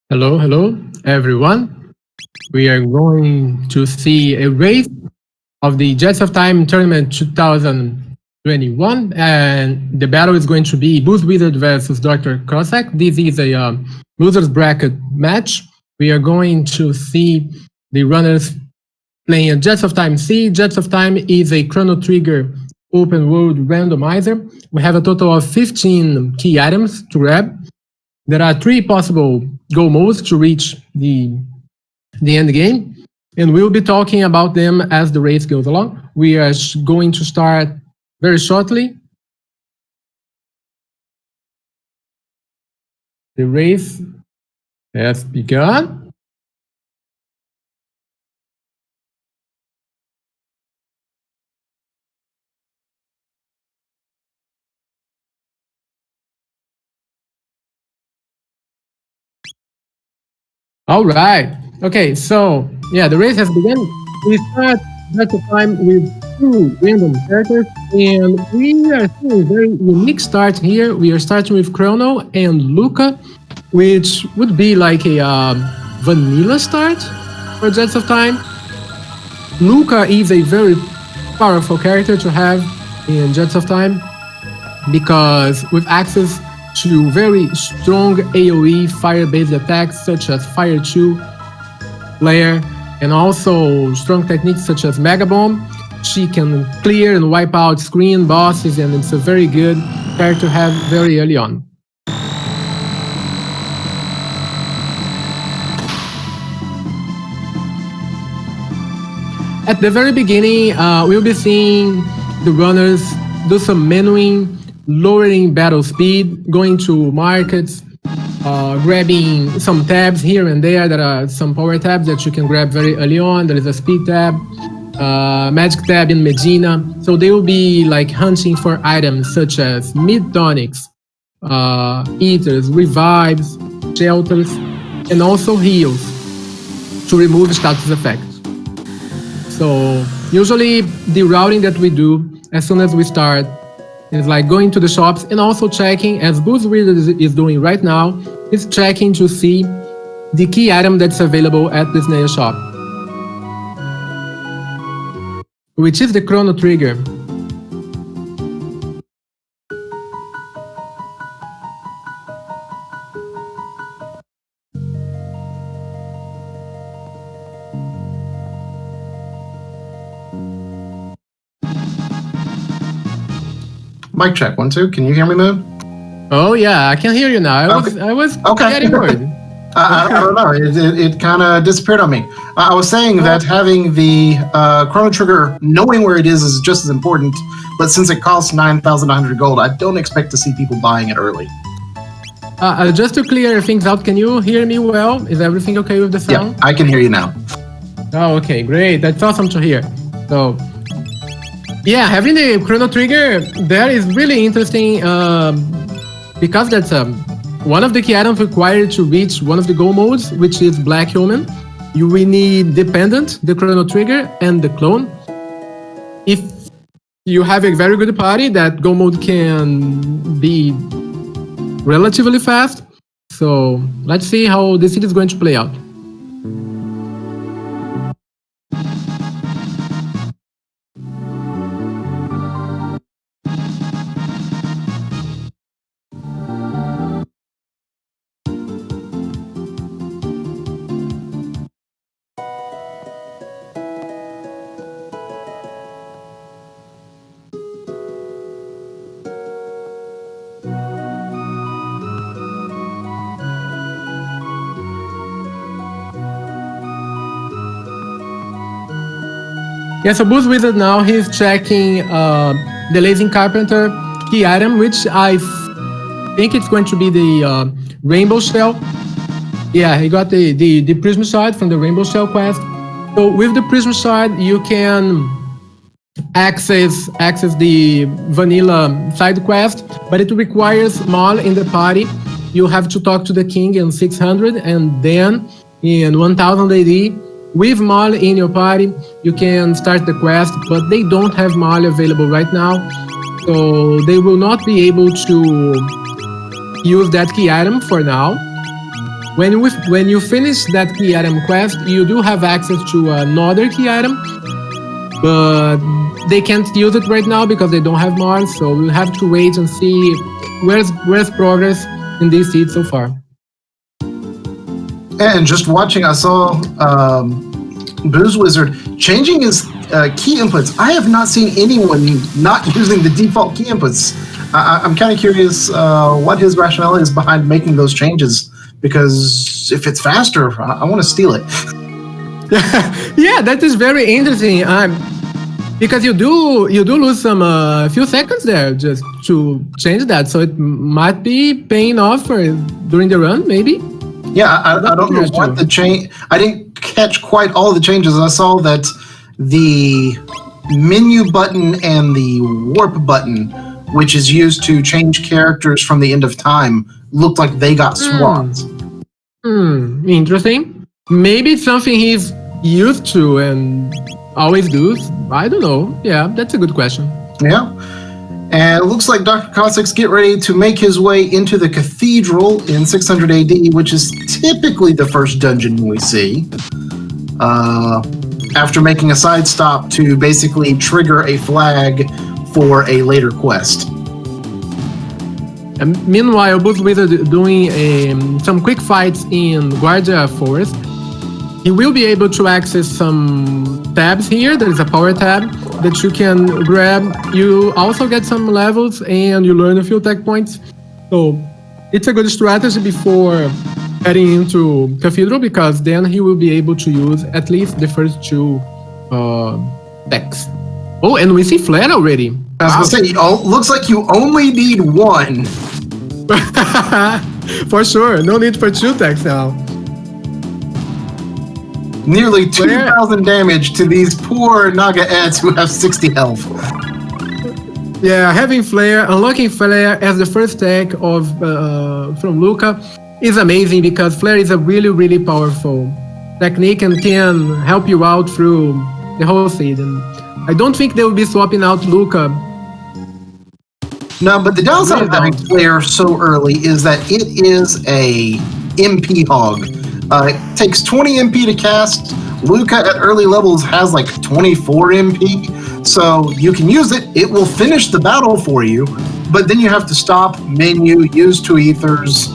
Hello, hello, everyone. We are going to see a race of the Jets of Time Tournament 2021, and the battle is going to be boozewizard versus drcossack. This is a losers bracket match. We are going to see the runners playing a Jets of Time C. Jets of Time is a Chrono Trigger open world randomizer. We have a total of 15 key items to grab. There are 3 possible goal modes to reach the end game, and we'll be talking about them as the race goes along. We are going to start very shortly. The race has begun. All right. Okay, so yeah, the race has begun. We start at the time with 2 random characters, and we are seeing a very unique start here. We are starting with Chrono and Luca, which would be like a vanilla start for Jets of Time. Luca is a very powerful character to have in Jets of Time because with access to very strong AoE fire-based attacks such as Fire 2, Flare, and also strong techniques such as Mega Bomb. She can clear and wipe out screen bosses, and it's a very good character to have very early on. At the very beginning, we'll be seeing the runners do some menuing, lowering battle speed, going to markets, grabbing some tabs here and there. There are some power tabs that you can grab very early on. There is a speed tab, magic tab in Medina. So they will be like hunting for items such as mid tonics, eaters, revives, shelters, and also heals to remove status effects. So usually the routing that we do as soon as we start is like going to the shops and also checking, as boozewizard is doing right now, is checking to see the key item that's available at the snail shop, which is the Chrono Trigger. Mic check, 1, 2. Can you hear me, Moon? Oh yeah, I can hear you now. I was getting worried. I don't know. It kind of disappeared on me. I was saying that having the Chrono Trigger, knowing where it is just as important. But since it costs 9,900 gold, I don't expect to see people buying it early. Just to clear things out, can you hear me well? Is everything okay with the sound? Yeah, I can hear you now. Oh, okay, great. That's awesome to hear. So, yeah, having the Chrono Trigger there is really interesting because that's one of the key items required to reach one of the goal modes, which is Black Human. You will need Dependent, the Chrono Trigger, and the Clone. If you have a very good party, that goal mode can be relatively fast. So let's see how this is going to play out. Yeah, so boozewizard now he's checking the Lazing Carpenter key item, which I think it's going to be the Rainbow Shell. Yeah, he got the Prism Shard from the Rainbow Shell quest. So with the Prism Shard, you can access the vanilla side quest, but it requires Maul in the party. You have to talk to the king in 600, and then in 1000 AD, with Maul in your party, you can start the quest, but they don't have Maul available right now, so they will not be able to use that key item for now. When you finish that key item quest, you do have access to another key item, but they can't use it right now because they don't have Mars. So we'll have to wait and see where's progress in this seed so far. And just watching, I saw boozewizard changing his key inputs. I have not seen anyone not using the default key inputs. I'm kind of curious what his rationale is behind making those changes, because if it's faster, I want to steal it. Yeah, that is very interesting. Because you do lose some few seconds there just to change that, so it might be paying off during the run, maybe. Yeah, I don't know what the change. I didn't catch quite all of the changes. I saw that the menu button and the warp button, which is used to change characters from the end of time, looked like they got swapped. Interesting. Maybe it's something he's used to and always does. I don't know. Yeah, that's a good question. Yeah. And it looks like Dr. Cossack's getting ready to make his way into the cathedral in 600 AD, which is typically the first dungeon we see. After making a side stop to basically trigger a flag for a later quest. And meanwhile, boozewizard doing some quick fights in Guardia Forest. You will be able to access some tabs here. There is a power tab that you can grab. You also get some levels and you learn a few tech points. So it's a good strategy before heading into Cathedral, because then he will be able to use at least the first two techs. Oh, and we see Flare already. I was going to say, looks like you only need one. For sure. No need for two techs now. Nearly 2,000 damage to these poor Naga ants who have 60 health. Yeah, having Flare, unlocking Flare as the first tech of from Luca is amazing, because Flare is a really, really powerful technique and can help you out through the whole seed. And I don't think they will be swapping out Luca. No, but the downside of having Flare so early is that it is a MP hog. It takes 20 MP to cast. Luca at early levels has like 24 MP, so you can use it. It will finish the battle for you, but then you have to stop, menu, use 2 ethers,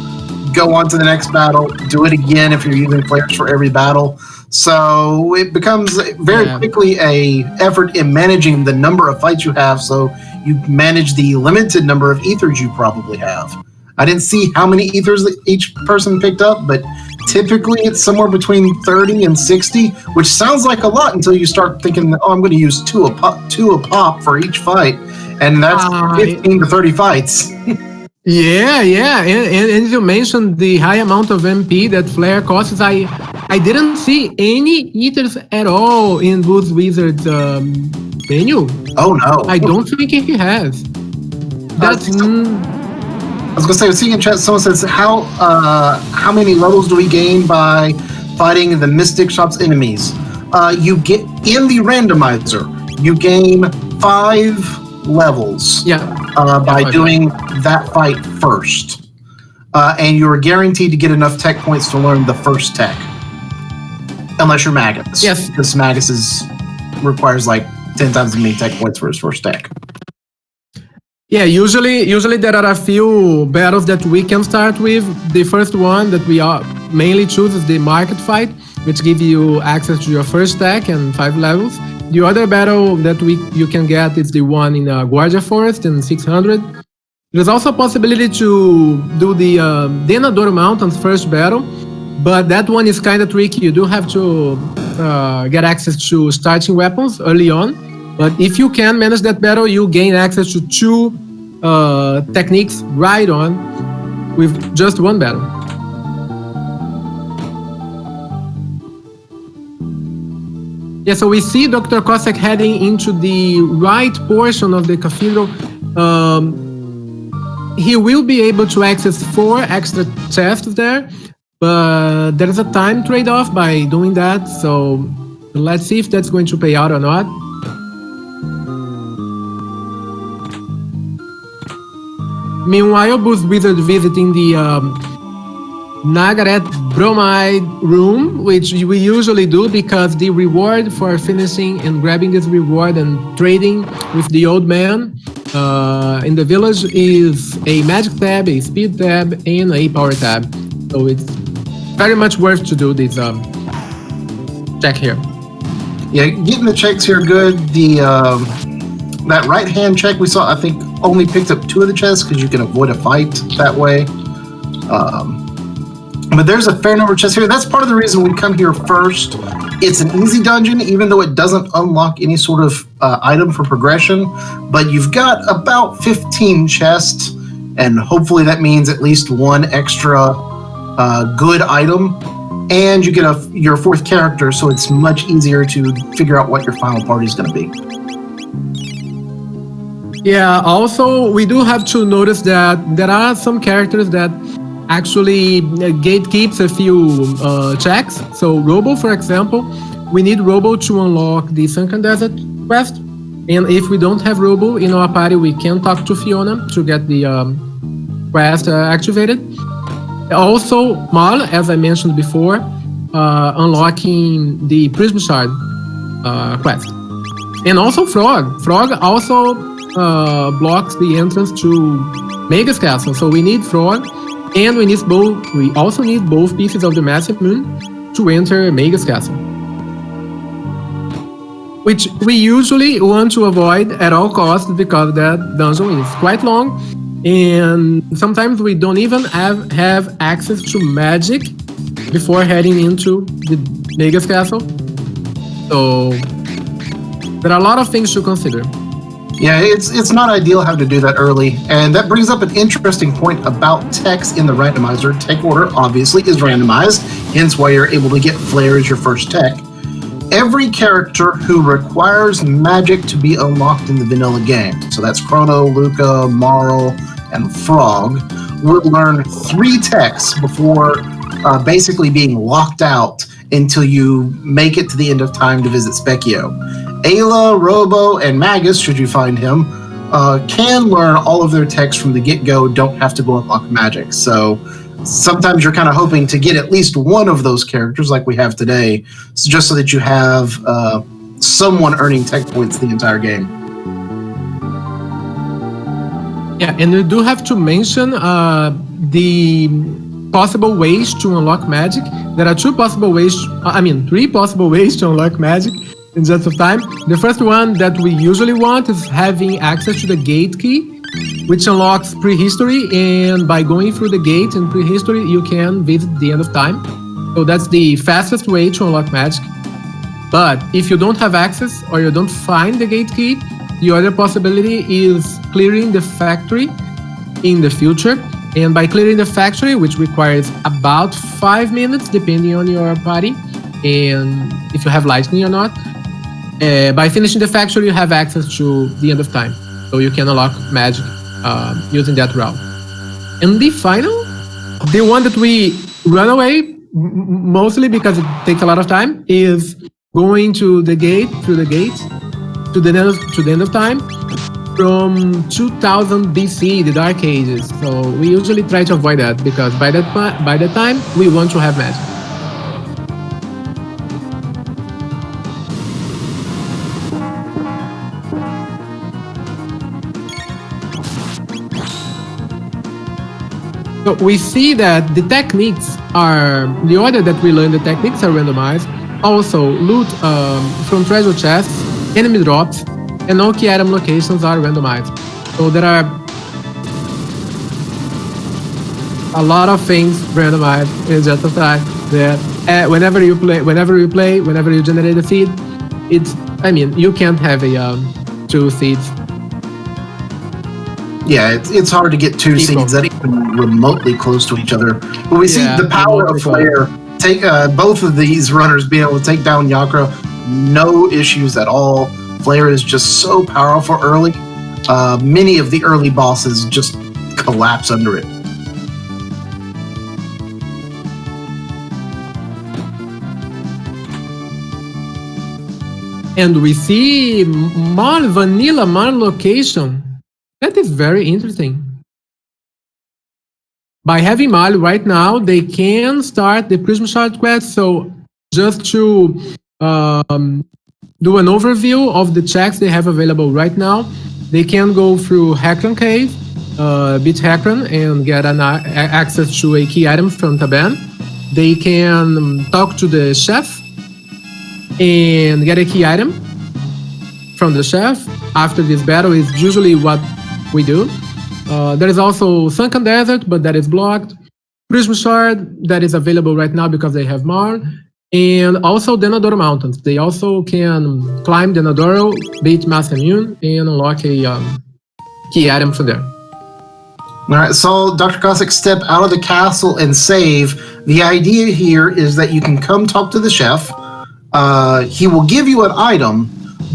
go on to the next battle, do it again if you're using flares for every battle. So it becomes very quickly a effort in managing the number of fights you have, so you manage the limited number of ethers you probably have. I didn't see how many ethers each person picked up, but typically it's somewhere between 30 and 60, which sounds like a lot until you start thinking, oh, I'm going to use two a pop for each fight, and that's 15 to 30 fights. Yeah, and you mentioned the high amount of MP that Flare costs. I didn't see any ethers at all in boozewizard's menu. Oh no, I don't think he has. That's. I was gonna say, I was seeing in chat, someone says, how many levels do we gain by fighting the Mystic Shop's enemies? You get, in the randomizer, you gain 5 levels by doing that fight first. And you're guaranteed to get enough tech points to learn the first tech. Unless you're Magus. Yes. Because Magus requires like 10 times as many tech points for his first tech. Yeah, usually there are a few battles that we can start with. The first one that we mainly choose is the market fight, which gives you access to your first tech and 5 levels. The other battle that you can get is the one in Guardia Forest in 600. There's also a possibility to do the Denador Mountains first battle, but that one is kind of tricky. You do have to get access to starting weapons early on. But if you can manage that battle, you gain access to 2 techniques right on with just 1 battle. Yeah, so we see Dr. Cossack heading into the right portion of the cathedral. He will be able to access 4 extra chests there, but there is a time trade-off by doing that. So let's see if that's going to pay out or not. Meanwhile, boozewizard visiting Nagaret Bromide Room, which we usually do because the reward for finishing and grabbing this reward and trading with the old man in the village is a magic tab, a speed tab, and a power tab. So it's very much worth to do this check here. Yeah, getting the checks here good. The that right hand check we saw, I think, only picked up 2 of the chests because you can avoid a fight that way. But there's a fair number of chests here. That's part of the reason we come here first. It's an easy dungeon, even though it doesn't unlock any sort of item for progression. But you've got about 15 chests, and hopefully that means at least 1 extra good item. And you get your 4th character, so it's much easier to figure out what your final party is going to be. Yeah, also, we do have to notice that there are some characters that actually gatekeeps a few checks. So Robo, for example, we need Robo to unlock the Sunken Desert quest. And if we don't have Robo in our party, we can talk to Fiona to get the quest activated. Also, Mal, as I mentioned before, unlocking the Prism Shard quest. And also Frog. Frog also blocks the entrance to Mega's Castle. So we need Frog, and we need both. We also need both pieces of the Massive Moon to enter Mega's Castle, which we usually want to avoid at all costs because that dungeon is quite long, and sometimes we don't even have access to magic before heading into the Mega's Castle. So there are a lot of things to consider. Yeah, it's not ideal having to do that early, and that brings up an interesting point about techs in the randomizer. Tech order obviously is randomized, hence why you're able to get Flare as your first tech. Every character who requires magic to be unlocked in the vanilla game, so that's Chrono, Luca, Marl, and Frog, will learn 3 techs before basically being locked out until you make it to the end of time to visit Specchio. Ayla, Robo, and Magus, should you find him, can learn all of their techs from the get-go, don't have to go unlock magic. So sometimes you're kind of hoping to get at least one of those characters like we have today, just so that you have someone earning tech points the entire game. Yeah, and we do have to mention the possible ways to unlock magic. There are 3 possible ways to unlock magic in just of time. The first one that we usually want is having access to the gate key, which unlocks prehistory, and by going through the gate in prehistory, you can visit the end of time. So that's the fastest way to unlock magic. But if you don't have access or you don't find the gate key, the other possibility is clearing the factory in the future. And by clearing the factory, which requires about 5 minutes, depending on your party, and if you have lightning or not, by finishing the factory, you have access to the end of time. So you can unlock magic using that route. And the final, the one that we run away, mostly because it takes a lot of time, is going to the gate, through the gate, to the end of time, from 2000 BC, the Dark Ages. So we usually try to avoid that because by that time we want to have magic. So we see that the techniques are, the order that we learn the techniques are randomized. Also, loot from treasure chests, enemy drops, and all key item locations are randomized. So there are a lot of things randomized in just a time that whenever you generate a seed, you can't have 2 seeds. Yeah, it's hard to get 2 seeds that even remotely close to each other. But we see the power of Flare. Take both of these runners being able to take down Yakra, no issues at all. Flare is just so powerful early. Many of the early bosses just collapse under it. And we see vanilla Mar location. That is very interesting. by having Mali right now, they can start the Prism Shard quest. So just to do an overview of the checks they have available right now, they can go through Hackron Cave, beat Hackron, and get access to a key item from Taban. They can talk to the chef and get a key item from the chef. After this battle is usually what we do. There is also Sunken Desert, but that is blocked. Prism Shard, that is available right now because they have Mar. And also Denadoro Mountains. They also can climb Denadoro, beat Mass Immune, and unlock a key item from there. Alright, so Dr. Cossack, step out of the castle and save. The idea here is that you can come talk to the chef. He will give you an item,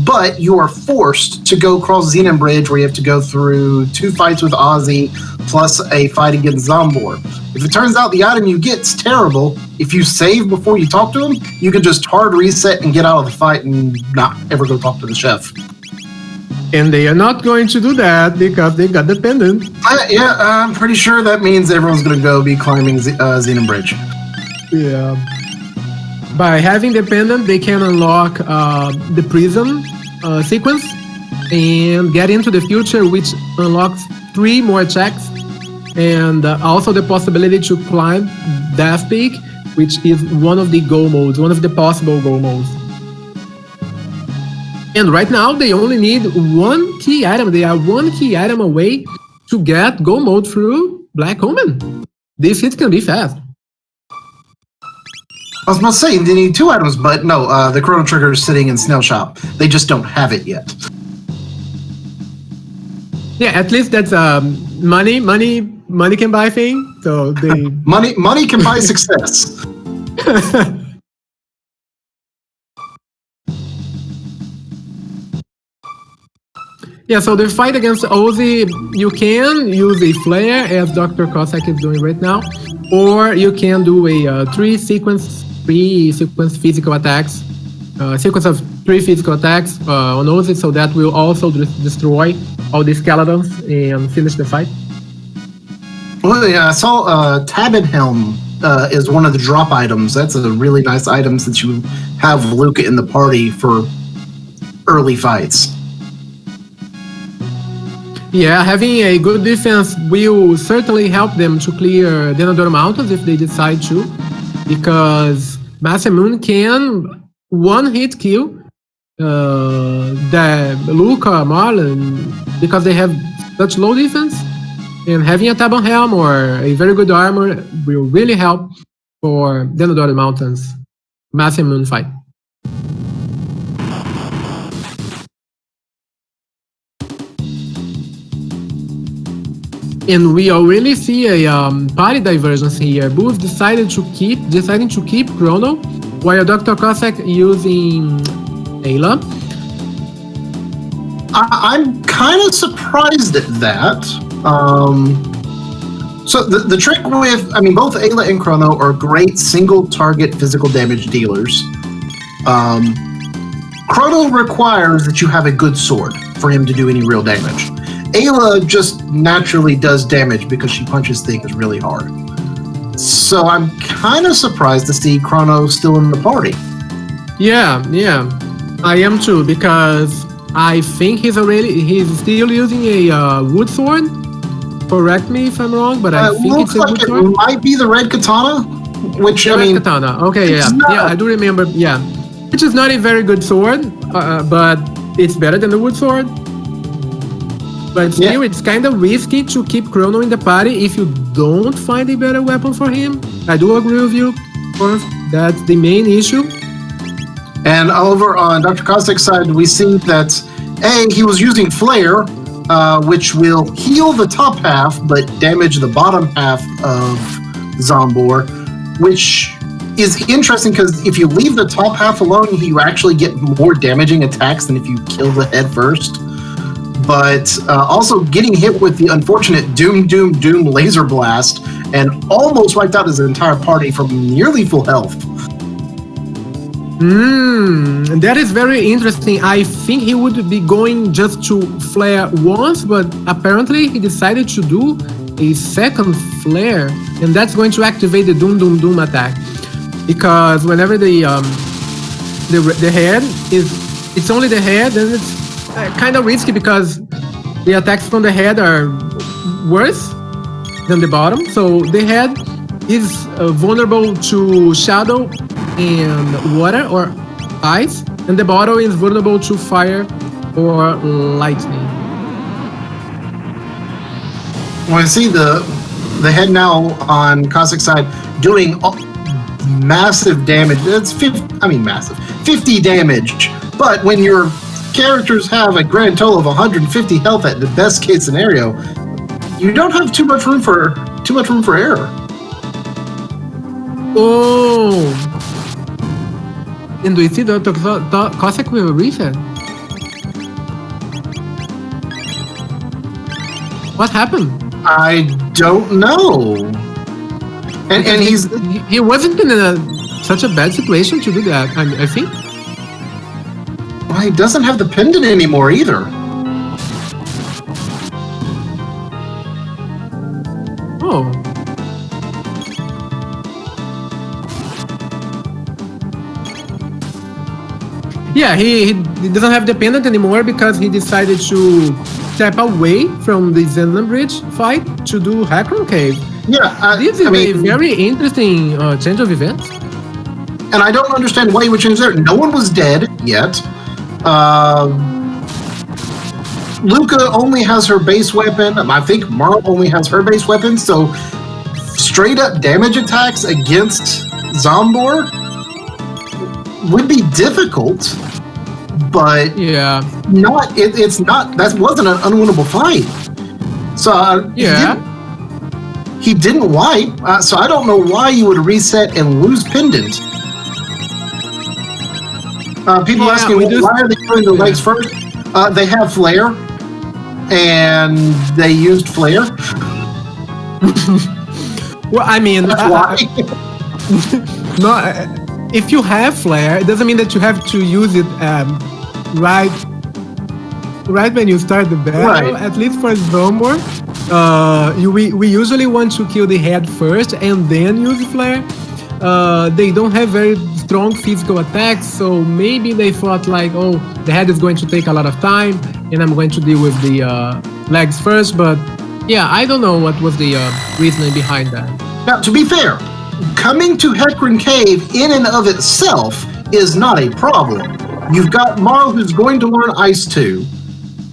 but you are forced to go across Xenon Bridge, where you have to go through 2 fights with Ozzy, plus a fight against Zombor. If it turns out the item you get is terrible, if you save before you talk to him, you can just hard reset and get out of the fight and not ever go talk to the chef. And they are not going to do that because they got the pendant. Yeah, I'm pretty sure that means everyone's going to go be climbing Xenon Bridge. Yeah. By having the pendant, they can unlock the Prism sequence and get into the future, which unlocks 3 more checks, and also the possibility to climb Death Peak, which is one of the go modes, one of the possible go modes. And right now, they only need 1 key item. They are 1 key item away to get go mode through Black Omen. This hit can be fast. I was about to say, they need 2 items, but no, the Chrono Trigger is sitting in Snail Shop. They just don't have it yet. Yeah, at least that's money can buy thing. So they money can buy success. Yeah, so the fight against Ozzy, you can use a flare as Dr. Cossack is doing right now, or you can do a 3 sequence physical attacks, sequence of 3 physical attacks on Ozzy, so that will also destroy all the skeletons and finish the fight. Well, yeah, I saw Tabinhelm is one of the drop items. That's a really nice item since you have Luca in the party for early fights. Yeah, having a good defense will certainly help them to clear Denadoro Mountains if they decide to, because Master Moon can one-hit kill the Luca, Marlon, because they have such low defense, and having a Taban Helm or a very good armor will really help for Denadoro Mountains Master Moon fight. And we already see a party divergence here. Booth deciding to keep Chrono, while Dr. Cossack using Ayla. I'm kind of surprised at that. So the trick with, both Ayla and Chrono are great single target physical damage dealers. Chrono requires that you have a good sword for him to do any real damage. Ayla just naturally does damage because she punches things really hard. So I'm kind of surprised to see Chrono still in the party. Yeah, I am too, because I think he's still using a wood sword. Correct me if I'm wrong, but I think it's a wood sword. It might be the red katana, which red katana. Okay, yeah, I do remember. Yeah, which is not a very good sword, but it's better than the wood sword. But still, it's kind of risky to keep Chrono in the party if you don't find a better weapon for him. I do agree with you. That's the main issue. And over on Dr. Cossack's side, we see that he was using Flare, which will heal the top half but damage the bottom half of Zombor, which is interesting because if you leave the top half alone, you actually get more damaging attacks than if you kill the head first. But also getting hit with the unfortunate Doom laser blast and almost wiped out his entire party from nearly full health. That is very interesting. I think he would be going just to flare once, but apparently he decided to do a second flare, and that's going to activate the Doom Doom Doom attack. Because whenever the head it's only the head, then it's kind of risky because the attacks from the head are worse than the bottom. So the head is vulnerable to shadow and water or ice, and the bottom is vulnerable to fire or lightning. Well, I see the head now on Cossack side doing massive damage. It's 50 damage. But when your characters have a grand total of 150 health at the best case scenario, you don't have too much room for error. Oh, and do you see the Cossack will reset? What happened? I don't know. And he wasn't in such a bad situation to do that. I think. Well, he doesn't have the pendant anymore either. Oh. Yeah, he doesn't have the pendant anymore because he decided to step away from the Zenland Bridge fight to do Hackron Cave. Yeah, this is a very interesting change of events. And I don't understand why he would change there. No one was dead yet. Luca only has her base weapon. I think Marl only has her base weapon. So straight up damage attacks against Zombor would be difficult, but yeah, it's not. That wasn't an unwinnable fight. So he didn't wipe. So I don't know why you would reset and lose pendant. People asking why are they doing the legs first? They have flare, and they used flare. Well, I mean, that's why. No. If you have flare, it doesn't mean that you have to use it right when you start the battle. Right. At least for Zombor, we usually want to kill the head first and then use flare. They don't have very strong physical attacks, so maybe they thought like, oh, the head is going to take a lot of time, and I'm going to deal with the legs first. But yeah, I don't know what was the reasoning behind that. Now, to be fair, coming to Hackron Cave in and of itself is not a problem. You've got Marl who's going to learn Ice 2.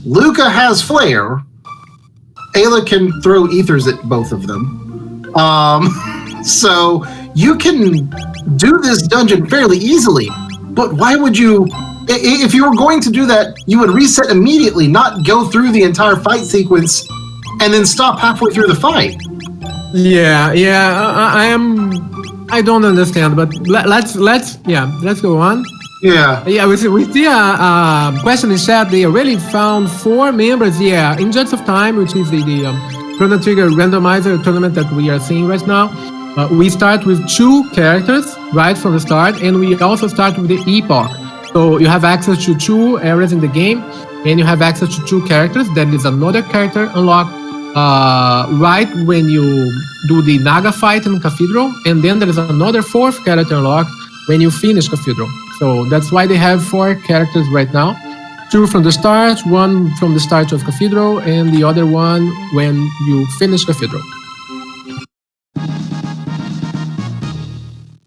Luca has Flare. Ayla can throw ethers at both of them. So you can do this dungeon fairly easily. But why would you... If you were going to do that, you would reset immediately, not go through the entire fight sequence and then stop halfway through the fight. Yeah, I don't understand, but let's go on. Yeah, we see a question in chat. They already found 4 members. Yeah, in Jets of Time, which is the Chrono Trigger randomizer tournament that we are seeing right now. We start with 2 characters right from the start, and we also start with the Epoch. So you have access to 2 areas in the game, and you have access to 2 characters. There is another character unlocked right when you do the Naga fight in Cathedral, and then there is another 4th character unlocked when you finish Cathedral. So that's why they have 4 characters right now. 2 from the start, 1 from the start of Cathedral, and the other one when you finish Cathedral.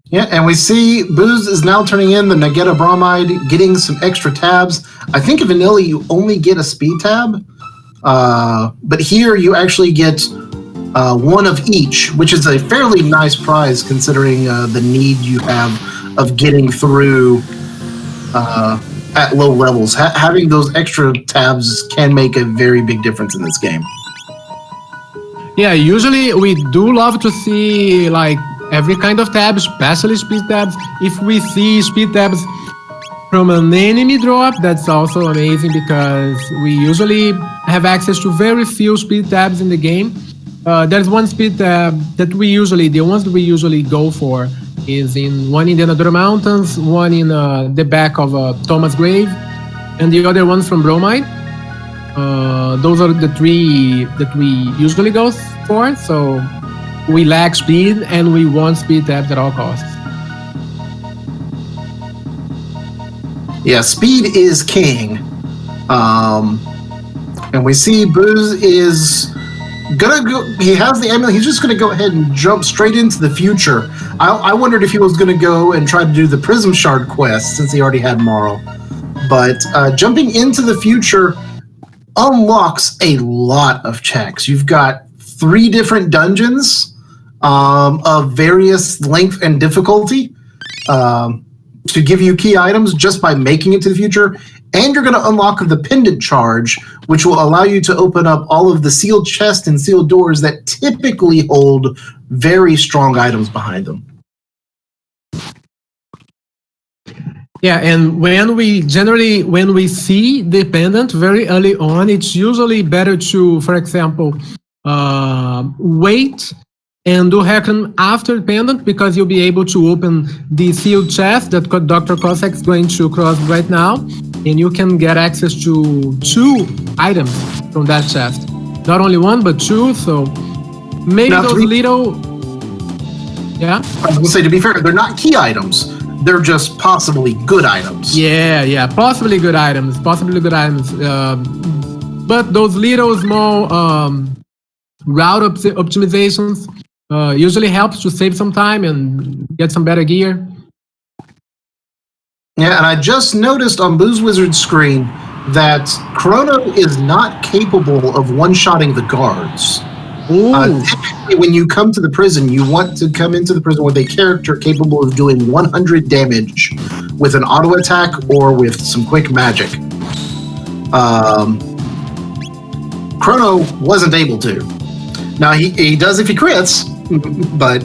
Yeah, and we see Booz is now turning in the Nagetta Bromide, getting some extra tabs. I think in Vanilla you only get a speed tab. But here you actually get 1 of each, which is a fairly nice prize considering the need you have of getting through at low levels. Having those extra tabs can make a very big difference in this game. Yeah, usually we do love to see like every kind of tab, especially speed tabs. If we see speed tabs from an enemy drop, that's also amazing because we usually have access to very few speed tabs in the game. There's one speed tab that the ones that we usually go for is one in the Anadura Mountains, one in the back of Thomas' grave, and the other one from Bromide. Those are the three that we usually go for. So we lack speed and we want speed tabs at all costs. Yeah, speed is king. And we see Booz is gonna go. He has the amulet. He's just gonna go ahead and jump straight into the future. I wondered if he was gonna go and try to do the Prism Shard quest since he already had Marl. But jumping into the future unlocks a lot of checks. You've got 3 different dungeons of various length and difficulty to give you key items just by making it to the future. And you're going to unlock the pendant charge, which will allow you to open up all of the sealed chests and sealed doors that typically hold very strong items behind them. Yeah, and when we see the pendant very early on, it's usually better to, for example, wait and do Hacken after pendant, because you'll be able to open the sealed chest that Dr. Cossack is going to cross right now, and you can get access to 2 items from that chest. Not only 1, but 2, so maybe now, those little... Yeah? I was going to say, to be fair, they're not key items. They're just possibly good items. Yeah, possibly good items, but those little small route optimizations usually helps to save some time and get some better gear. Yeah, and I just noticed on boozewizard's screen that Chrono is not capable of one-shotting the guards. Typically, when you come to the prison, you want to come into the prison with a character capable of doing 100 damage with an auto attack or with some quick magic. Chrono wasn't able to. Now, he does if he crits, but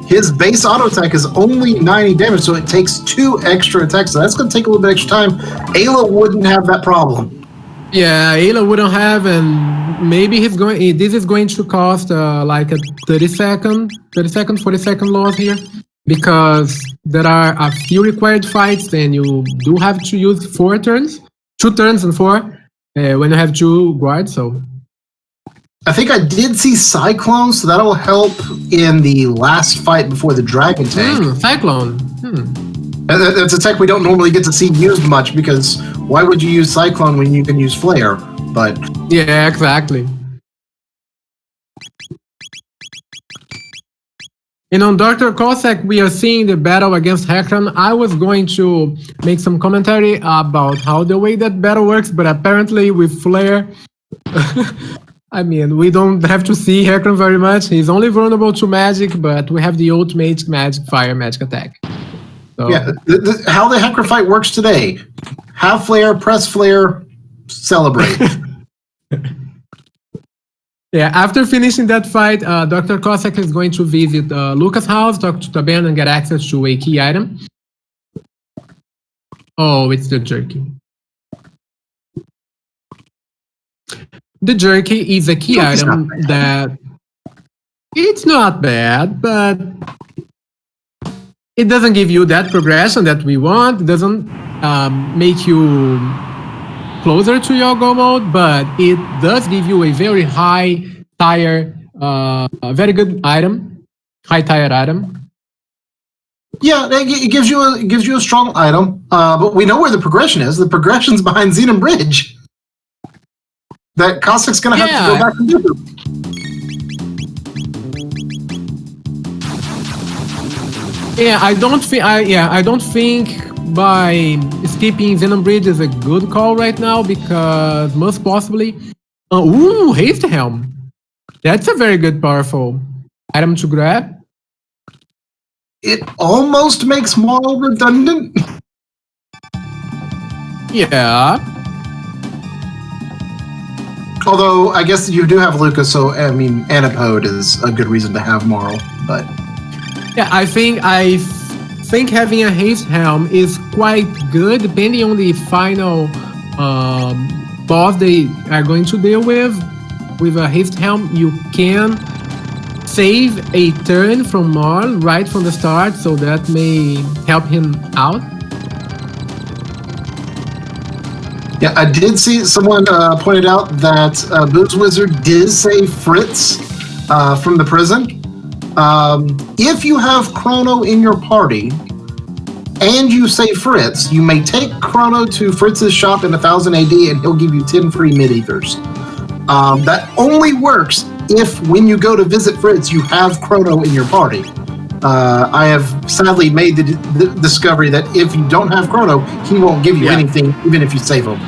his base auto attack is only 90 damage, so it takes 2 extra attacks. So that's going to take a little bit extra time. Ayla wouldn't have that problem. Yeah, Ayla wouldn't have, and maybe this is going to cost like a 40 second loss here, because there are a few required fights and you do have to use 2 turns and 4 when you have 2 guards. So I think I did see Cyclone, so that'll help in the last fight before the Dragon Tank. Cyclone. That's a tech we don't normally get to see used much, because why would you use Cyclone when you can use Flare? But yeah, exactly. And on Dr. Cossack, we are seeing the battle against Hekran. I was going to make some commentary about how the way that battle works, but apparently with Flare, I mean, we don't have to see Hekran very much. He's only vulnerable to magic, but we have the ultimate magic fire magic attack. So. Yeah, how the Hekran fight works today: have Flare, press Flare, celebrate. Yeah, after finishing that fight, Dr. Cossack is going to visit Lucas' house, talk to Taban, and get access to a key item. Oh, it's the jerky. The jerky is a key item that it's not bad, but it doesn't give you that progression that we want. It doesn't make you closer to your go mode, but it does give you a very high tire, very good item, high tire item. Yeah, it gives you a strong item, but we know where the progression is. The progression's behind Xenon Bridge. That Cossack's gonna have to go back and do. Yeah, I don't think by skipping Xenon Bridge is a good call right now, because most possibly, Haste Helm. That's a very good, powerful item to grab. It almost makes Marl redundant. Yeah. Although I guess you do have Lucas, so I mean, Anapode is a good reason to have Marl, but. Yeah, I think having a haste helm is quite good, depending on the final boss they are going to deal with. With a haste helm, you can save a turn from Marl right from the start, so that may help him out. Yeah, I did see someone pointed out that boozewizard did save Fritz from the prison. If you have Chrono in your party and you save Fritz, you may take Chrono to Fritz's shop in 1000 AD and he'll give you 10 free mid-ethers. That only works if when you go to visit Fritz, you have Chrono in your party. I have sadly made the discovery that if you don't have Chrono, he won't give you anything, even if you save him.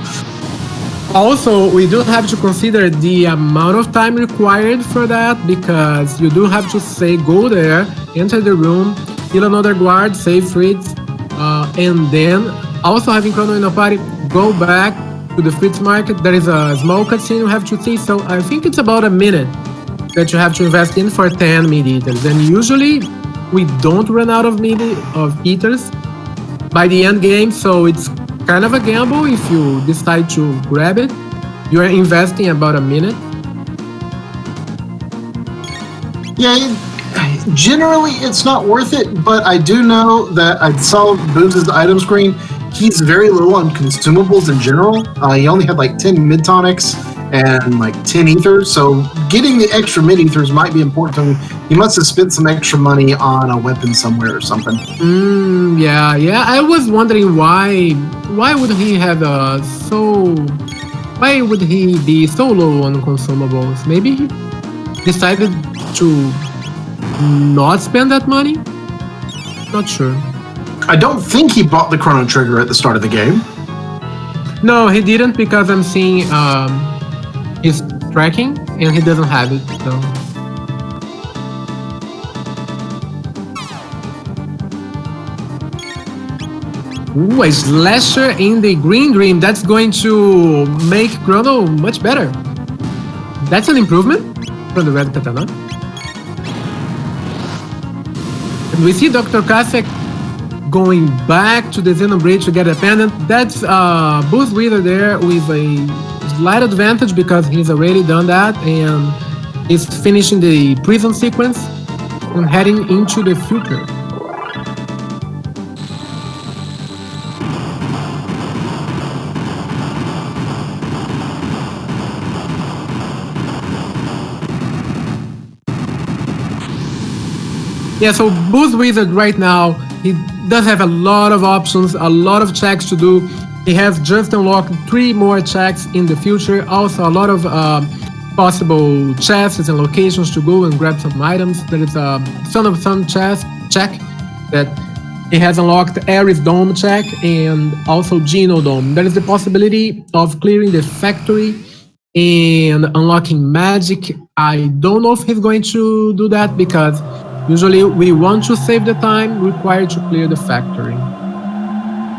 Also, we do have to consider the amount of time required for that, because you do have to say, go there, enter the room, kill another guard, save Fritz, and then also having Chrono in a party, go back to the Fritz market. There is a small cutscene you have to see, so I think it's about a minute that you have to invest in for 10 mid-eaters. And usually, we don't run out of eaters by the end game, so it's kind of a gamble if you decide to grab it. You are investing about a minute. Yeah, generally it's not worth it, but I do know that I saw Booze's item screen. He's very low on consumables in general. He only had like 10 mid-tonics and like 10 ethers, so getting the extra mid-ethers might be important to him. He must have spent some extra money on a weapon somewhere or something. Yeah. I was wondering why would he have why would he be so low on consumables? Maybe he decided to not spend that money? Not sure. I don't think he bought the Chrono Trigger at the start of the game. No, he didn't, because I'm seeing his tracking and he doesn't have it, so. Ooh, a slasher in the green dream. That's going to make Chrono much better. That's an improvement from the red katana. And we see Dr. Cossack going back to the Xenon Bridge to get a pendant. That's boozewizard there with a slight advantage because he's already done that and is finishing the prison sequence and heading into the future. Yeah, so boozewizard right now, he does have a lot of options, a lot of checks to do. He has just unlocked 3 more checks in the future. Also, a lot of possible chests and locations to go and grab some items. There is a Son of Sun chest check that he has unlocked, Ares Dome check, and also Geno Dome. There is the possibility of clearing the factory and unlocking magic. I don't know if he's going to do that because usually we want to save the time required to clear the factory.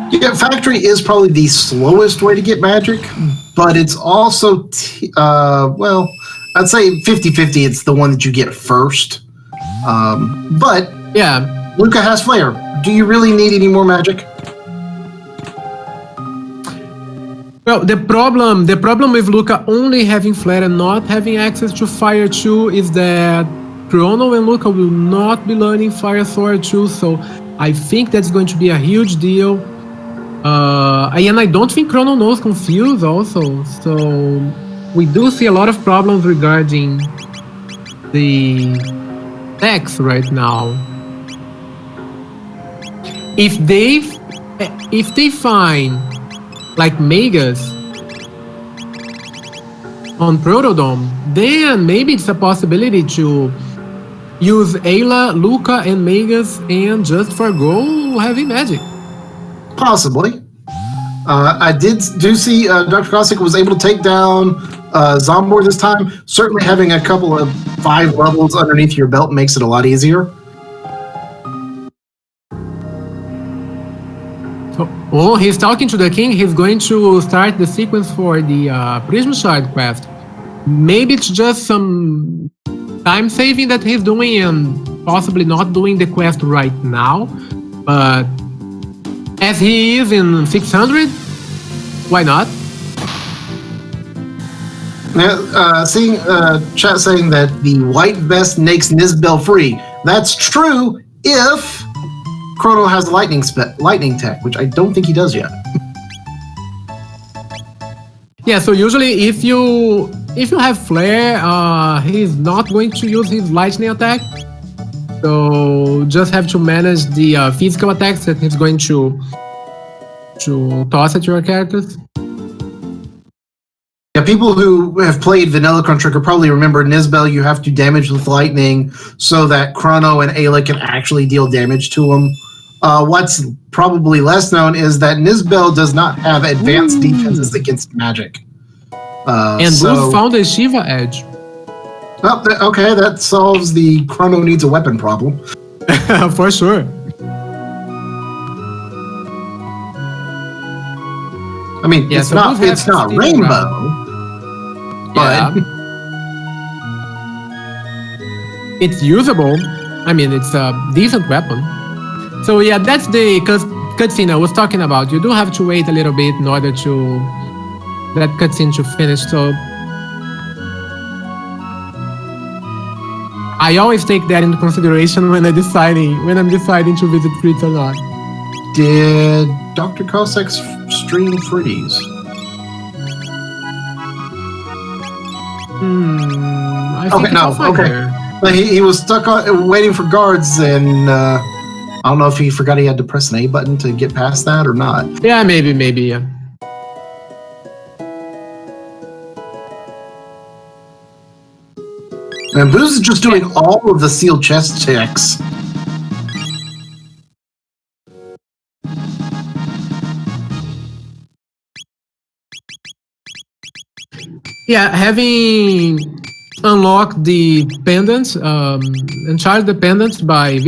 Yeah, factory is probably the slowest way to get magic, but it's also, well, I'd say 50-50, it's the one that you get first. But yeah, Luca has flair. Do you really need any more magic? Well, the problem with Luca only having flare and not having access to fire 2 is that Chrono and Luca will not be learning Fire Sword 2, so I think that's going to be a huge deal. And I don't think Chrono knows Confuse also, so we do see a lot of problems regarding the techs right now. If they find like Megas on Protodome, then maybe it's a possibility to use Ayla, Luca, and Megas and just forgo heavy magic. Possibly. I do see Dr. Cossack was able to take down Zombor this time. Certainly having a couple of 5 levels underneath your belt makes it a lot easier. Oh, he's talking to the king. He's going to start the sequence for the Prism Shard quest. Maybe it's just some time saving that he's doing and possibly not doing the quest right now. But as he is in 600, why not? Seeing chat saying that the white vest makes Nizbel free. That's true if Chrono has lightning tech, which I don't think he does yet. Yeah, so usually if you have flare, he's not going to use his lightning attack. So just have to manage the physical attacks that he's going to toss at your characters. Yeah, people who have played Vanilla Chrono Trigger probably remember Nizbel, you have to damage with lightning so that Chrono and Ayla can actually deal damage to him. What's probably less known is that Nizbel does not have advanced defenses against magic. And Booz found a Shiva edge. Oh, okay, that solves the Chrono needs a weapon problem. For sure. I mean, Yeah, it's so not Booz has Rainbow. Yeah. It's usable. I mean, it's a decent weapon. So yeah, that's the cutscene I was talking about. You do have to wait a little bit in order to that cutscene to finish. So I always take that into consideration when I'm deciding to visit Fritz or not. Did Dr. Cossack's stream freeze? I think okay. But he was stuck waiting for guards, and I don't know if he forgot he had to press an A button to get past that or not. Yeah, maybe, yeah. And Booz is just doing all of the sealed chest checks. Yeah, having unlocked the pendants and charge the pendants by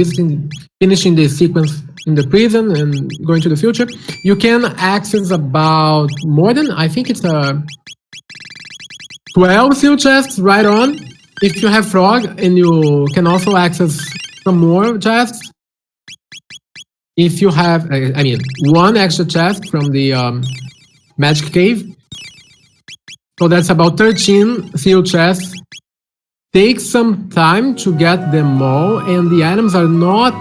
finishing the sequence in the prison and going to the future, you can access about more than, I think it's 12 sealed chests right on. If you have Frog, and you can also access some more chests. If you have, one extra chest from the Magic Cave. So that's about 13 sealed chests. Takes some time to get them all, and the items are not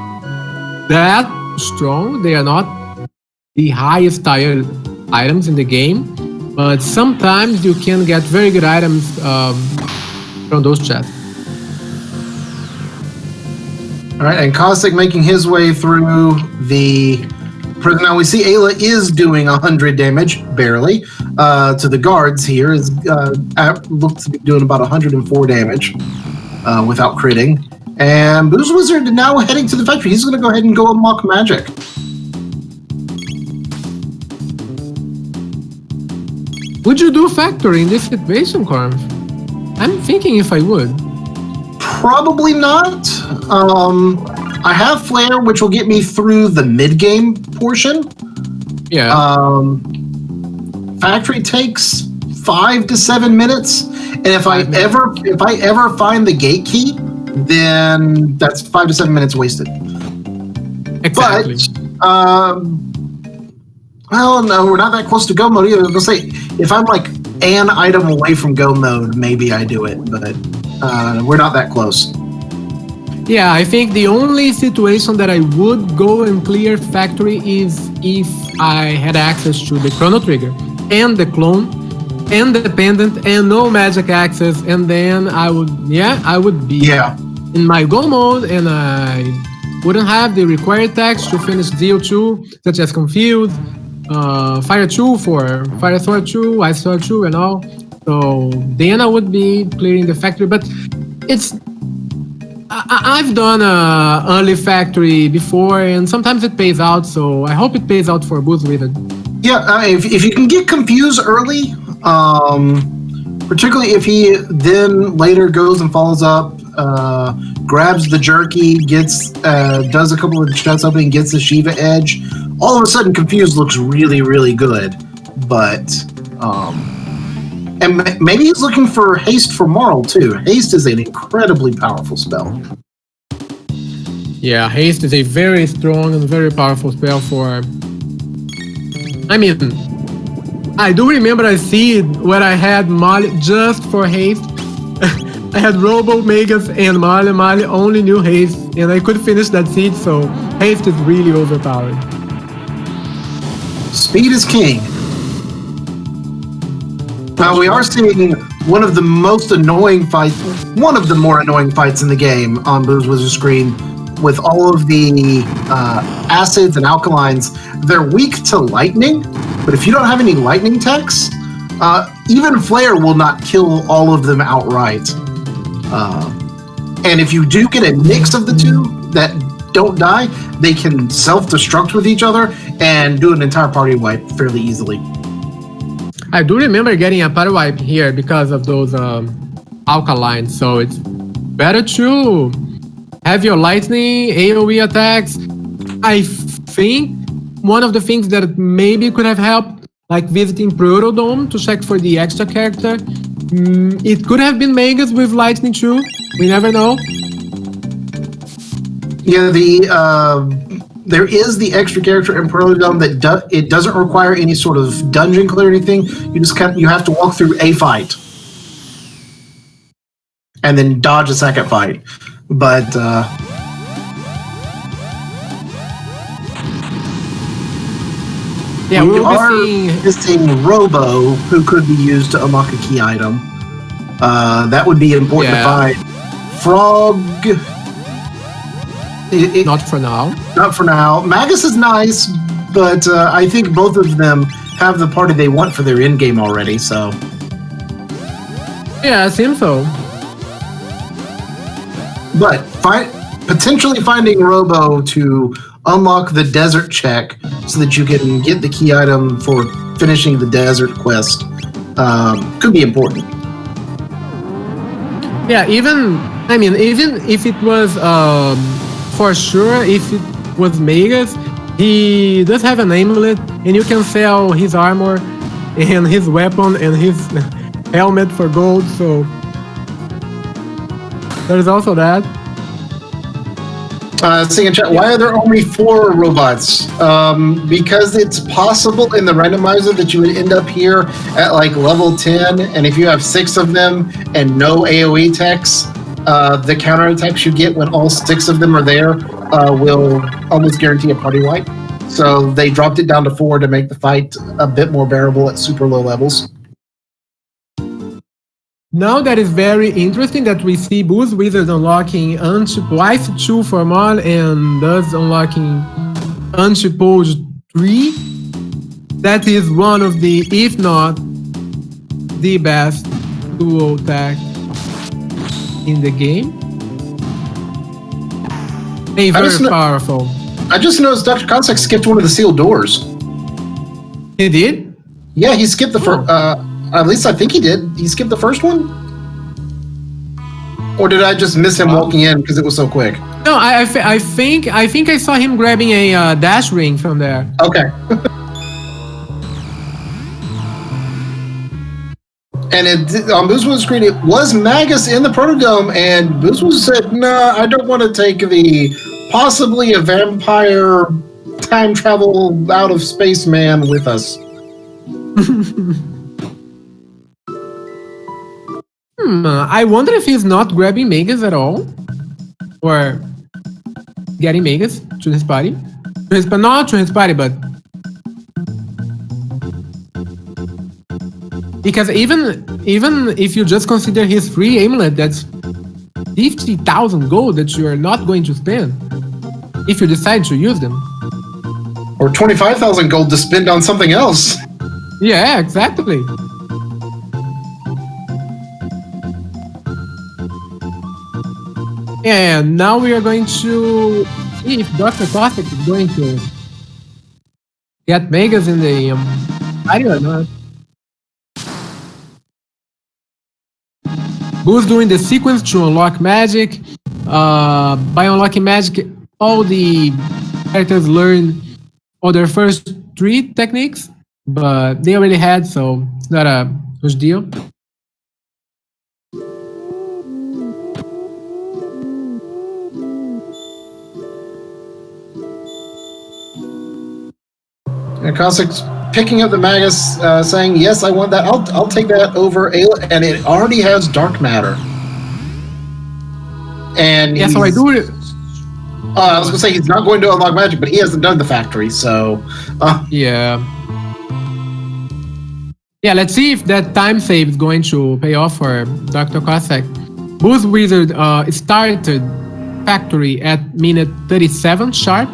that strong. They are not the highest tier items in the game, but sometimes you can get very good items from those chests. All right, and Cossack making his way through the prison. Now we see Ayla is doing 100 damage, barely, to the guards here. Looks to be doing about 104 damage without critting. And boozewizard now heading to the factory. He's going to go ahead and go unlock magic. Would you do factory in this situation, Corm? I'm thinking if I would. Probably not. I have Flare, which will get me through the mid-game portion. Yeah. Factory takes 5 to 7 minutes, and if I ever find the gate key, then that's 5 to 7 minutes wasted. Exactly. But well, no, we're not that close to go mode either. I'll say if I'm like an item away from go mode, maybe I do it, but we're not that close. Yeah, I think the only situation that I would go and clear factory is if I had access to the Chrono Trigger and the clone and the pendant and no magic access, and then I would be in my go mode, and I wouldn't have the required tags to finish ZO2, such as Confused, Fire 2 for Fire Sword 2, Ice Sword 2, and all. So then I would be clearing the factory, but it's... I've done early factory before, and sometimes it pays out, so I hope it pays out for boozewizard. Yeah, if you can get confused early, particularly if he then later goes and follows up, grabs the jerky, does a couple of chests opening, gets the Shiva edge, all of a sudden confused looks really, really good. But and maybe he's looking for haste for moral too. Haste is an incredibly powerful spell. Yeah, haste is a very strong and very powerful spell for... I mean, I do remember a seed where I had Mali just for haste. I had Robo, Megas, and Mali. Mali only knew haste, and I could finish that seed, so haste is really overpowered. Speed is king. We are seeing one of the most annoying fights, one of the more annoying fights in the game on boozewizard screen, with all of the acids and alkalines. They're weak to lightning, but if you don't have any lightning techs, even Flare will not kill all of them outright. And if you do get a mix of the two that don't die, they can self-destruct with each other and do an entire party wipe fairly easily. I do remember getting a party wipe here because of those alkalines, so it's better to have your lightning AoE attacks. I think one of the things that maybe could have helped, like visiting Protodome to check for the extra character, it could have been Magus with lightning too. We never know. Yeah, there is the extra character in Protodome that it doesn't require any sort of dungeon clear or anything. You have to walk through a fight and then dodge a second fight. But yeah, we are missing Robo, who could be used to unlock a key item. That would be important to find. Frog. Not for now. Not for now. Magus is nice, but I think both of them have the party they want for their end game already. So yeah, it seems so. But potentially finding Robo to unlock the desert check so that you can get the key item for finishing the desert quest could be important. Yeah, even if it was for sure, if it was Magus, he does have an amulet, and you can sell his armor and his weapon and his helmet for gold, so there's also that. Seeing in chat, why are there only 4 robots? Because it's possible in the randomizer that you would end up here at like level 10, and if you have 6 of them and no AoE techs, the counterattacks you get when all 6 of them are there will almost guarantee a party wipe. So they dropped it down to 4 to make the fight a bit more bearable at super low levels. Now that is very interesting that we see boozewizard unlocking twice 2 for mod and thus unlocking Antipode 3. That is one of the, if not the best dual tech in the game. And very powerful. I just noticed drcossack skipped one of the sealed doors. He did? Yeah, he skipped the first. At least I think he did. He skipped the first one? Or did I just miss him walking in because it was so quick? No, I think I saw him grabbing a dash ring from there. Okay. And on boozewizard screen, it was Magus in the Protodome, and boozewizard said, "Nah, I don't want to take the possibly a vampire time travel out of space man with us." I wonder if he's not grabbing Magus at all, or getting Magus to his party. Not to his party, but because even if you just consider his free amulet, that's 50,000 gold that you are not going to spend if you decide to use them. Or 25,000 gold to spend on something else. Yeah, exactly. And now we are going to see if drcossack is going to get Magus in the party or not. Who's doing the sequence to unlock magic? By unlocking magic, all the characters learn all their first 3 techniques, but they already had, so it's not a huge deal. And Cossack's picking up the Magus, saying, "Yes, I want that. I'll take that over Ayla," and it already has dark matter. And yeah, so I do. I was gonna say he's not going to unlock magic, but he hasn't done the factory, so yeah. Yeah, let's see if that time save is going to pay off for Dr. Cossack. Boozewizard started factory at minute 37 sharp,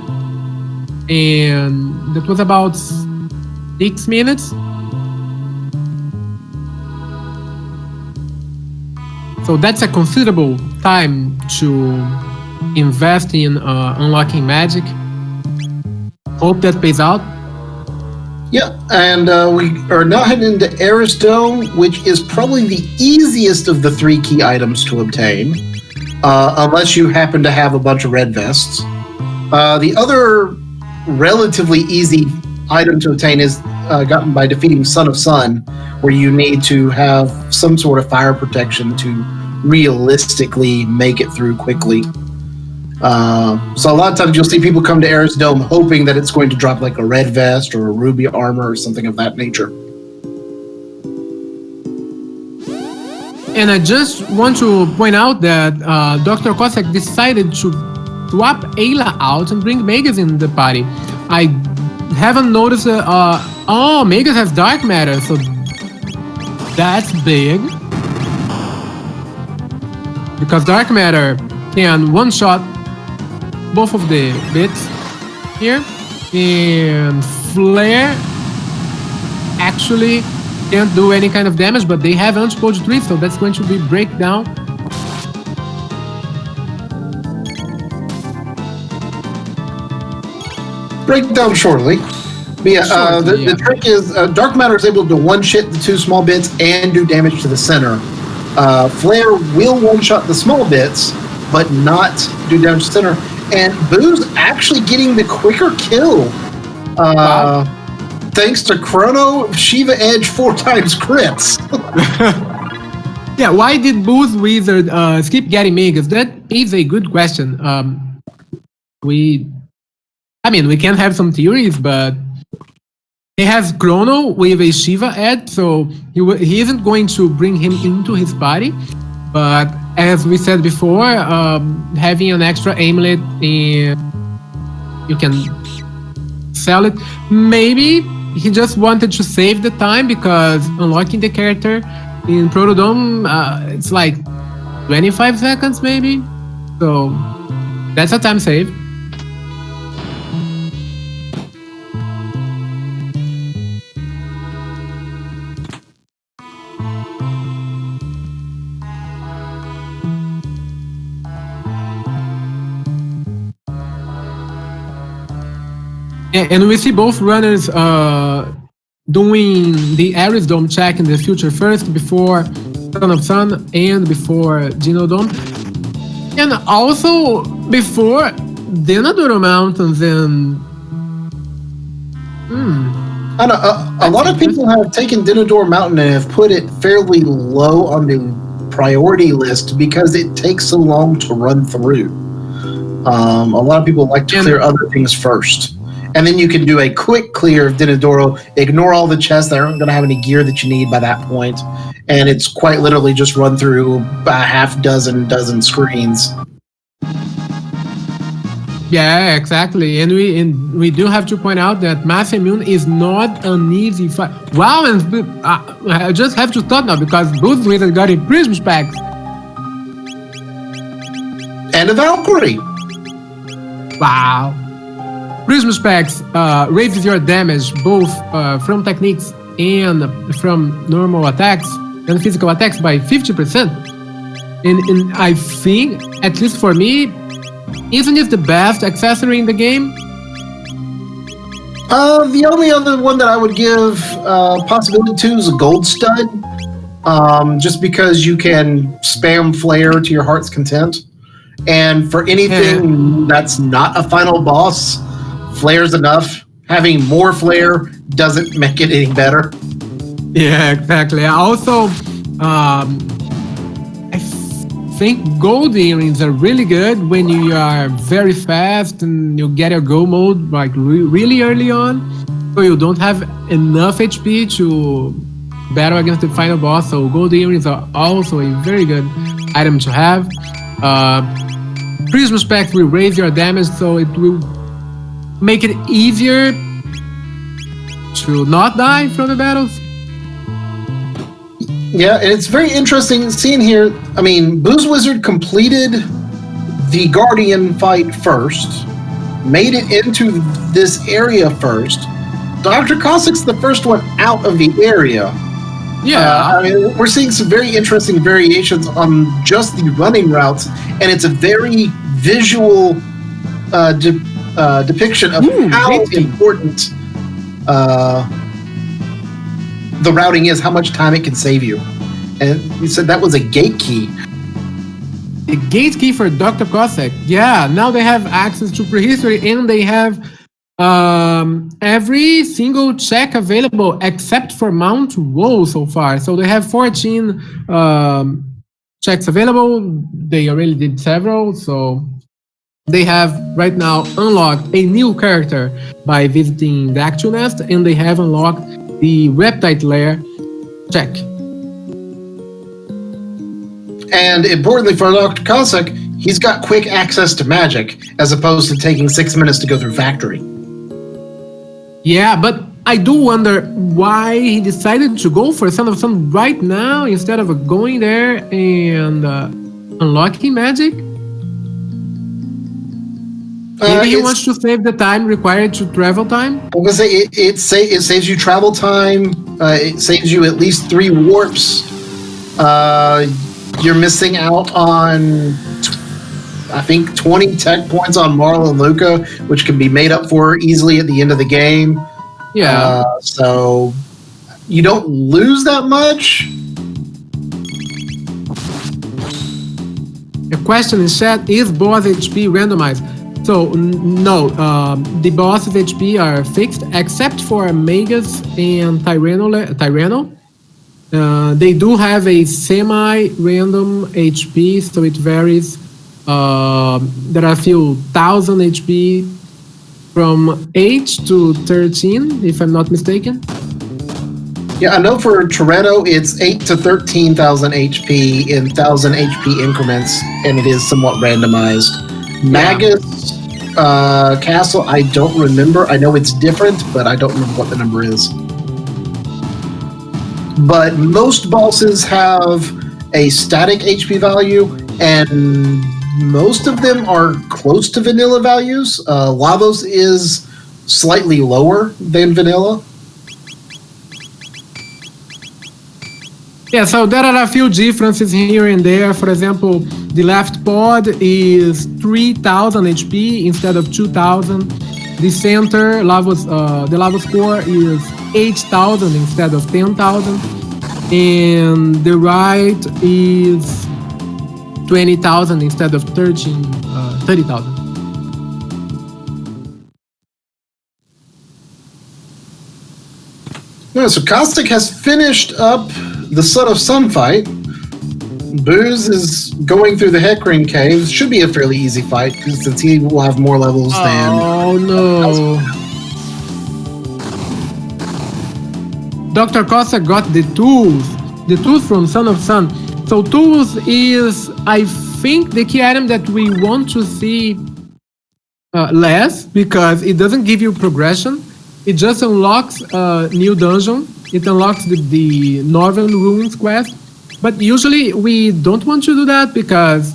and that was about 6 minutes. So that's a considerable time to invest in unlocking magic. Hope that pays out. Yeah, and we are now heading into Eris Dome, which is probably the easiest of the 3 key items to obtain, unless you happen to have a bunch of red vests. The other relatively easy item to obtain is gotten by defeating Son of Sun, where you need to have some sort of fire protection to realistically make it through quickly. So a lot of times you'll see people come to Eris Dome hoping that it's going to drop like a red vest or a ruby armor or something of that nature. And I just want to point out that Dr. Cossack decided to swap Ayla out and bring Magus in the party. I haven't noticed Magus has dark matter, so that's big. Because dark matter can one-shot both of the bits here, and flare actually can't do any kind of damage, but they have anti-poach 3, so that's going to be breakdown. Breakdown shortly. But yeah, the trick is dark matter is able to one-shot the 2 small bits and do damage to the center. Flare will one-shot the small bits, but not do damage to the center. And Boo's actually getting the quicker kill. Wow. Thanks to Chrono, Shiva Edge 4 times crits. Yeah, why did Boozewizard skip getting Magus? That is a good question. We can have some theories, but he has Chrono with a Shiva Edge, so he isn't going to bring him into his party. But as we said before, having an extra amulet, and you can sell it. Maybe he just wanted to save the time, because unlocking the character in Protodome, it's like 25 seconds maybe. So that's a time save. And we see both runners doing the Eris Dome check in the future first, before Son of Sun and before Genodome. And also before Denadoro Mountains and... I know, a lot of people have taken Denador Mountain and have put it fairly low on the priority list because it takes so long to run through. A lot of people like to clear other things first. And then you can do a quick clear of Denadoro, ignore all the chests that aren't going to have any gear that you need by that point, and it's quite literally just run through a half dozen screens. Yeah, exactly. And we do have to point out that Mass Immune is not an easy fight. Wow, and I just have to stop now because Boozewizard got a Prism Specs. And a Valkyrie. Wow. Prism Specs raises your damage both from techniques and from normal attacks and physical attacks by 50%. And I think, at least for me, isn't it the best accessory in the game? The only other one that I would give possibility to is a gold stud. Just because you can spam flare to your heart's content. And for anything that's not a final boss, flare's enough. Having more flare doesn't make it any better. Yeah, exactly. Also, I think gold earrings are really good when you are very fast and you get your go mode like really early on, so you don't have enough HP to battle against the final boss. So gold earrings are also a very good item to have. Prism Specs will raise your damage, so it will make it easier to not die from the battles. Yeah, and it's very interesting seeing here. I mean, boozewizard completed the Guardian fight first, made it into this area first. Drcossack's the first one out of the area. Yeah. I mean, we're seeing some very interesting variations on just the running routes, and it's a very visual depiction of how important the routing is, how much time it can save you. And you said that was a gate key. The gate key for Drcossack. Yeah, now they have access to prehistory, and they have every single check available except for Mount Woe so far. So they have 14 checks available. They already did several, so they have right now unlocked a new character by visiting the actual nest, and they have unlocked the Reptite Lair check. And importantly for Drcossack, he's got quick access to magic, as opposed to taking 6 minutes to go through factory. Yeah, but I do wonder why he decided to go for Son of Sun right now instead of going there and unlocking magic. Maybe he wants to save the time required to travel time? I'm going to say it saves you travel time. It saves you at least 3 warps. You're missing out on, I think, 20 tech points on Marl and Luca, which can be made up for easily at the end of the game. Yeah. So you don't lose that much. The question in chat, is boss HP randomized? So, no, the boss's HP are fixed, except for Magus and Tyranno. They do have a semi-random HP, so it varies. There are a few thousand HP from 8 to 13, if I'm not mistaken. Yeah, I know for Tyranno, it's 8 to 13,000 HP in 1,000 HP increments, and it is somewhat randomized. Magus Castle, I don't remember. I know it's different, but I don't remember what the number is. But most bosses have a static HP value, and most of them are close to vanilla values. Lavos is slightly lower than vanilla. Yeah, so there are a few differences here and there. For example, the left pod is 3,000 HP instead of 2,000. The center, the Lavos core is 8,000 instead of 10,000. And the right is 20,000 instead of 30,000. Yeah, so Caustic has finished up the Son of Sun fight. Booze is going through the Hecarim Caves. Should be a fairly easy fight, since he will have more levels than... Oh no. Drcossack got the tools from Son of Sun. So tools is, I think, the key item that we want to see less, because it doesn't give you progression. It just unlocks a new dungeon. It unlocks the Northern Ruins quest. But usually we don't want to do that because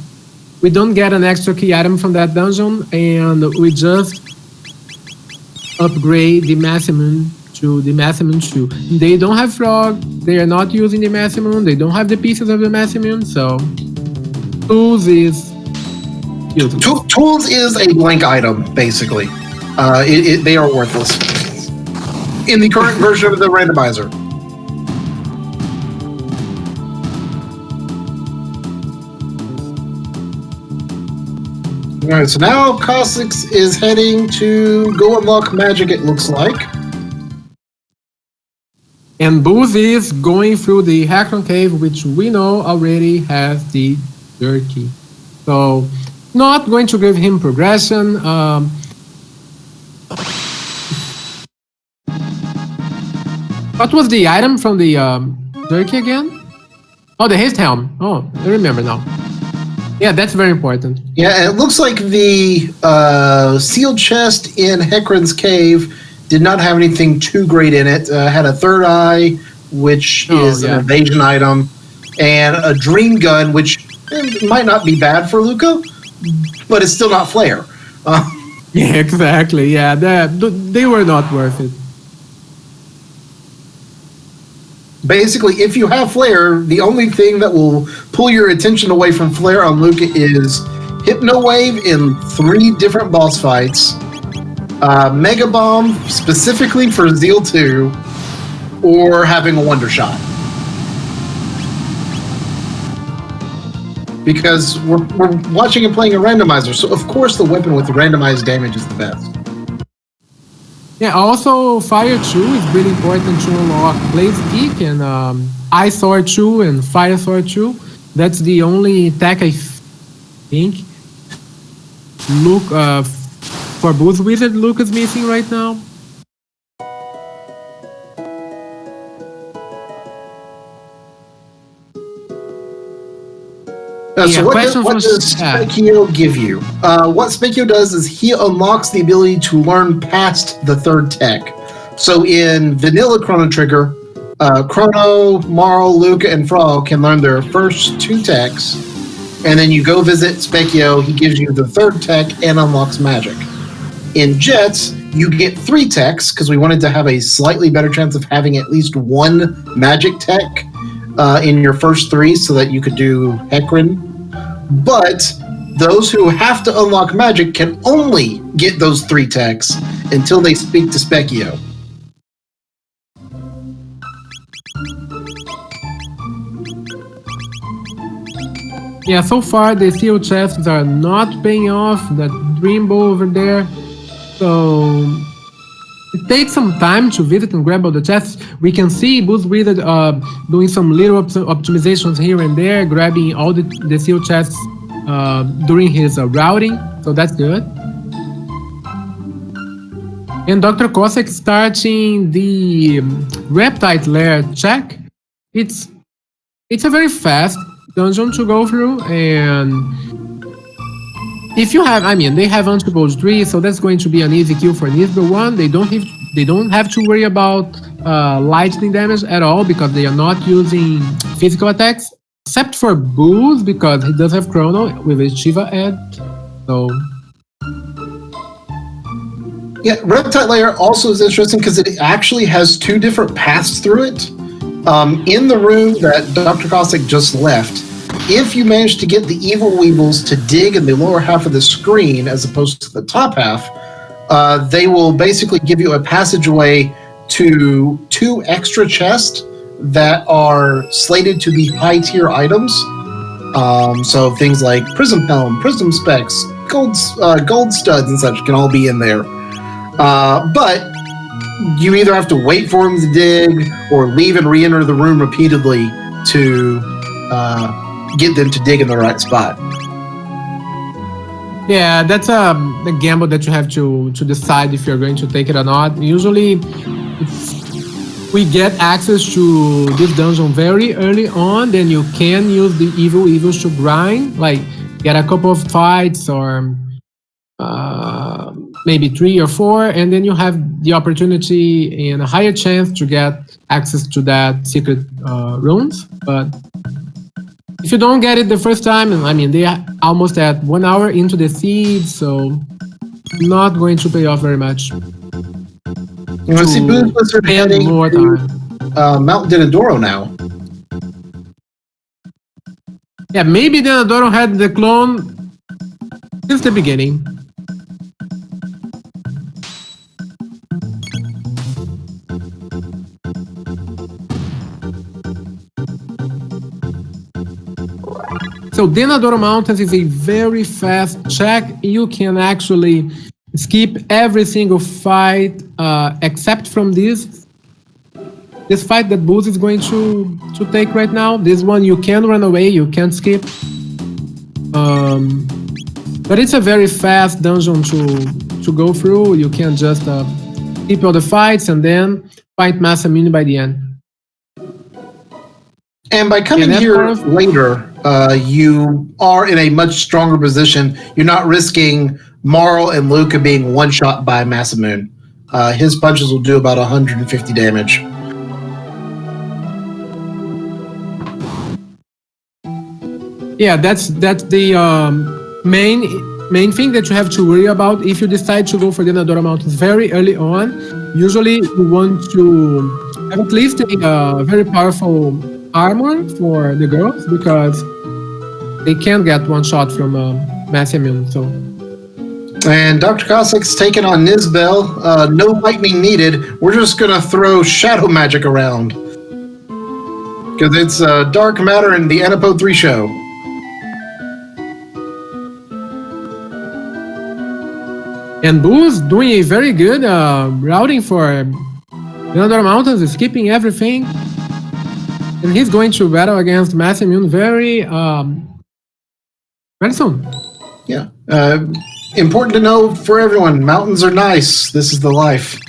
we don't get an extra key item from that dungeon, and we just upgrade the Maximum to the Maximum 2. They don't have Frog, they are not using the Maximum, they don't have the pieces of the Maximum, so Tools is useful. Tools is a blank item, basically. They are worthless in the current version of the randomizer. Alright, so now Cossix is heading to go unlock magic, it looks like. And Booz is going through the Hecarim Cave, which we know already has the dirt key. So, not going to give him progression. What was the item from the dirt key again? Oh, the haste helm. Oh, I remember now. Yeah, that's very important. Yeah, it looks like the sealed chest in Hecarim's cave did not have anything too great in it. Had a third eye, which Oh, is yeah. an evasion item, and a dream gun, which might not be bad for Luca, but it's still not flare. Yeah, exactly. Yeah, they were not worth it. Basically, if you have flare, the only thing that will pull your attention away from flare on Luca is Hypno Wave in 3 different boss fights, Mega Bomb specifically for Zeal 2, or having a Wonder Shot. Because we're watching and playing a randomizer, so of course the weapon with the randomized damage is the best. Yeah, also Fire 2 is really important to unlock Blaze Peak and Ice Sword 2 and Fire Sword 2. That's the only tech I think Luke for boozewizard Luke is missing right now. So what does Specchio give you? What Specchio does is he unlocks the ability to learn past the 3rd tech. So in vanilla Chrono Trigger, Chrono, Marl, Luca, and Frog can learn their first 2 techs, and then you go visit Specchio, he gives you the 3rd tech and unlocks magic. In Jets, you get 3 techs, because we wanted to have a slightly better chance of having at least 1 magic tech in your first 3 so that you could do Hecarim. But those who have to unlock magic can only get those 3 techs until they speak to Specchio. Yeah, so far the steel chests are not paying off. That Dreambow over there. So it takes some time to visit and grab all the chests. We can see boozewizard doing some little optimizations here and there, grabbing all the steel chests during his routing. So that's good. And Dr. Cossack starting the Reptite Lair check. It's a very fast dungeon to go through, and if you have, I mean, they have Untripled 3, so that's going to be an easy kill for Nisbel 1. They don't have to worry about lightning damage at all because they are not using physical attacks, except for Booz because he does have Chrono with his Shiva Ed. So yeah, Reptite Lair also is interesting because it actually has 2 different paths through it. In the room that Dr. Cossack just left, if you manage to get the Evil Weevils to dig in the lower half of the screen as opposed to the top half, they will basically give you a passageway to 2 extra chests that are slated to be high-tier items. So things like Prism Helm, Prism Specs, gold studs and such can all be in there. But you either have to wait for them to dig or leave and re-enter the room repeatedly to get them to dig in the right spot. yeah, that's a gamble that you have to decide if you're going to take it or not. Usually, if we get access to this dungeon very early on, then you can use the evils to grind, like get a couple of fights or maybe 3 or 4, and then you have the opportunity and a higher chance to get access to that secret runes. But if you don't get it the first time, I mean, they are almost at 1 hour into the seed, so not going to pay off very much. You want to see boozewizard heading more time. Mount Denadoro now. Yeah, maybe Denadoro had the clone since the beginning. So Denadoro Mountains is a very fast check. You can actually skip every single fight except from this fight that Booz is going to take right now. This one you can run away, you can't skip. But it's a very fast dungeon to go through. You can just skip all the fights and then fight Masamune by the end. And by coming here later, you are in a much stronger position. You're not risking Marl and Luca being one-shot by Masamune. His punches will do about 150 damage. Yeah, that's the main thing that you have to worry about if you decide to go for the Denadora Mountains very early on. Usually, you want to have at least a very powerful armor for the girls because they can get one shot from Mass Immune. So. And Dr. Cossack's taken on Nizbel. No lightning needed. We're just gonna throw shadow magic around. Because it's dark matter in the Antipode 3 show. And Boo's doing a very good routing for the other mountains, is skipping everything. And he's going to battle against Mass Immune very soon. Yeah. Important to know for everyone, mountains are nice. This is the life.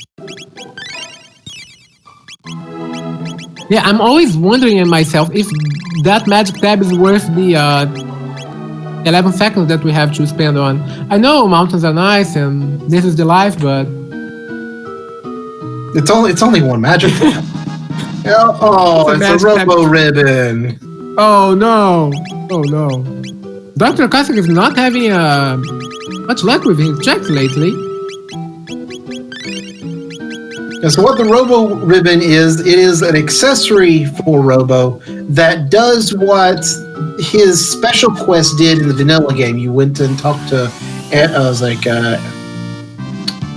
Yeah, I'm always wondering in myself if that magic tab is worth the 11 seconds that we have to spend on. I know mountains are nice and this is the life, but it's only one magic tab. It's a Robo Ribbon. Oh no! Oh no! Dr. Cossack is not having much luck with his checks lately. And so what the Robo Ribbon is, it is an accessory for Robo that does what his special quest did in the vanilla game. You went and talked to,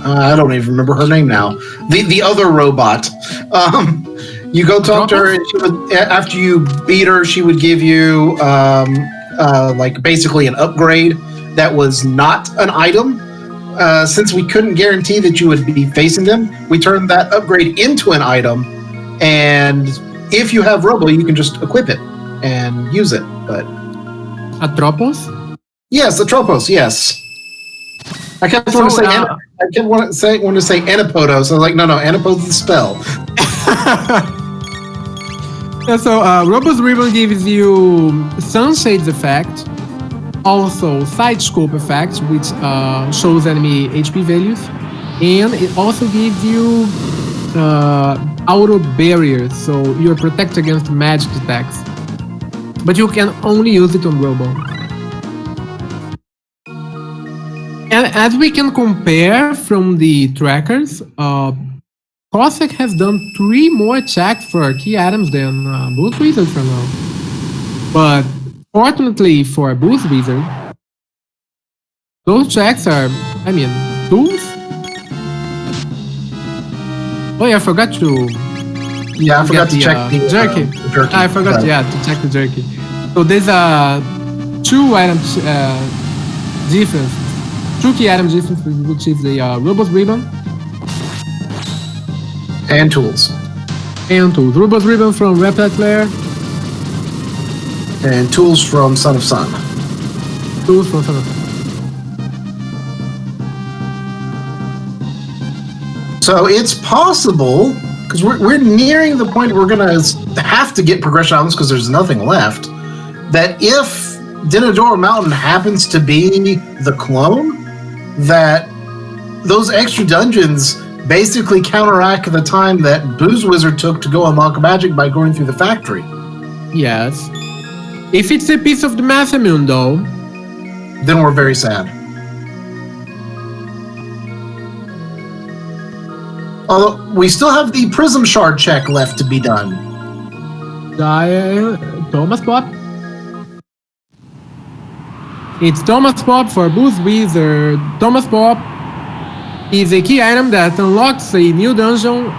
I don't even remember her name now. The other robot. You go talk to her, and she would, after you beat her, she would give you basically an upgrade that was not an item. Since we couldn't guarantee that you would be facing them, we turned that upgrade into an item. And if you have Robo, you can just equip it and use it. But Atropos? Yes, Atropos. Yes. I kept wanting to say Anipodos. I was like, no, Anipodos is the spell. Yeah, so Robo's Ribbon gives you Sunshades effect. Also, side scope effect, which shows enemy HP values, and it also gives you auto barriers, so you're protected against magic attacks. But you can only use it on Robo. And as we can compare from the trackers, Cossack has done 3 more checks for key items than boozewizard for now. But fortunately for boozewizard, those checks are, tools? Oh yeah, I forgot to... Yeah, I forgot to check the jerky. I forgot, to check the jerky. So there's a 2 item difference. 2 key item difference, which is the Robo's Ribbon. And tools. Robo's Ribbon from Reptile Player. And tools from Son of Sun. Tools from Son of Sun. So it's possible, because we're nearing the point where we're going to have to get progression items because there's nothing left, that if Denadora Mountain happens to be the clone, that those extra dungeons basically counteract the time that boozewizard took to go unlock magic by going through the factory. Yes. If it's a piece of the Mass Immune, though, then we're very sad. Although we still have the Prism Shard check left to be done. Thomas Pop. It's Thomas Pop for boozewizard. Thomas Pop is a key item that unlocks a new dungeon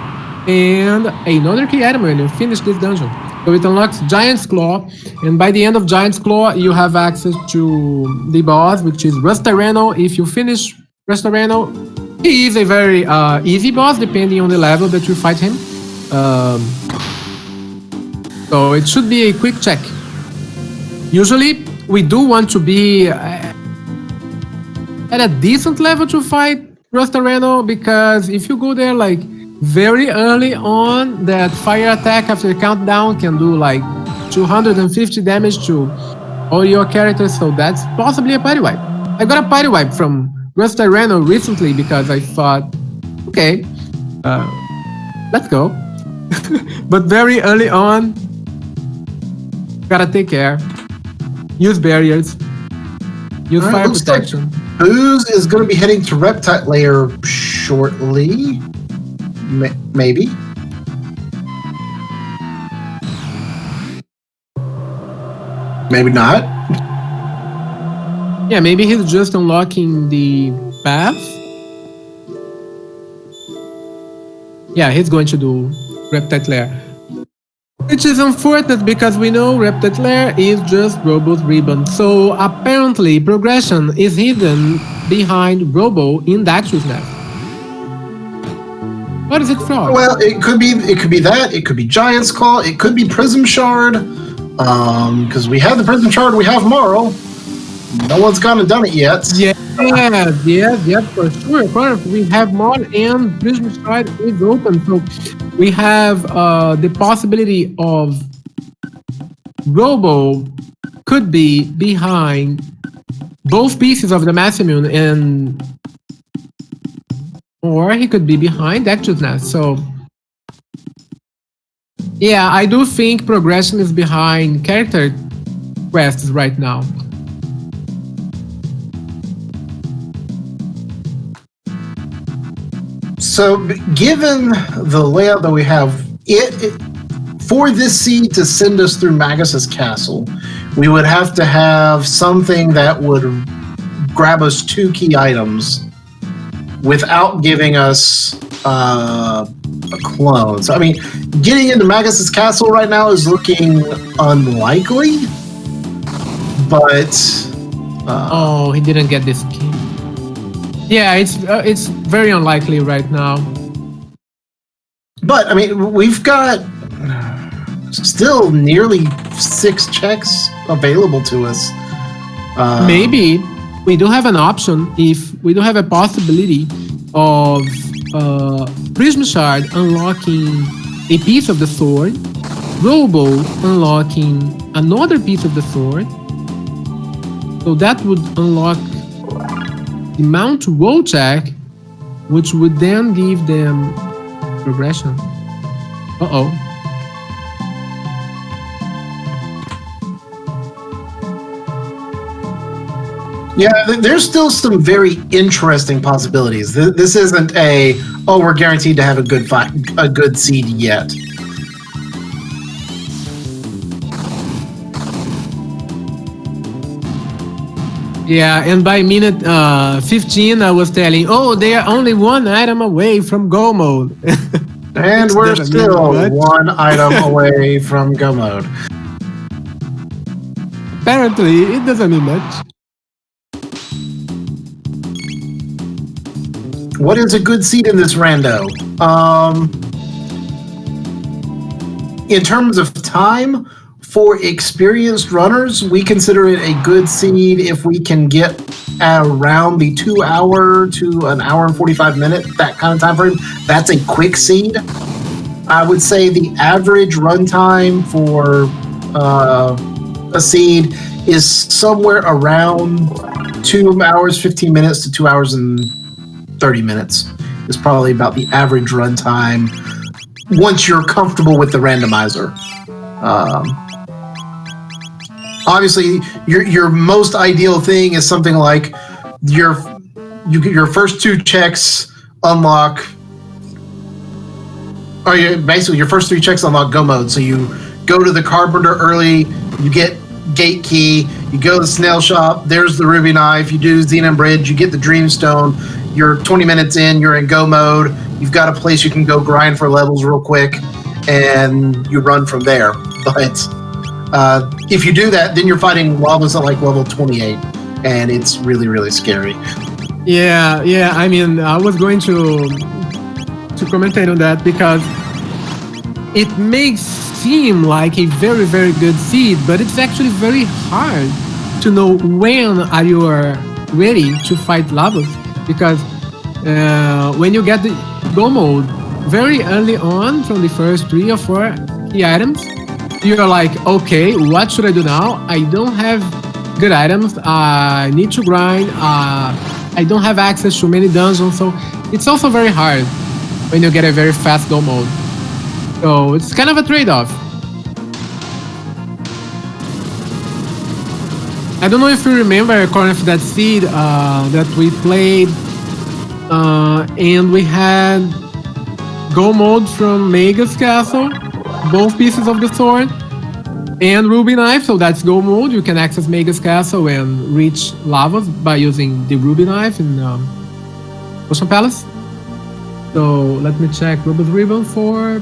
and another key item when you finish this dungeon. So it unlocks Giant's Claw, and by the end of Giant's Claw, you have access to the boss, which is Rustareno. If you finish Rustareno, he is a very easy boss, depending on the level that you fight him. So it should be a quick check. Usually, we do want to be at a decent level to fight Rustareno, because if you go there like very early on, that fire attack after the countdown can do like 250 damage to all your characters, so that's possibly a party wipe. I got a party wipe from Rustareno recently because I thought, okay, let's go. But very early on, gotta take care. Use barriers. Use All right, fire looks like protection. Booze is going to be heading to Reptile Lair shortly. Maybe. Maybe not. Yeah, maybe he's just unlocking the path. Yeah, he's going to do Reptile Lair. Which is unfortunate because we know Reptile Lair is just Robo's ribbon. So apparently progression is hidden behind Robo in Daxter's nest. What is it from? Well, it could be that. It could be Giant's Claw. It could be Prism Shard. Because we have the Prism Shard, we have Marl. No one's gone and done it yet. Yeah, for sure. We have mod and Prism Shard is open, so we have the possibility of Robo could be behind both pieces of the Massimune, and or he could be behind Actual's Nest. So yeah, I do think progression is behind character quests right now. So, given the layout that we have, for this seed to send us through Magus's castle, we would have to have something that would grab us 2 key items without giving us a clone. So, I mean, getting into Magus's castle right now is looking unlikely, but... oh, he didn't get this key. Yeah, it's very unlikely right now. But I mean, we've got still nearly 6 checks available to us. Maybe we do have an option if we do have a possibility of Prism Shard unlocking a piece of the sword, Robo unlocking another piece of the sword. So that would unlock the Mount Roll check, which would then give them progression. Uh-oh. Yeah, there's still some very interesting possibilities. This isn't we're guaranteed to have a good seed yet. Yeah, and by minute 15, I was telling, they are only 1 item away from go mode. And we're still 1 item away from go mode. Apparently, it doesn't mean much. What is a good seed in this rando? In terms of time, for experienced runners, we consider it a good seed if we can get around the 2 hour to an hour and 45 minute, that kind of time frame. That's a quick seed. I would say the average runtime for a seed is somewhere around 2 hours, 15 minutes to 2 hours and 30 minutes is probably about the average runtime once you're comfortable with the randomizer. Obviously, your most ideal thing is something like your first 2 checks unlock, or basically your first 3 checks unlock go mode. So you go to the carpenter early, you get gate key, you go to the snail shop, there's the ruby knife, you do Xenon Bridge, you get the dreamstone, you're 20 minutes in, you're in go mode, you've got a place you can go grind for levels real quick, and you run from there. But if you do that, then you're fighting levels at like level 28, and it's really, really scary. Yeah, I mean, I was going to commentate on that because it makes seem like a very, very good seed, but it's actually very hard to know when are you ready to fight levels, because when you get the go mode very early on from the first 3 or 4 key items, you're like, okay, what should I do now? I don't have good items, I need to grind, I don't have access to many dungeons, so it's also very hard when you get a very fast go mode. So it's kind of a trade-off. I don't know if you remember, according to that seed that we played, and we had Go mode from Magus Castle, both pieces of the sword, and Ruby Knife, so that's Go mode. You can access Magus Castle and reach lavas by using the Ruby Knife in Ocean Palace. So let me check Ruby's Ribbon for...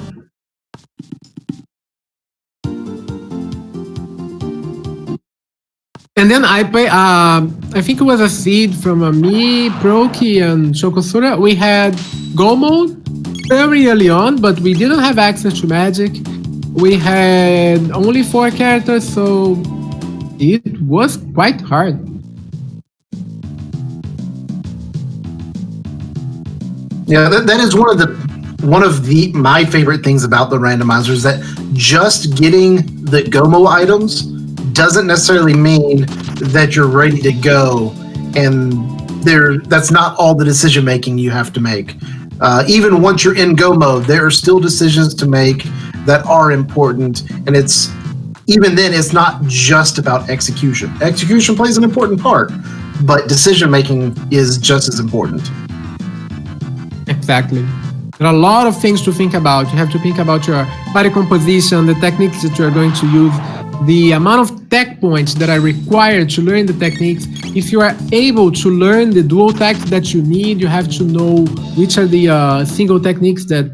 And then I play, I think it was a seed from me, Proki, and Shokosura. We had Go mode very early on, but we didn't have access to magic. We had only 4 characters, so it was quite hard. Yeah, that is one of my favorite things about the randomizers, that just getting the Gomo items doesn't necessarily mean that you're ready to go, and that's not all the decision making you have to make. Even once you're in go mode, there are still decisions to make that are important, and even then it's not just about execution. Execution plays an important part, but decision making is just as important. Exactly. There are a lot of things to think about. You have to think about your body composition, the techniques that you are going to use, the amount of tech points that are required to learn the techniques. If you are able to learn the dual techs that you need, you have to know which are the single techniques that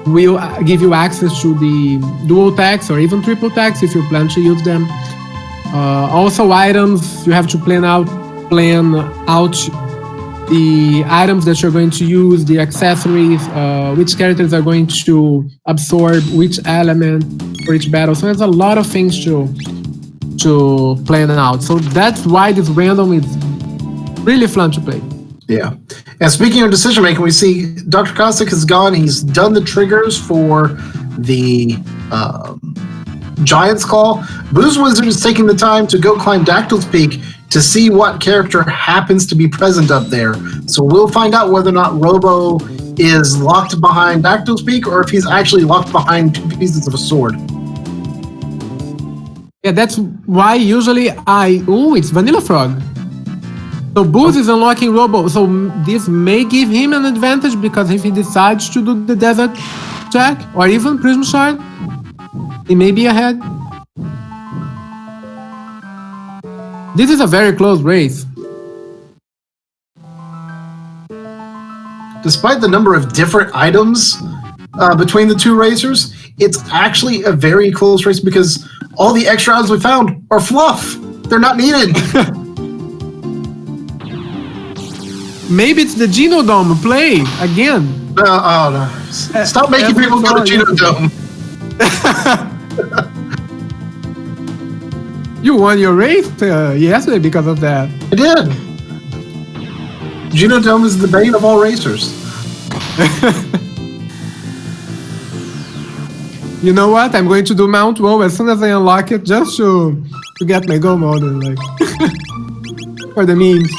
will give you access to the dual techs or even triple techs if you plan to use them. Also items, you have to plan out the items that you're going to use, the accessories, which characters are going to absorb which element for each battle. So there's a lot of things to plan out. So that's why this random is really fun to play. Yeah. And speaking of decision making, we see Dr. Cossack has gone. He's done the triggers for the Giant's Claw. Boozewizard is taking the time to go climb Dactyl's Peak to see what character happens to be present up there. So we'll find out whether or not Robo is locked behind Dactyl's Peak or if he's actually locked behind 2 pieces of a sword. Yeah, that's why usually it's Vanilla Frog. So Booz is unlocking Robo, so this may give him an advantage because if he decides to do the desert check or even Prism Shard, he may be ahead. This is a very close race. Despite the number of different items between the 2 racers, it's actually a very close race because all the extra items we found are fluff. They're not needed. Maybe it's the Genodome play again. No. Stop making people go to Genodome. You won your race yesterday because of that. I did. Genodome is the bane of all racers. You know what? I'm going to do Mount Woe as soon as I unlock it, just to get my go mode, like for the memes.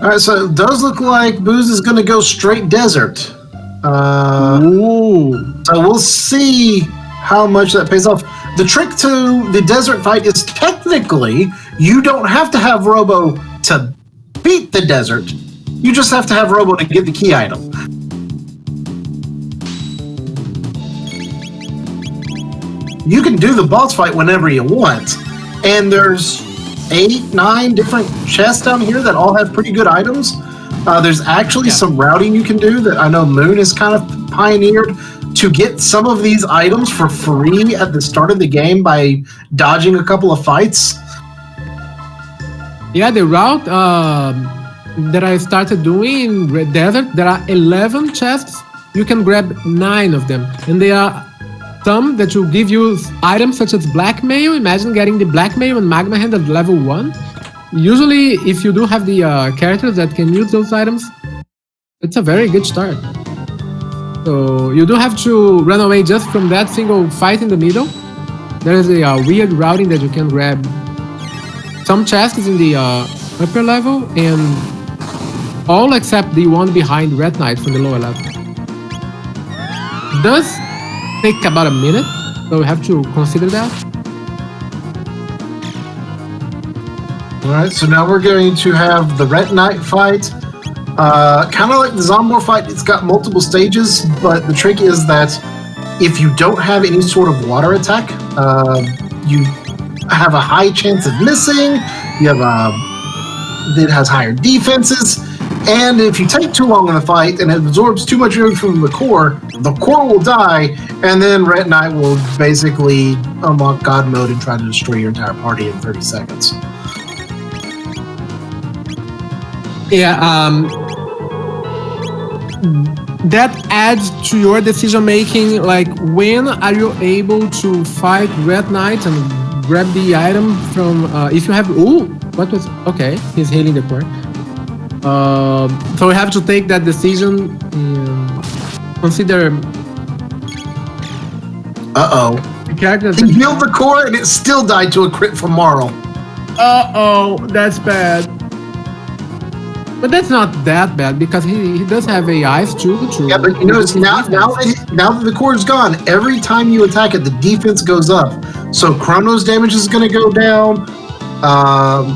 All right, so it does look like Booz is going to go straight desert. Ooh. So we'll see how much that pays off. The trick to the desert fight is technically you don't have to have Robo to beat the desert. You just have to have Robo to get the key item. You can do the boss fight whenever you want, and there's 8, 9 different chests down here that all have pretty good items. There's actually some routing you can do that I know Moon has kind of pioneered to get some of these items for free at the start of the game by dodging a couple of fights. Yeah, the route that I started doing in Red Desert, there are 11 chests. You can grab 9 of them, and they are some that will give you items such as Blackmail. Imagine getting the Blackmail and Magma Hand at level 1. Usually, if you do have the characters that can use those items, it's a very good start. So you do have to run away just from that single fight in the middle. There is a weird routing that you can grab some chests in the upper level, and all except the one behind Red Knight from the lower level. Does take about a minute So we have to consider that. All right, so now we're going to have the Ret Knight fight. Kind of like the Zombor fight, it's got multiple stages, but the trick is that if you don't have any sort of water attack, you have a high chance of missing. You have it has higher defenses, and if you take too long in the fight and it absorbs too much energy from the core will die, and then Ret Knight will basically unlock God mode and try to destroy your entire party in 30 seconds. Yeah, that adds to your decision making. Like, when are you able to fight Ret Knight and grab the item from? If you have, what was? Okay, he's healing the core. So we have to take that decision. Consider. The character. He healed the core and it still died to a crit from Marl. That's bad. But that's not that bad because he does have AIs too. Yeah, but you notice now that the core is gone, every time you attack it, the defense goes up. So Chrono's damage is going to go down.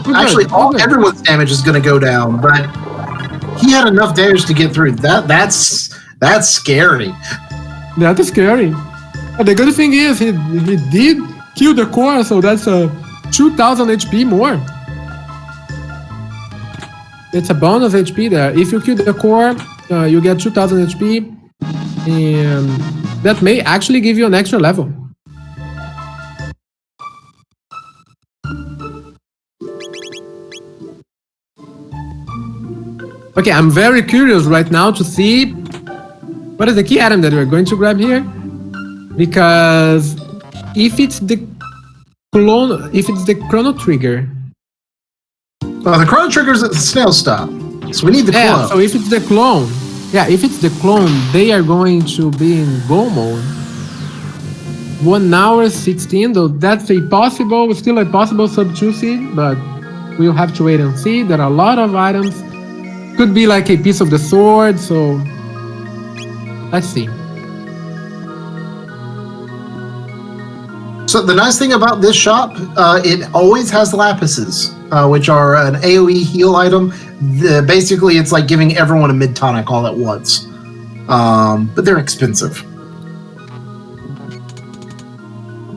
Everyone's damage is going to go down. But he had enough damage to get through. That's scary. That is scary. But the good thing is he did kill the core, so that's 2,000 HP more. It's a bonus HP there. If you kill the core, you get 2,000 HP, and that may actually give you an extra level. Okay, I'm very curious right now to see what is the key item that we're going to grab here, because if it's the Chrono trigger. The Chrono trigger's at the snail stop, so we need the clone. Yeah, so if it's the clone, they are going to be in go mode. 1 hour 16, though that's still a possible sub 2 seed, but we'll have to wait and see. There are a lot of items. Could be like a piece of the sword, so let's see. So the nice thing about this shop, it always has lapises, which are an AoE heal item. Basically, it's like giving everyone a mid-tonic all at once. But they're expensive.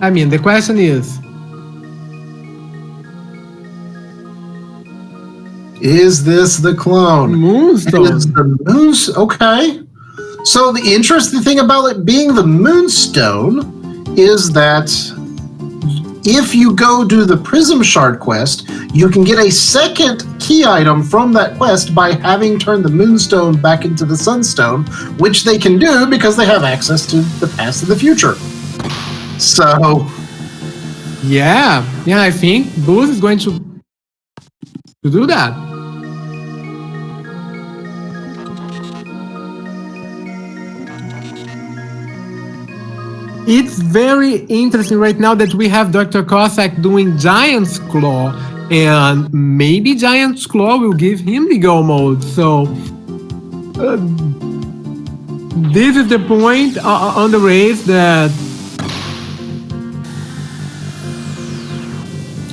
I mean, the question is this the clone? Moonstone. Okay. So the interesting thing about it being the Moonstone is that if you go do the Prism Shard quest, you can get a second key item from that quest by having turned the Moonstone back into the Sunstone, which they can do because they have access to the past and the future. So, yeah, I think Booz is going to do that. It's very interesting right now that we have Dr. Cossack doing Giant's Claw, and maybe Giant's Claw will give him the go mode. So this is the point on the race that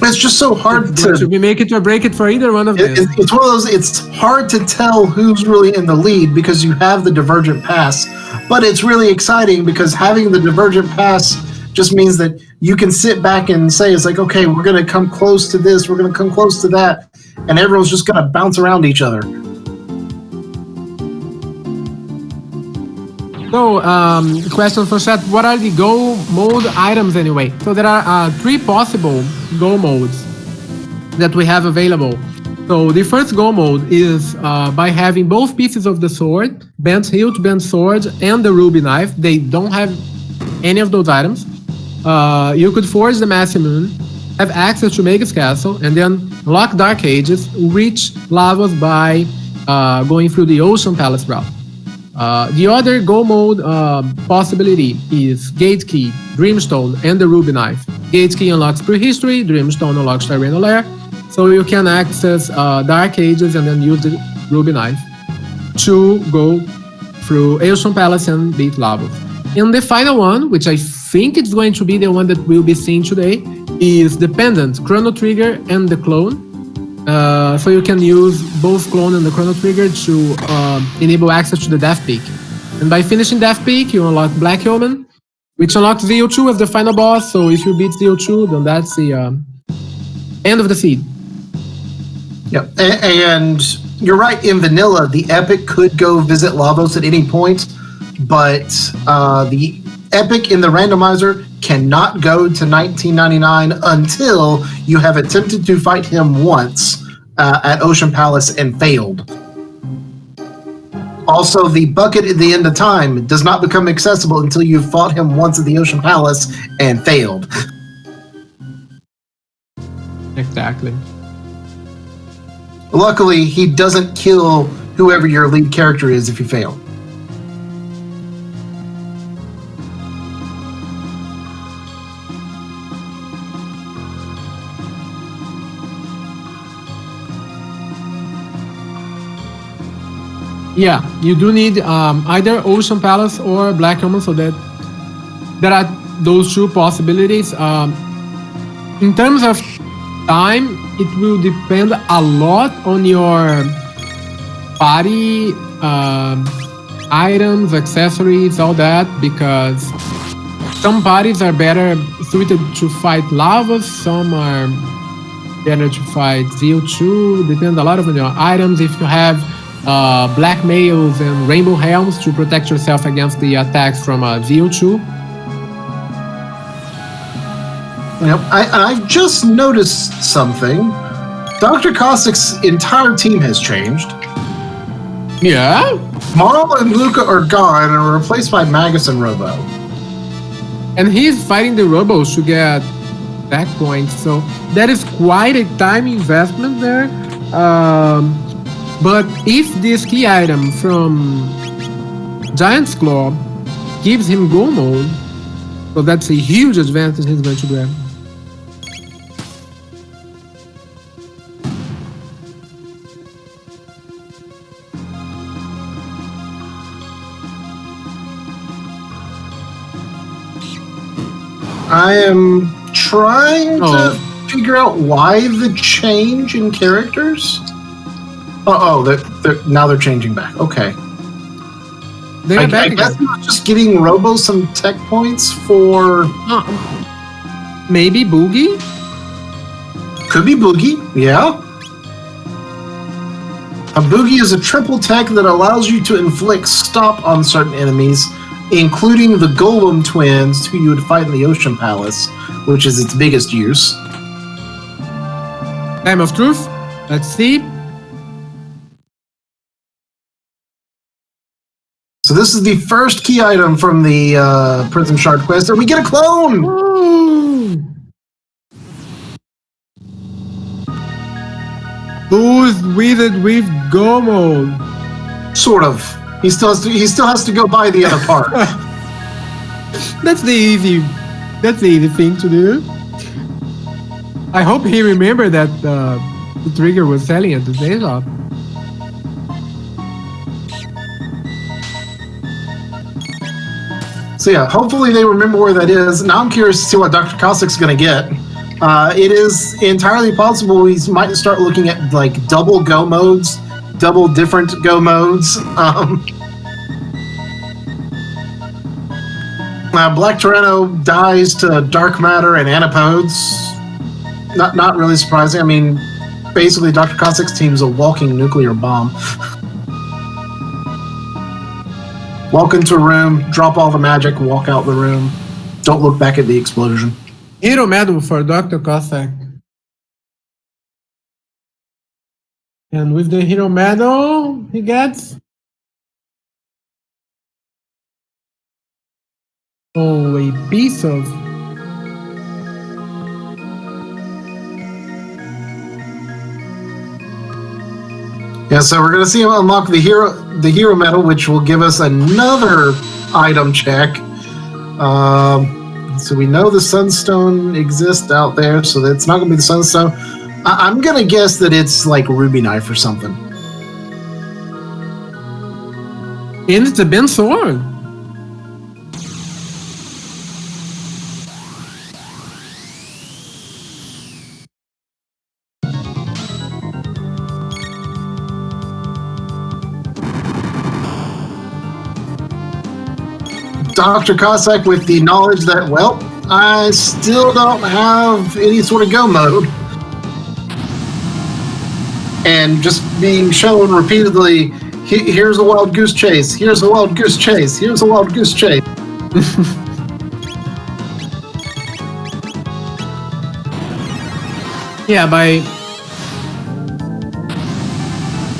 it's just so hard to be make it or break it for either one of them. It's one of those. It's hard to tell who's really in the lead because you have the Divergent Pass, but it's really exciting because having the Divergent Pass just means that you can sit back and say, it's like, okay, we're going to come close to this, we're going to come close to that, and everyone's just going to bounce around each other. So, question for chat, what are the go mode items anyway? So there are 3 possible go modes that we have available. So the first go mode is by having both pieces of the sword, bent hilt, bent sword, and the ruby knife. They don't have any of those items. You could forge the Massy Moon, have access to Magus Castle, and then lock Dark Ages, reach Lavos by going through the Ocean Palace route. The other go mode possibility is Gate Key, Dreamstone, and the Ruby Knife. Gate Key unlocks Prehistory, Dreamstone unlocks Terreno Lair, so you can access Dark Ages and then use the Ruby Knife to go through Ocean Palace and beat Lavos. And the final one, which I think it's going to be the one that we'll be seeing today is the pendant, Chrono Trigger, and the clone. So you can use both clone and the Chrono Trigger to enable access to the Death Peak. And by finishing Death Peak, you unlock Black Yeoman, which unlocks ZO2 as the final boss. So if you beat ZO2, then that's the end of the seed. Yep, and you're right. In vanilla, the epic could go visit Lavos at any point, but the epic in the randomizer cannot go to 1999 until you have attempted to fight him once at Ocean Palace and failed. Also, the bucket at the end of time does not become accessible until you've fought him once at the Ocean Palace and failed. Exactly. Luckily, he doesn't kill whoever your lead character is if you fail. Yeah, you do need either Ocean Palace or Black Yeoman, so that there are those two possibilities. In terms of time, it will depend a lot on your party, items, accessories, all that, because some parties are better suited to fight Lavas, some are better to fight ZO2, depends a lot on your items. If you have black mails and rainbow helms to protect yourself against the attacks from ZO2. Yep, I've just noticed something. Dr. Cossack's entire team has changed. Yeah? Marl and Luca are gone and are replaced by Magus and Robo. And he's fighting the Robos to get back points, so that is quite a time investment there. But if this key item from Giant's Claw gives him go mode, so that's a huge advantage he's going to grab. I am trying to figure out why the change in characters. Now they're changing back. Okay. They're back I guess we're just getting Robo some tech points for... maybe Boogie? Could be Boogie, yeah. A Boogie is a triple tech that allows you to inflict stop on certain enemies, including the Golem twins, who you would fight in the Ocean Palace, which is its biggest use. Time of Truth. Let's see. So this is the first key item from the Prism Shard quest, and we get a clone! Ooh. Boozewizard with go mode. Sort of. He still has to go buy the other part. That's the easy thing to do. I hope he remembered that the trigger was selling at the day shop. So yeah, hopefully they remember where that is. Now I'm curious to see what Dr. Cossack's going to get. It is entirely possible he might start looking at like double go modes, double different go modes. Black Chrono dies to dark matter and anapodes. Not really surprising. I mean, basically Dr. Cossack's team is a walking nuclear bomb. Walk into a room, drop all the magic, walk out the room. Don't look back at the explosion. Hero medal for Dr. Cossack. And with the hero medal, he gets... a piece of... Yeah, so we're gonna see him unlock the hero medal, which will give us another item check. So we know the Sunstone exists out there, so it's not gonna be the Sunstone. I'm gonna guess that it's like Ruby Knife or something. And it's a bent sword. Dr. Cossack with the knowledge that, well, I still don't have any sort of go mode. And just being shown repeatedly, here's a wild goose chase, here's a wild goose chase, here's a wild goose chase. Yeah, by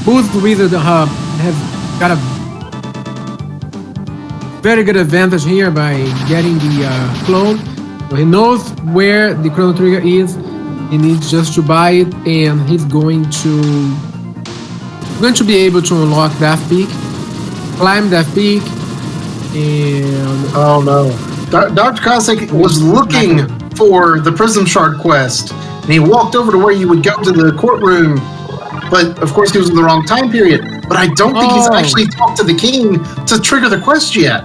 boozewizard has got a very good advantage here by getting the clone. So he knows where the Chrono Trigger is. He needs just to buy it, and he's going to be able to unlock that peak, climb that peak, and oh no, Dr. Cossack was looking for the Prism Shard quest, and he walked over to where you would go to the courtroom, but of course he was in the wrong time period. But I don't think he's actually talked to the king to trigger the quest yet.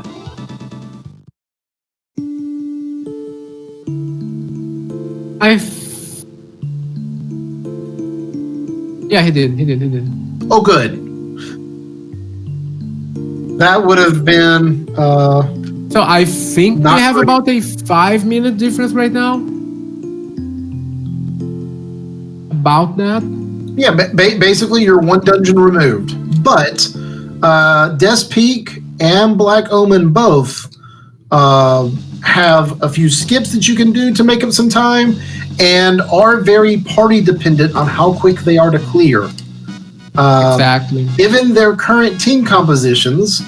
Yeah, he did. Oh, good. That would have been. So I think we have about a 5-minute difference right now. About that. Yeah, basically you're one dungeon removed. But Des Peak and Black Omen both have a few skips that you can do to make up some time, and are very party dependent on how quick they are to clear. Exactly. Given their current team compositions,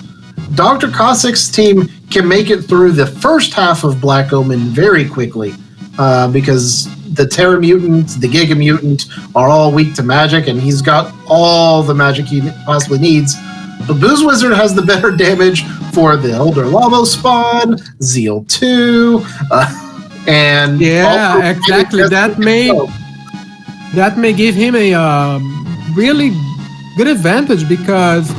Dr. Cossack's team can make it through the first half of Black Omen very quickly, because the Terra Mutant, the Giga Mutant are all weak to magic, and he's got all the magic he possibly needs. But boozewizard has the better damage for the Elder Lavo spawn, Zeal 2, and yeah, exactly. That may give him a really good advantage, because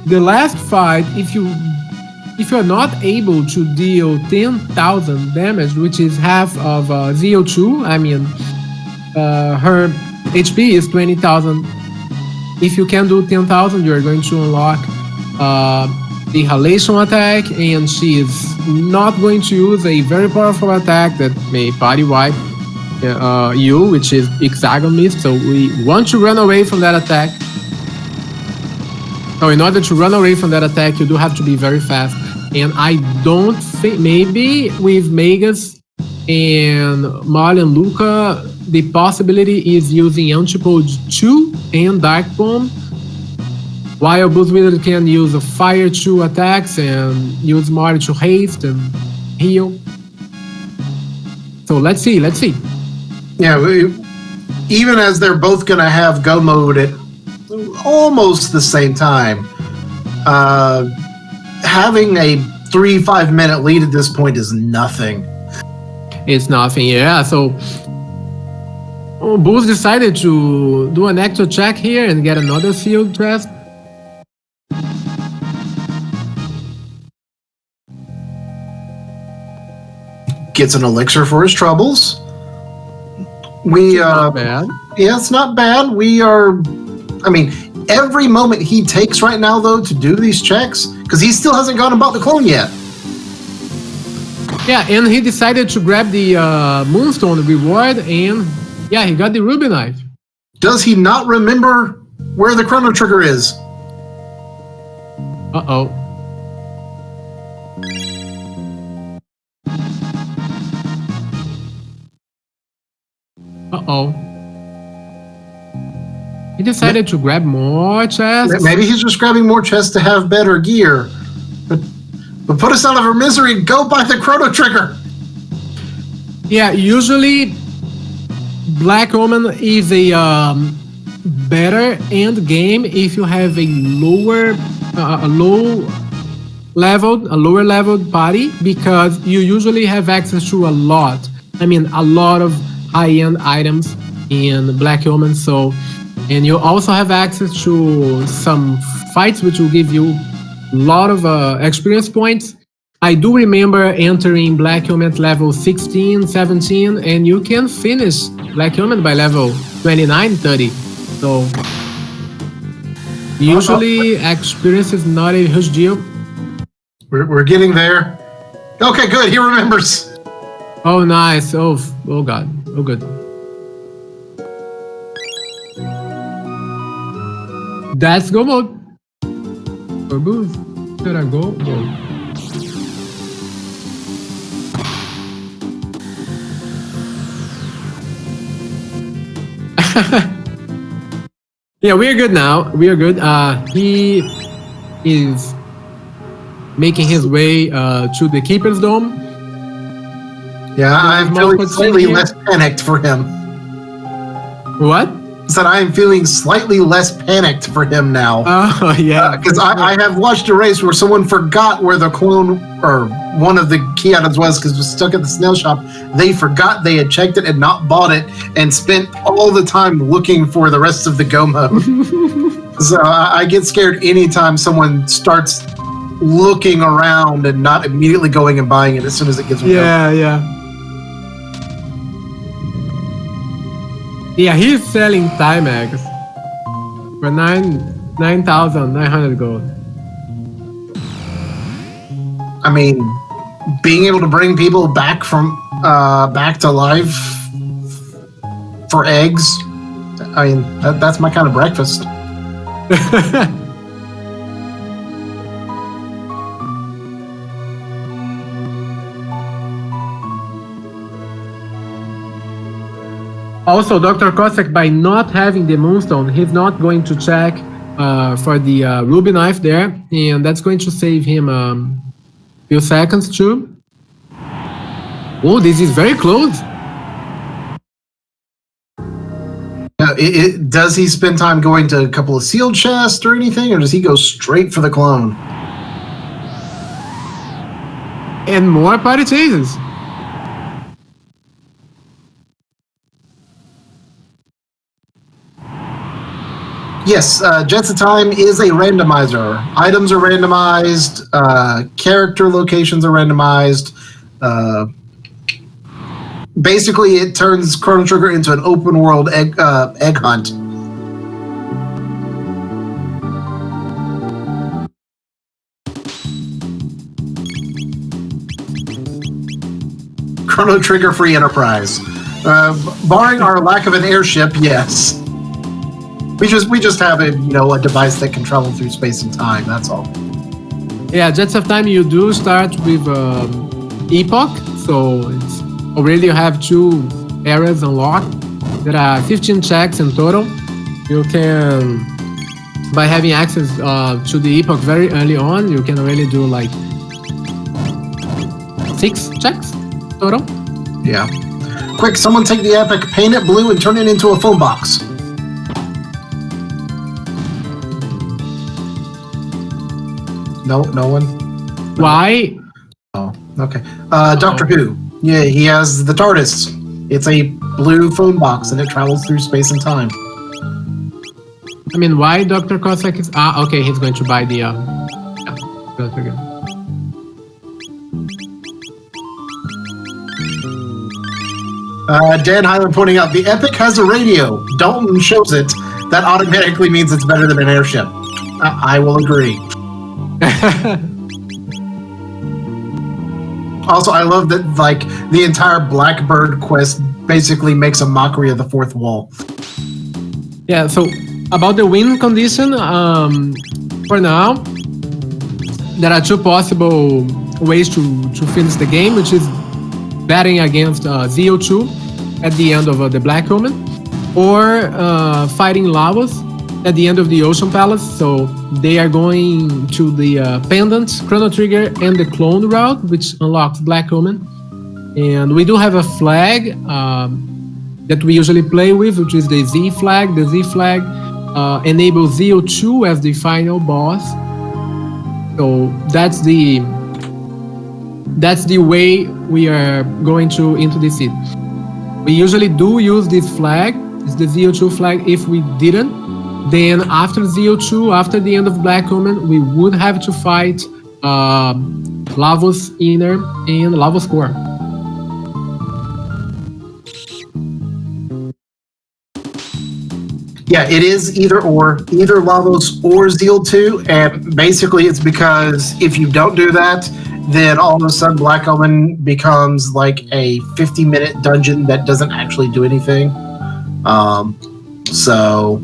the last fight, if you're not able to deal 10,000 damage, which is half of ZO2, I mean, her HP is 20,000. If you can do 10,000, you're going to unlock the halation attack, and she is not going to use a very powerful attack that may party wipe you, which is Hexagon Mist. So we want to run away from that attack. So in order to run away from that attack, you do have to be very fast. And I don't think, maybe with Megas and Marley and Luca, the possibility is using Antipode 2 and Dark Bomb, while boozewizard can use a Fire 2 attacks and use Marley to haste and heal. So let's see. Yeah, even as they're both going to have go mode at almost the same time, having a 3-5 minute lead at this point is nothing. It's nothing, yeah. So Booz decided to do an actual check here and get another sealed chest. Gets an elixir for his troubles. Not bad. Yeah, it's not bad. I mean, every moment he takes right now, though, to do these checks, because he still hasn't gone and bought the clone yet. Yeah, and he decided to grab the Moonstone reward, and yeah, he got the Ruby Knife. Does he not remember where the Chrono Trigger is? Uh-oh. He decided to grab more chests. Maybe he's just grabbing more chests to have better gear. But put us out of our misery. Go buy the Chrono Trigger. Yeah, usually Black Omen is a better end game if you have a lower leveled party, because you usually have access to a lot of high-end items in Black Omen. So, and you also have access to some fights which will give you a lot of experience points. I do remember entering Black Omen at level 16, 17, and you can finish Black Omen by level 29, 30. So usually experience is not a huge deal. We're getting there. Okay, good. He remembers. Oh, nice. Oh God. Oh, good. That's go mode. For booze. Should I go mode? Yeah, we are good now. We are good. He is making his way to the Keeper's Dome. Yeah, I'm feeling slightly less panicked for him. What? Said I am feeling slightly less panicked for him now. Oh, yeah. Because I have watched a race where someone forgot where the clone, or one of the key items was, because it was stuck at the snail shop. They forgot they had checked it and not bought it, and spent all the time looking for the rest of the go mode. So I get scared anytime someone starts looking around and not immediately going and buying it as soon as it gets go. Yeah. Yeah, he's selling Timex for 9,900 gold. I mean, being able to bring people back from back to life for eggs. I mean, that's my kind of breakfast. Also, Dr. Cossack, by not having the Moonstone, he's not going to check for the Ruby Knife there, and that's going to save him a few seconds too. Oh, this is very close. Does he spend time going to a couple of sealed chests or anything, or does he go straight for the clone? And more party chases. Yes, Jets of Time is a randomizer. Items are randomized, character locations are randomized. Basically, it turns Chrono Trigger into an open world egg hunt. Chrono Trigger free enterprise. Barring our lack of an airship, yes. We just have a device that can travel through space and time. That's all. Yeah, Jets of Time. You do start with Epoch, so it's already you have 2 areas unlocked. There are 15 checks in total. You can, by having access to the Epoch very early on, you can already do like 6 checks total. Yeah. Quick, someone take the Epic, paint it blue, and turn it into a phone box. No one? Why? Oh, okay. Doctor Who. Yeah, he has the TARDIS. It's a blue phone box, and it travels through space and time. I mean, why Dr. Cossack is... okay, he's going to buy the... Dan Highland pointing out, the Epic has a radio. Dalton shows it. That automatically means it's better than an airship. I will agree. Also, I love that the entire Blackbird quest basically makes a mockery of the fourth wall. Yeah, so about the win condition, for now, there are 2 possible ways to finish the game, which is batting against ZO2 at the end of the Black Omen, or fighting Lavos at the end of the Ocean Palace. So they are going to the Pendant, Chrono Trigger, and the Clone route, which unlocks Black Omen. And we do have a flag that we usually play with, which is the Z flag. The Z flag enables ZO2 as the final boss. So that's the way we are going into this seed. We usually do use this flag. It's the ZO2 flag. If we didn't, then after ZO2, after the end of Black Omen, we would have to fight Lavos Inner and Lavos Core. Yeah, it is either Lavos or Zeal 2, and basically it's because if you don't do that, then all of a sudden Black Omen becomes like a 50-minute dungeon that doesn't actually do anything. So,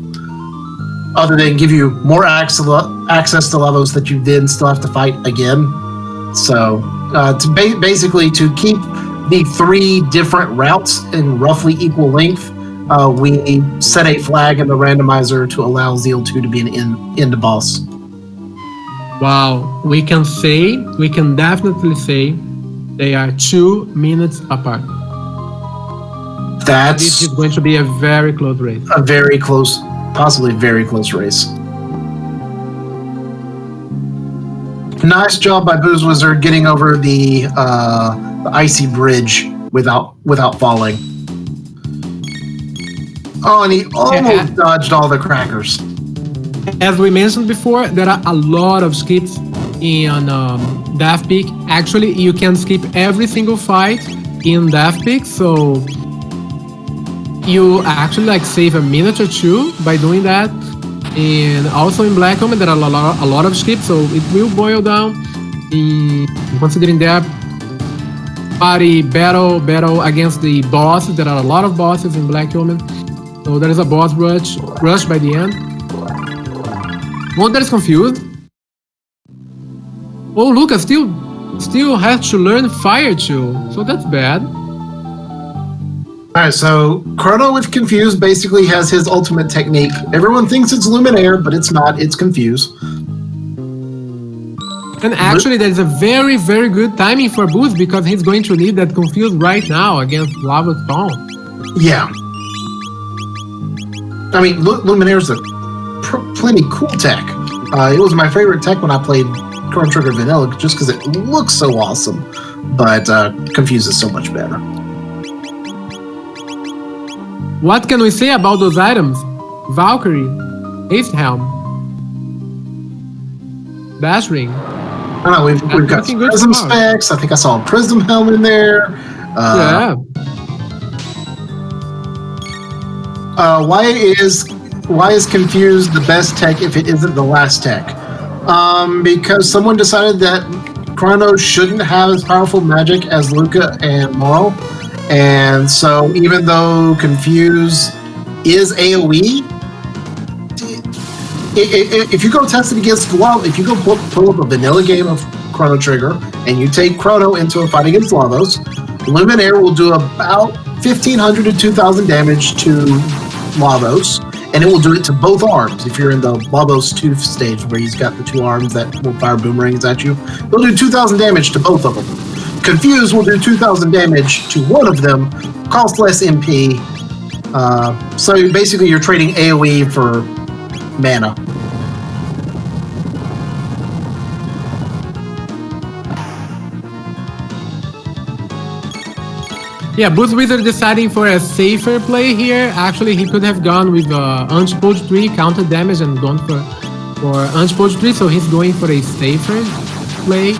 other than give you more access to levels that you then still have to fight again. So, basically to keep the 3 different routes in roughly equal length, we set a flag in the randomizer to allow Zeal 2 to be an end boss. Wow, we can definitely say they are 2 minutes apart. This is going to be a very close race. A very close, possibly very close race. Nice job by boozewizard getting over the icy bridge without falling. Oh, and he almost dodged all the crackers. As we mentioned before, there are a lot of skips in Death Peak. Actually, you can skip every single fight in Death Peak, so you actually like save a minute or 2 by doing that. And also in Black Omen, there are a lot of skips, so it will boil down in considering that party battle against the bosses. There are a lot of bosses in Black Omen, so there is a boss rush by the end. Wonder is confused. Oh, Lucas still has to learn Fire too, so that's bad. Alright, so Chrono with Confuse basically has his ultimate technique. Everyone thinks it's Luminaire, but it's not, it's Confuse. And actually there's a very, very good timing for Booz because he's going to need that Confuse right now against Lava Spawn. Yeah. I mean, Luminaire's a plenty cool tech. It was my favorite tech when I played Chrono Trigger Vanilla just because it looks so awesome. But Confuse is so much better. What can we say about those items? Valkyrie, Haste Helm, Dash Ring. I don't know, we've got Prism specs. I think I saw a Prism Helm in there. Yeah. Why is Confused the best tech if it isn't the last tech? Because someone decided that Chrono shouldn't have as powerful magic as Luca and Morrow. And so even though Confuse is AoE, if you go test it against Lava, if you go pull up a vanilla game of Chrono Trigger and you take Chrono into a fight against Lavos, Luminaire will do about 1,500 to 2,000 damage to Lavos, and it will do it to both arms. If you're in the Lavos 2 stage where he's got the 2 arms that will fire boomerangs at you, he'll do 2,000 damage to both of them. Confuse will do 2,000 damage to one of them, cost less MP. So basically you're trading AoE for mana. Yeah, boozewizard deciding for a safer play here. Actually, he could have gone with Unchipoled 3 counter damage and gone for Unchipoled 3, so he's going for a safer play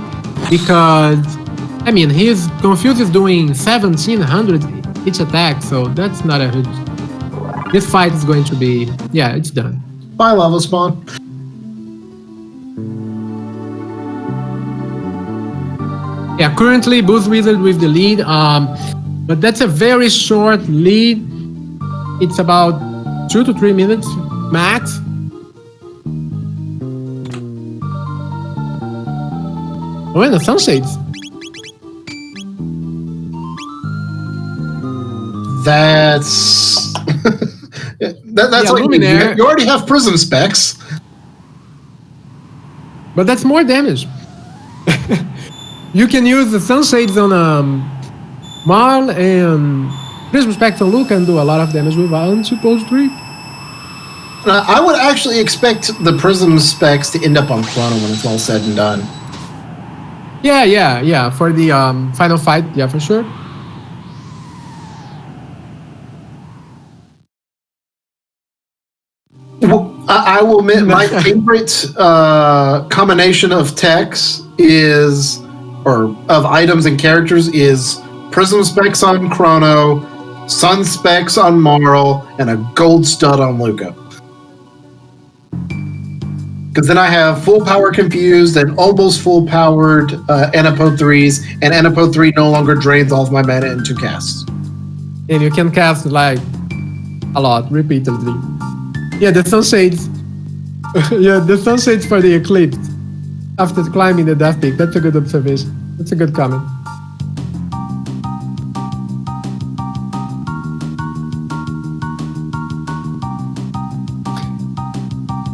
because I mean, his Confuse is doing 1,700 each attack, so that's not a huge... This fight is going to be... Yeah, it's done. Bye, Lava Spawn. Yeah, currently boozewizard with the lead, but that's a very short lead. It's about 2 to 3 minutes max. Oh, and the sunshades. That's that's like Luminaire. you already have Prism specs, but that's more damage. You can use the sunshades on Marl and Prism specs on Luca and do a lot of damage with Unchipoled 3. I would actually expect the Prism specs to end up on Chrono when it's all said and done. Yeah. For the final fight, yeah, for sure. I will admit my favorite combination of techs is, or of items and characters is Prism specs on Chrono, Sun specs on Marl, and a gold stud on Luca. Because then I have full power confused and almost full powered Anapo 3s, and Anapo 3 no longer drains all of my mana in 2 casts. And you can cast like a lot repeatedly. Yeah, the sunshades. Yeah, the sunshades for the eclipse after climbing the death peak. That's a good observation. That's a good comment.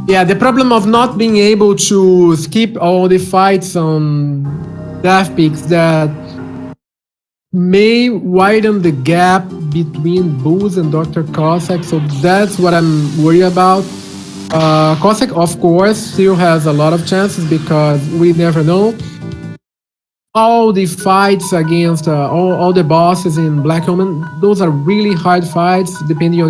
Yeah, the problem of not being able to skip all the fights on death peaks that may widen the gap between Booz and Dr. Cossack, so that's what I'm worried about. Cossack, of course, still has a lot of chances because we never know. All the fights against all the bosses in Black Omen, those are really hard fights depending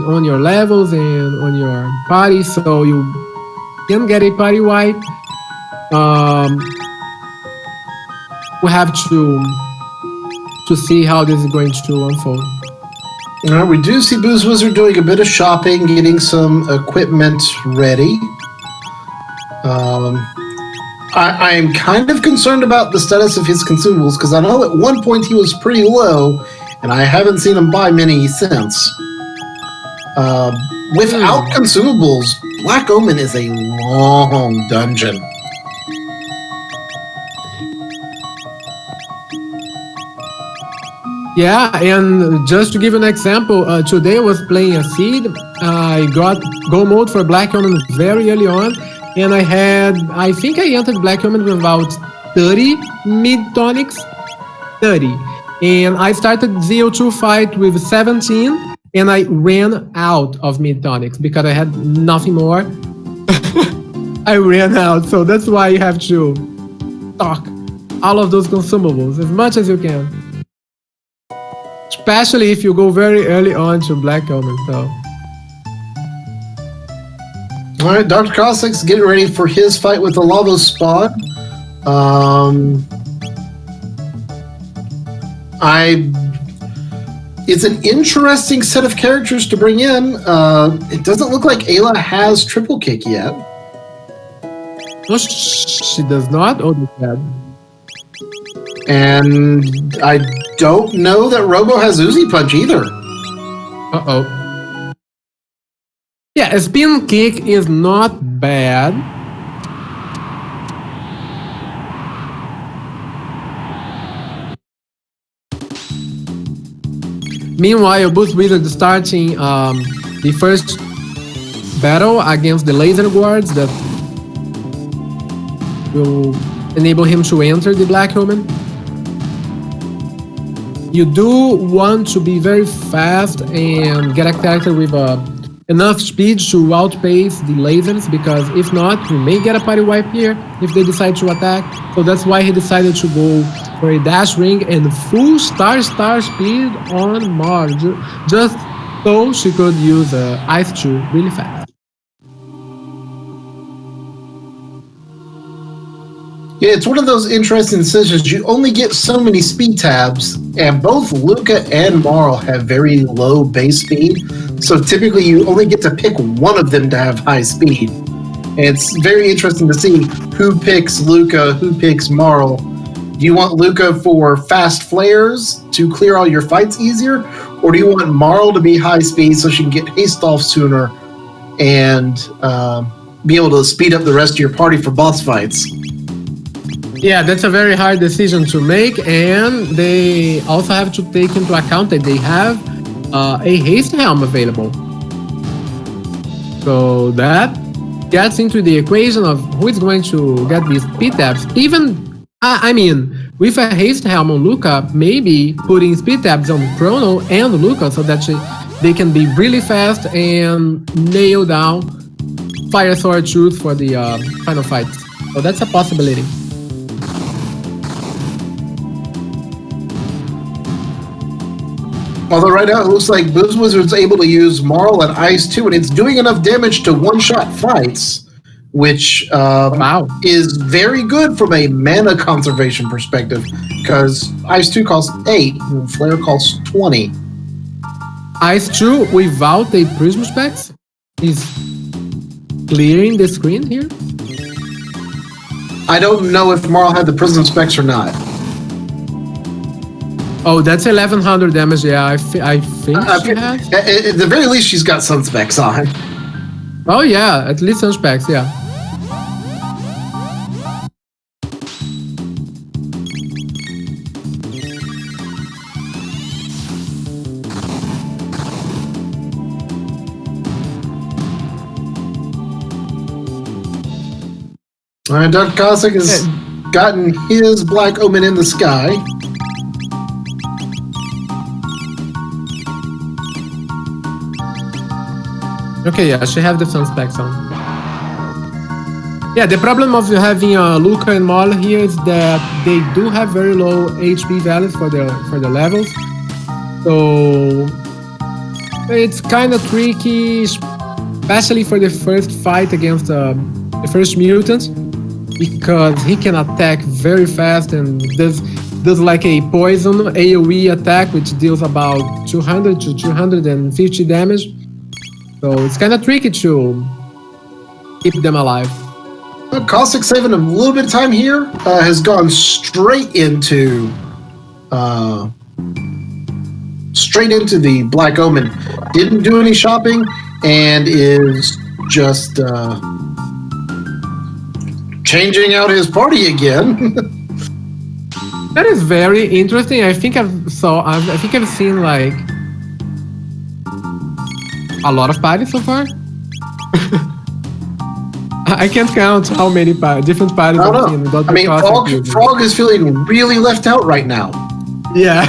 on your levels and on your party, so you can get a party wipe. We have to see how this is going to unfold. We do see boozewizard doing a bit of shopping, getting some equipment ready. I am kind of concerned about the status of his consumables, because I know at one point he was pretty low, and I haven't seen him buy many since. Without consumables, Black Omen is a long dungeon. Yeah, and just to give an example, today I was playing a seed. I got go mode for Black Omen very early on, and I think I entered Black Omen with about 30 mid tonics, 30, and I started ZO2 fight with 17, and I ran out of mid tonics because I had nothing more. I ran out, so that's why you have to stock all of those consumables as much as you can. Especially if you go very early on to Black Omen, so. Alright, Dr. Cossack's getting ready for his fight with the Lava Spawn. It's an interesting set of characters to bring in. It doesn't look like Ayla has triple kick yet. No, she does not? Oh, bad. And I don't know that Robo has Uzi Punch either. Uh-oh. Yeah, a spin kick is not bad. Meanwhile, boozewizard is starting the first battle against the laser guards that will enable him to enter the Black Omen. You do want to be very fast and get a character with enough speed to outpace the lasers, because if not, you may get a party wipe here if they decide to attack. So that's why he decided to go for a dash ring and full star speed on Mars, just so she could use Ice 2 really fast. Yeah, it's one of those interesting decisions. You only get so many speed tabs, and both Luca and Marl have very low base speed. So typically you only get to pick one of them to have high speed. And it's very interesting to see who picks Luca, who picks Marl. Do you want Luca for fast flares to clear all your fights easier? Or do you want Marl to be high speed so she can get haste off sooner and be able to speed up the rest of your party for boss fights? Yeah, that's a very hard decision to make, and they also have to take into account that they have a haste helm available. So that gets into the equation of who is going to get these speed tabs. Even, I mean, with a haste helm on Luca, maybe putting speed tabs on Chrono and Luca so that they can be really fast and nail down Fire Sword Truth for the final fight. So that's a possibility. Although right now it looks like boozewizard's able to use Marl and Ice 2, and it's doing enough damage to one-shot fights, which is very good from a mana conservation perspective, because Ice 2 costs 8 and Flare costs 20. Ice 2 without a Prism Specs is clearing the screen here? I don't know if Marl had the prism specs or not. Oh, that's 1100 damage. Yeah, I think she has. At the very least, she's got sun specs on. Oh yeah, at least some specs. Yeah. All right, Dr. Cossack has gotten his Black Omen in the sky. Okay, yeah, she have the sun specs on. Yeah, the problem of having Luca and Marl here is that they do have very low HP values for the levels, so it's kind of tricky, especially for the first fight against the first mutant, because he can attack very fast and does like a poison AoE attack, which deals about 200 to 250 damage. So it's kind of tricky to keep them alive. Cossack saving a little bit of time here, has gone straight into the Black Omen. Didn't do any shopping and is just changing out his party again. That is very interesting. I think I've seen like a lot of parties so far. I can't count how many different parties I've seen. I mean, Frog is feeling really left out right now. Yeah.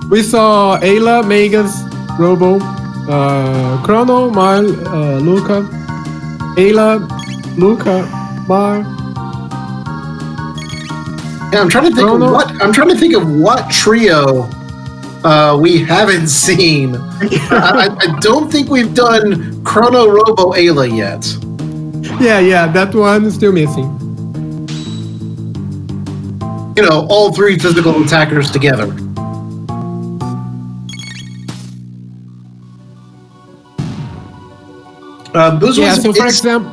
We saw Ayla, Megas, Robo, Chrono, Mar, Luca, Ayla, Luca, Mar. Yeah, I'm trying to think of what trio we haven't seen. I don't think we've done Chrono, Robo, Ayla yet. Yeah, that one is still missing. You know, all three physical attackers together. Boozewizard, so for example,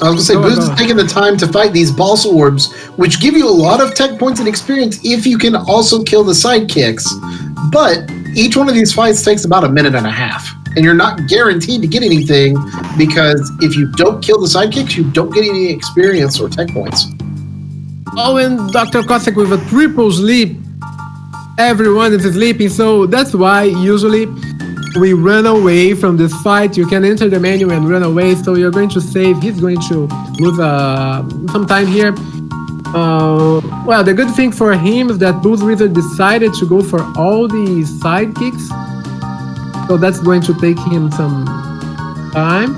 I was going to say, Booz is taking the time to fight these boss orbs, which give you a lot of tech points and experience if you can also kill the sidekicks. But each one of these fights takes about a minute and a half, and you're not guaranteed to get anything, because if you don't kill the sidekicks, you don't get any experience or tech points. Oh, and Dr. Cossack with a triple sleep. Everyone is sleeping, so that's why usually we run away from this fight. You can enter the menu and run away, so you're going to save. He's going to lose some time here. Well, the good thing for him is that boozewizard decided to go for all the sidekicks, so that's going to take him some time.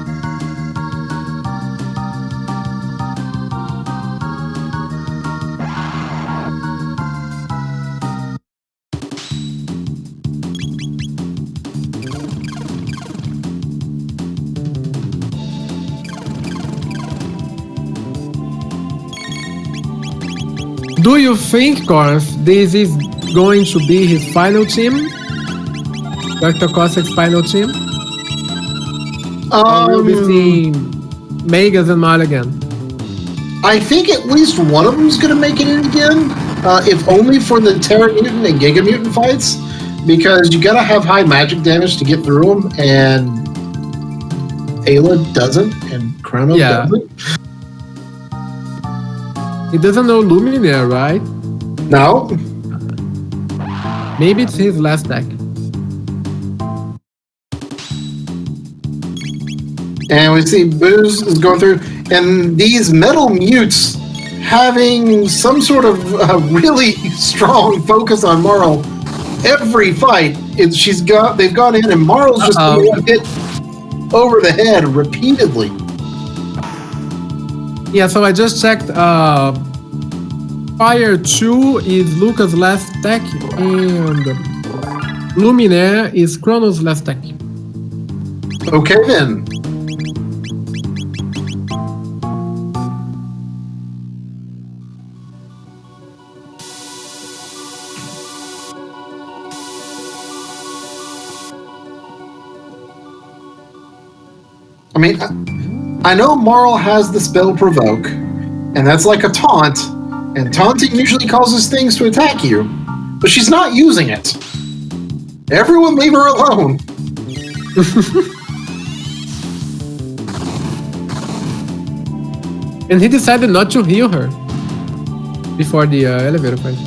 Do you think, Corns, this is going to be his final team? Dr. Cossack's final team? Or will we see Megas and Mal again? I think at least one of them is going to make it in again, if only for the Terra Mutant and Giga Mutant fights, because you got to have high magic damage to get through them, and Ayla doesn't, and Chrono doesn't. He doesn't know Luminaire, right? No. Maybe it's his last deck. And we see Booz is going through, and these metal mutes having some sort of really strong focus on Marl. Every fight, they've gone in, and Marl's just hit over the head repeatedly. Yeah, so I just checked. Fire 2 is Luca's last deck, and Luminaire is Chrono's last deck. Okay then. I mean, I know Marl has the spell Provoke, and that's like a taunt, and taunting usually causes things to attack you, but she's not using it. Everyone leave her alone. And he decided not to heal her before the elevator fight.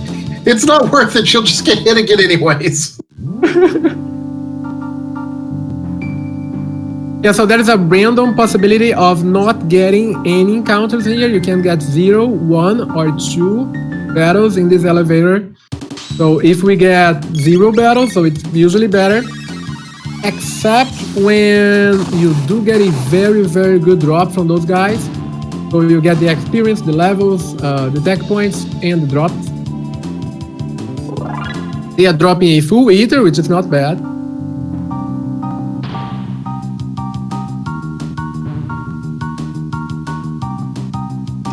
It's not worth it. She'll just get hit again anyways. Yeah, so there is a random possibility of not getting any encounters here. You can get 0, 1, or 2 battles in this elevator. So if we get 0 battles, so it's usually better. Except when you do get a very, very good drop from those guys. So you get the experience, the levels, the tech points, and the drops. They are dropping a full ether, which is not bad.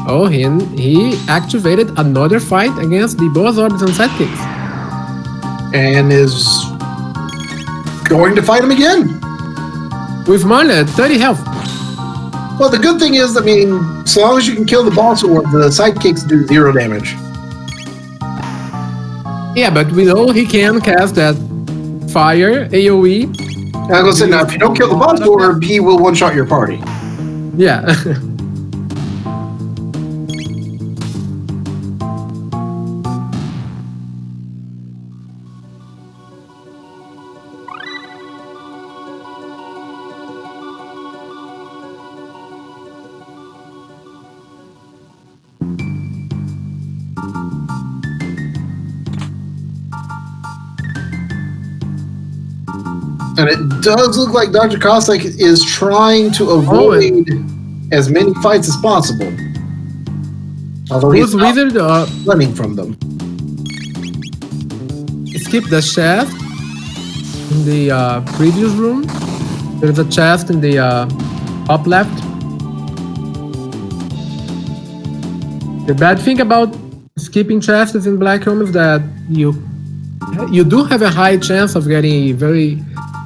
Oh, he activated another fight against the boss orbs and sidekicks. And is going to fight him again. With Marla at 30 health. Well, the good thing is, I mean, so long as you can kill the boss orb, the sidekicks do 0 damage. Yeah, but we know he can cast that fire, AoE. I was going to say, now, if you don't kill the boss orb, he will one-shot your party. Yeah. And it does look like Dr. Cossack is trying to avoid as many fights as possible. Although he's not running from them. Skip the chest in the previous room. There's a chest in the top left. The bad thing about skipping chests in Black Home is that you do have a high chance of getting a very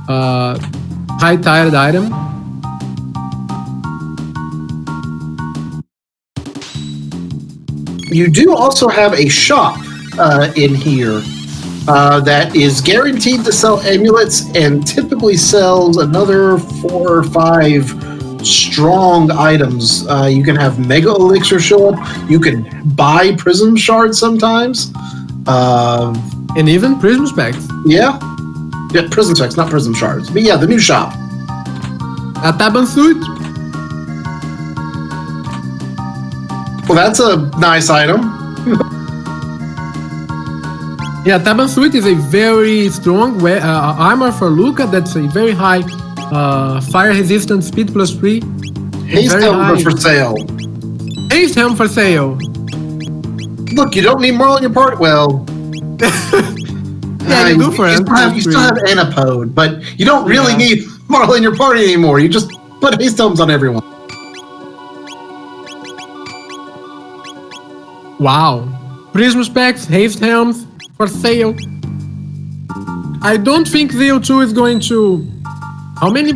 high-tired item. You do also have a shop in here that is guaranteed to sell amulets and typically sells another 4 or 5 strong items. You can have Mega Elixir show up. You can buy Prism Shards sometimes. And even Prism Specs. Yeah, Prism Specs, not Prism Shards. But yeah, the new shop. A Taban Suit. Well, that's a nice item. Yeah, Taban Suit is a very strong armor for Luca. That's a very high fire resistant, speed +3. Haste helmet for sale. Haste helmet for sale. Look, you don't need Marl in your party. Well, yeah, you do for you still have Anapode, but you don't really need Marl in your party anymore. You just put haste helmets on everyone. Wow. Prism Specs, haste helms for sale. I don't think ZO2 is going to. How many?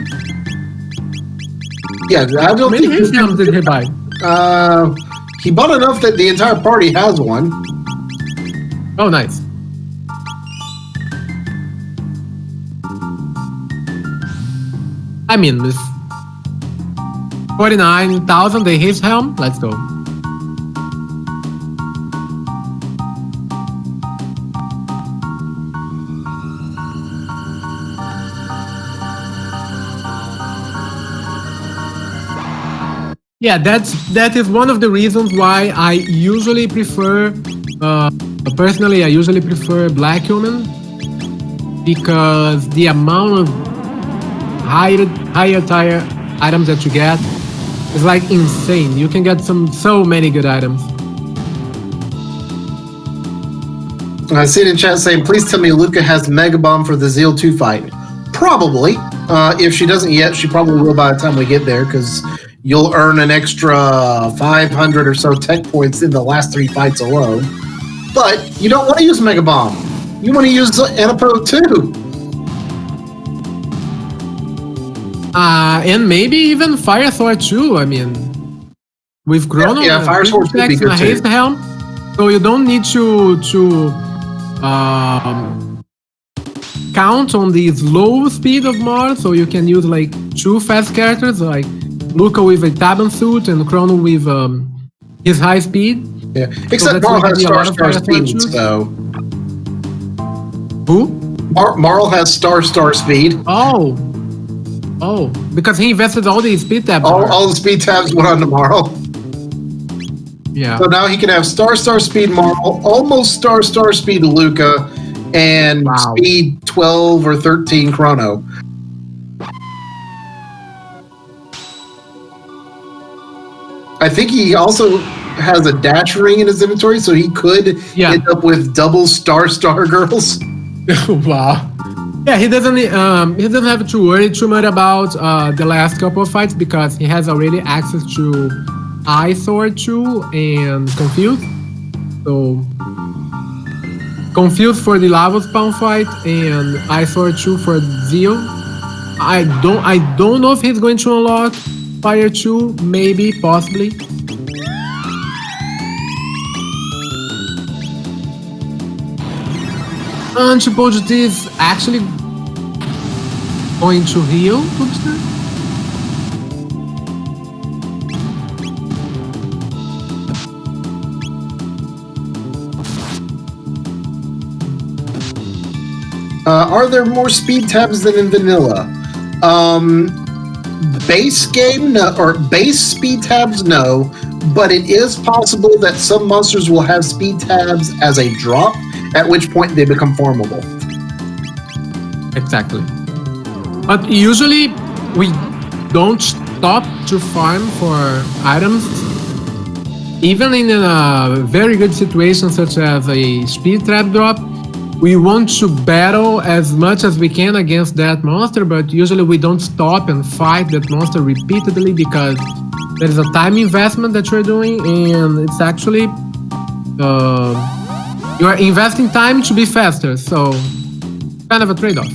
Yeah, I don't think. How many haste helms did he buy? He bought enough that the entire party has one. Oh, nice. I mean, with 49,000, the haste helm. Let's go. Yeah, that is one of the reasons why I usually prefer, personally, I usually prefer Black Human, because the amount of higher tier items that you get is like insane. You can get so many good items. I see it in chat saying, please tell me Luca has Mega Bomb for the Zeal 2 fight. Probably. If she doesn't yet, she probably will by the time we get there, because you'll earn an extra 500 or so tech points in the last 3 fights alone. But you don't want to use Mega Bomb. You want to use Anapode too. And maybe even Fire Sword too. I mean, with Chrono, Yeah, Fire Sword could be good too. Haste Helm, so you don't need to count on the slow speed of Mars. So you can use like 2 fast characters, like Luca with a Taban suit and Chrono with his high speed. Yeah, except Marl has star speed, so. Who? Marl has star speed. Oh, because he invested all the speed tabs. All the speed tabs went on to Marl. Yeah. So now he can have star speed Marl, almost star speed Luca, and speed 12 or 13 Chrono. I think he also has a dash ring in his inventory, so he could end up with double star girls. Wow. Yeah, he doesn't have to worry too much about the last couple of fights because he has already access to Eyesword 2 and Confused. So Confused for the lava spawn fight and Eyesword 2 for Zeal. I don't know if he's going to unlock Fire 2, maybe, possibly. Suppose it is actually going to heal Boobster? Are there more speed tabs than in vanilla? Base game, no, or base speed tabs, no, but it is possible that some monsters will have speed tabs as a drop, at which point they become farmable. Exactly. But usually we don't stop to farm for items. Even in a very good situation such as a speed trap drop, we want to battle as much as we can against that monster, but usually we don't stop and fight that monster repeatedly because there is a time investment that you're doing, and it's actually you are investing time to be faster, so kind of a trade-off.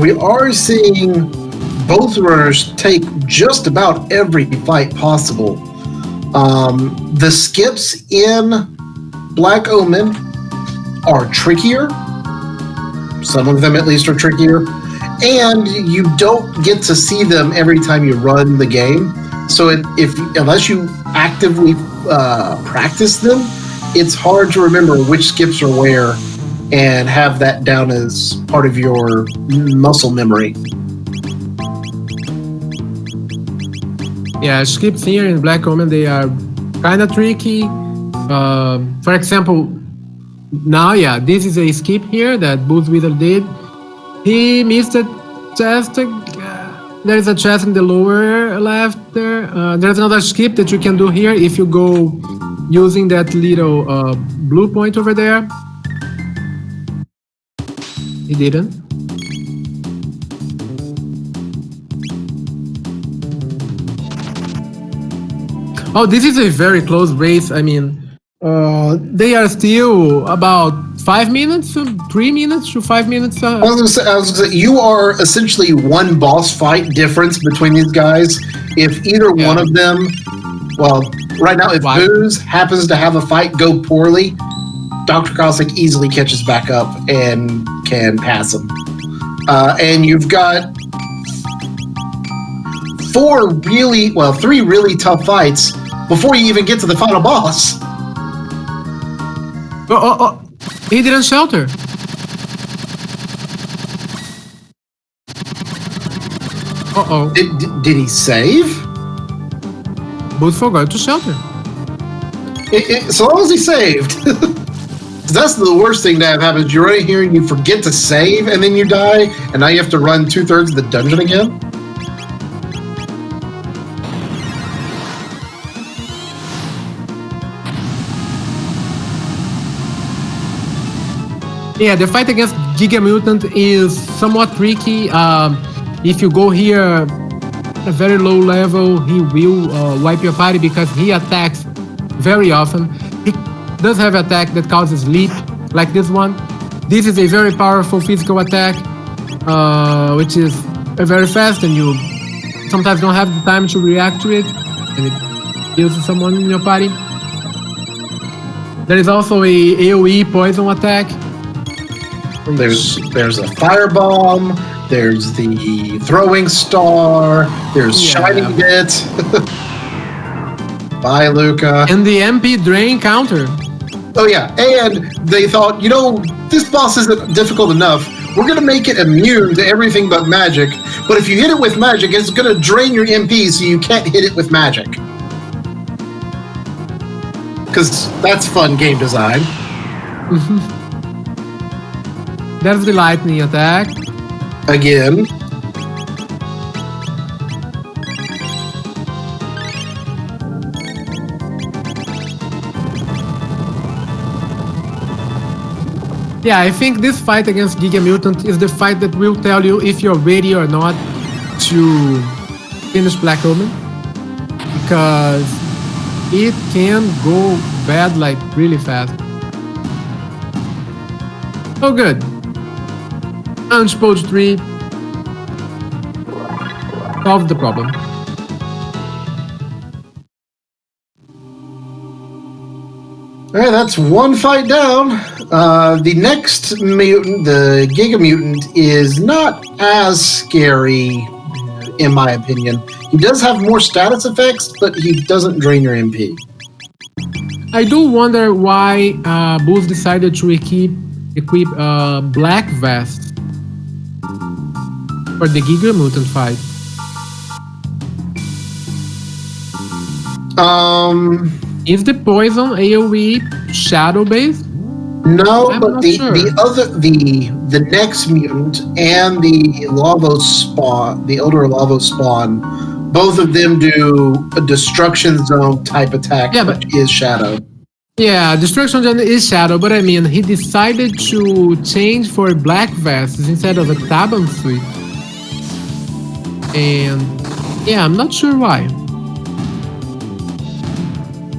We are seeing both runners take just about every fight possible. The skips in Black Omen are trickier. Some of them at least are trickier. And you don't get to see them every time you run the game. So unless you actively practice them, it's hard to remember which skips are where and have that down as part of your muscle memory. Yeah, skips here in Black Omen, they are kind of tricky. For example, now, this is a skip here that boozewizard did. He missed a chest. There is a chest in the lower left there. There's another skip that you can do here if you go using that little blue point over there. He didn't. Oh, this is a very close race. I mean, they are still about 5 minutes, 3 minutes to 5 minutes. I was gonna say, you are essentially one boss fight difference between these guys. If either one of them, well, right now, if Booz happens to have a fight go poorly, Dr. Cossack easily catches back up and can pass him. And you've got three really tough fights before you even get to the final boss. Oh, he didn't shelter. Uh-oh. Did he save? Booz forgot to shelter. So long as he saved. That's the worst thing to have happen. You're right here and you forget to save and then you die, and now you have to run 2/3 of the dungeon again. Yeah, the fight against Giga Mutant is somewhat tricky. If you go here at a very low level, he will wipe your party because he attacks very often. does have attack that causes leap, like this one. This is a very powerful physical attack, which is very fast, and you sometimes don't have the time to react to it, and it kills someone in your party. There is also a AoE poison attack. There's a firebomb. There's the throwing star. There's shining bit. Bye, Luca. And the MP drain counter. Oh yeah, and they thought, this boss isn't difficult enough. We're gonna make it immune to everything but magic. But if you hit it with magic, it's gonna drain your MP, so you can't hit it with magic. Because that's fun game design. There's the lightning attack. Again. Yeah, I think this fight against Giga Mutant is the fight that will tell you if you're ready or not to finish Black Omen. Because it can go bad like really fast. Oh good. Unexposed 3. Solved the problem. Alright, that's one fight down. The next mutant, the Giga Mutant, is not as scary, in my opinion. He does have more status effects, but he doesn't drain your MP. I do wonder why Booz decided to equip Black Vest for the Giga Mutant fight. Is the poison AoE shadow based? No, I'm but not the sure. the next mutant and the Lavos spawn, the Elder Lavos spawn, both of them do a destruction zone type attack, Yeah, which is shadow. Yeah, Destruction Zone is shadow, but I mean, he decided to change for Black Vests instead of a Taban suit. And yeah, I'm not sure why.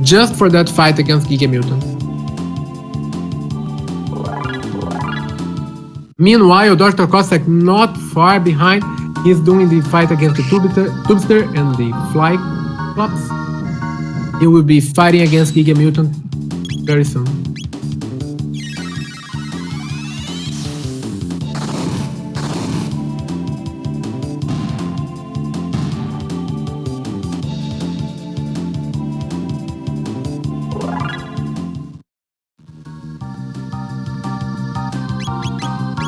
Just for that fight against Giga Mutant. Meanwhile, Dr. Cossack not far behind. He's doing the fight against the Tubster and the Fly Clubs. He will be fighting against Giga Mutant very soon.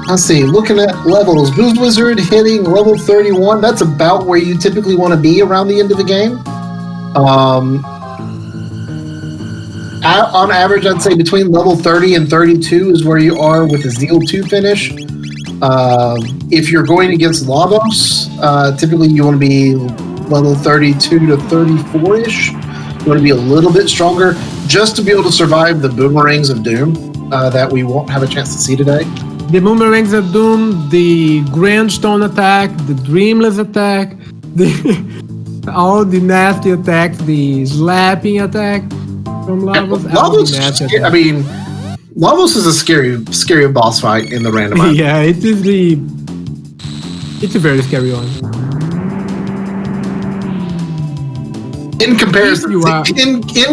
Let's see, looking at levels, boozewizard hitting level 31, that's about where you typically want to be around the end of the game. On average, I'd say between level 30 and 32 is where you are with a Zeal 2 finish. If you're going against Lavos, typically you want to be level 32 to 34-ish. You want to be a little bit stronger just to be able to survive the boomerangs of doom that we won't have a chance to see today. The Boomerangs of Doom, the Grandstone attack, the Dreamless attack, all the nasty attacks, the slapping attack from Lavos. Lavos is a scary boss fight in the randomizer. Yeah, it's a very scary one. In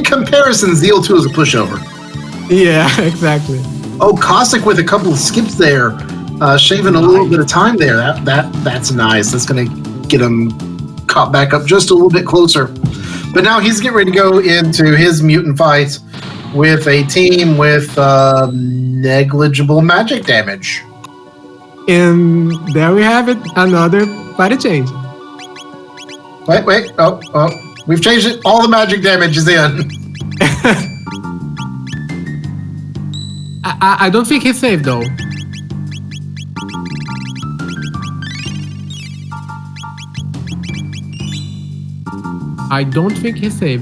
comparison, Zeal 2 is a pushover. Yeah, exactly. Oh, Cossack with a couple of skips there, shaving a little bit of time there. That's nice. That's going to get him caught back up just a little bit closer. But now he's getting ready to go into his mutant fight with a team with negligible magic damage. And there we have it, another party change. Wait. Oh, we've changed it. All the magic damage is in. I don't think he's safe though. I don't think he's safe.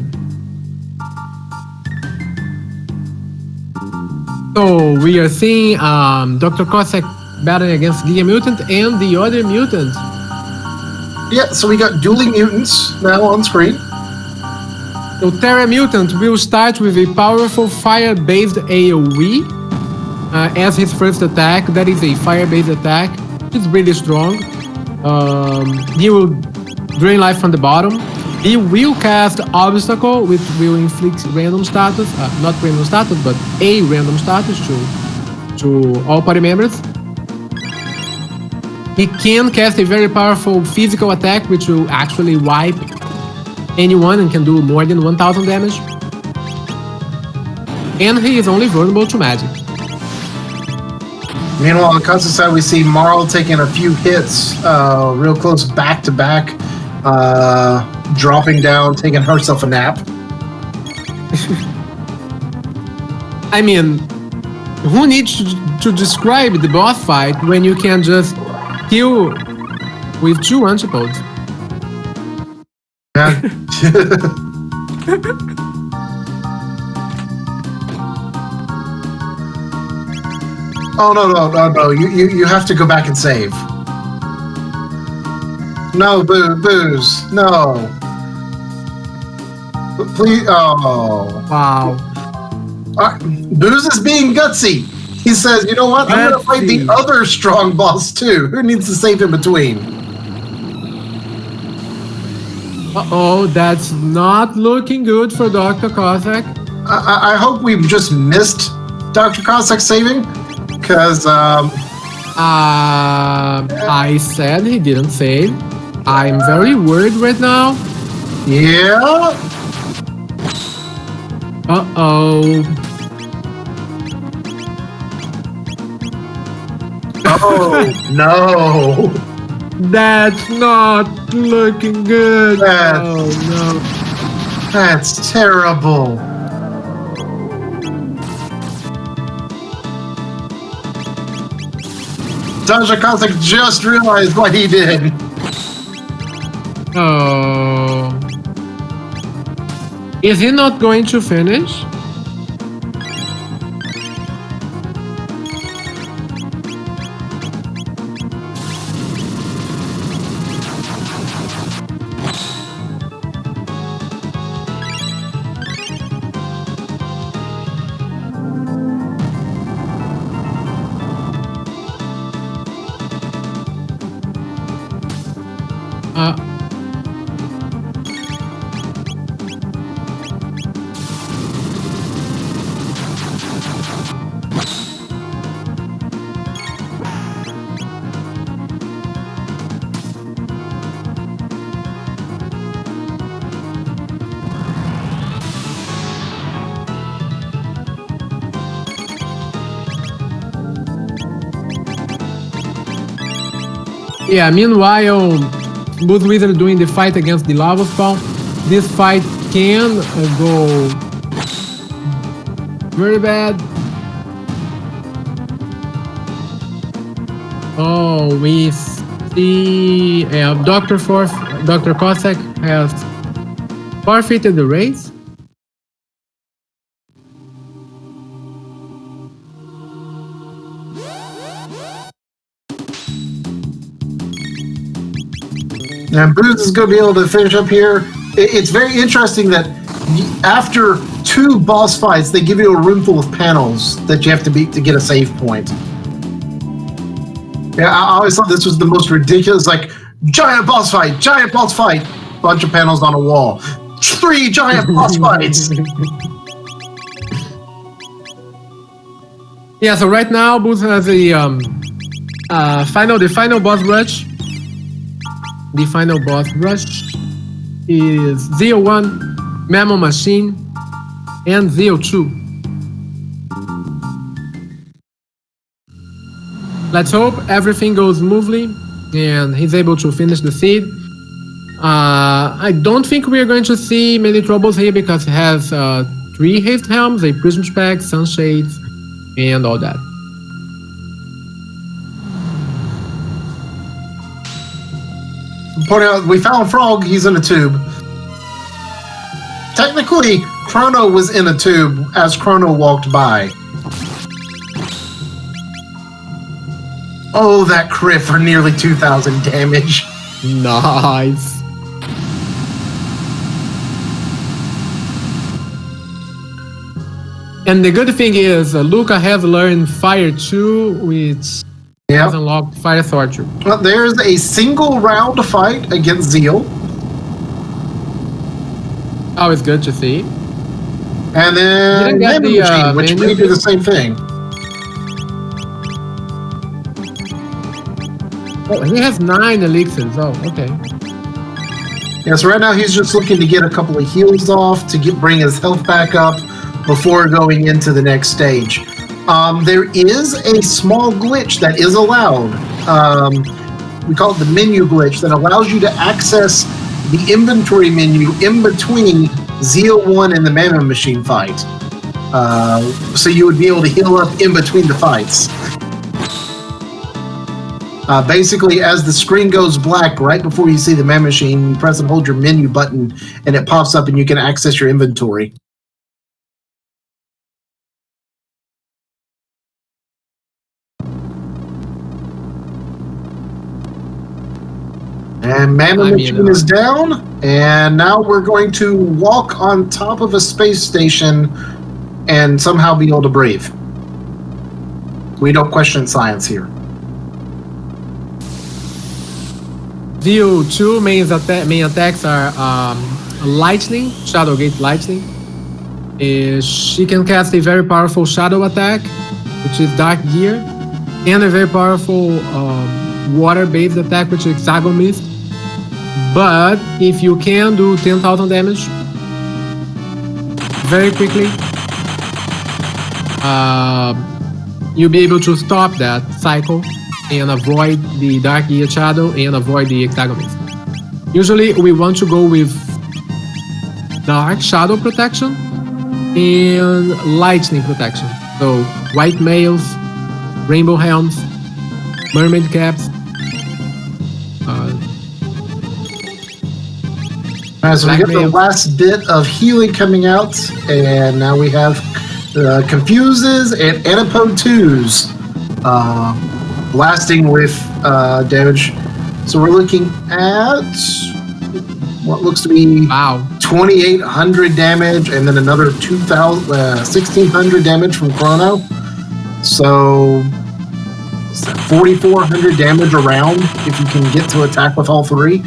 So we are seeing Dr. Cossack battling against Giga Mutant and the other mutant. Yeah, so we got dueling mutants now on screen. So Terra Mutant will start with a powerful fire-based AoE as his first attack. That is a fire-based attack. It's really strong. He will drain life from the bottom. He will cast Obstacle, which will inflict random status, not random status, but a random status to all party members. He can cast a very powerful physical attack, which will actually wipe anyone and can do more than 1000 damage. And he is only vulnerable to magic. Meanwhile, on Costa's side, we see Marl taking a few hits, real close back to back, dropping down, taking herself a nap. I mean, who needs to describe the boss fight when you can just kill with 2 antipodes? Yeah. Oh no! You have to go back and save. No, booze, no. Please, oh. Wow. Booze is being gutsy. He says, you know what? I'm going to fight the other strong boss too. Who needs to save in between? Uh-oh, that's not looking good for Dr. Cossack. I hope we've just missed Dr. Cossack saving, because I said he didn't save. I'm very worried right now. Yeah. Uh-oh. Oh, no. That's not looking good. Oh, no. That's terrible. Dr. Cossack just realized what he did. Oh. Is he not going to finish? Yeah, meanwhile, boozewizard doing the fight against the lava spawn. This fight can go very bad. Oh, we see Dr. Cossack has forfeited the race. And Booz is going to be able to finish up here. It's very interesting that after 2 boss fights, they give you a room full of panels that you have to beat to get a save point. Yeah, I always thought this was the most ridiculous, like, giant boss fight, bunch of panels on a wall. 3 giant boss fights. Yeah, so right now, Booz has the final boss rush. The final boss rush is Z01, Mammal Machine, and Z02. Let's hope everything goes smoothly and he's able to finish the seed. I don't think we are going to see many troubles here because it has 3 haste helms, a prism spec, sunshades, and all that. Point out, we found Frog, he's in a tube. Technically, Chrono was in a tube as Chrono walked by. Oh, that crit for nearly 2,000 damage. Nice. And the good thing is, Luca has learned Fire 2, which has unlocked Fire Torture. Well, there's a single round fight against Zeal. Always good to see. And then Memory Machine, which may do the same thing. Oh, he has 9 elixirs. Oh, okay. Yeah, so right now he's just looking to get a couple of heals off to bring his health back up before going into the next stage. There is a small glitch that is allowed. We call it the menu glitch that allows you to access the inventory menu in between Zeal 1 and the Mammoth Machine fight. So you would be able to heal up in between the fights. Basically, as the screen goes black right before you see the Mammoth Machine, you press and hold your menu button and it pops up and you can access your inventory. And Mammoth Machine is down, and now we're going to walk on top of a space station and somehow be able to breathe. We don't question science here. Zeal 2 main attacks are Lightning, Shadow Gate Lightning. She can cast a very powerful Shadow attack, which is Dark Gear, and a very powerful water-based attack, which is Hexagon Mist. But if you can do 10,000 damage very quickly, you'll be able to stop that cycle and avoid the Dark Gear Shadow and avoid the Hexagon Mist. Usually we want to go with Dark Shadow Protection and Lightning Protection. So White Mails, Rainbow Helms, Mermaid Caps. Alright, so we got the last bit of healing coming out, and now we have Confuses and Antipode 2s blasting with damage. So we're looking at what looks to be 2,800 damage, and then another 1,600 damage from Chrono. So 4,400 damage around if you can get to attack with all three.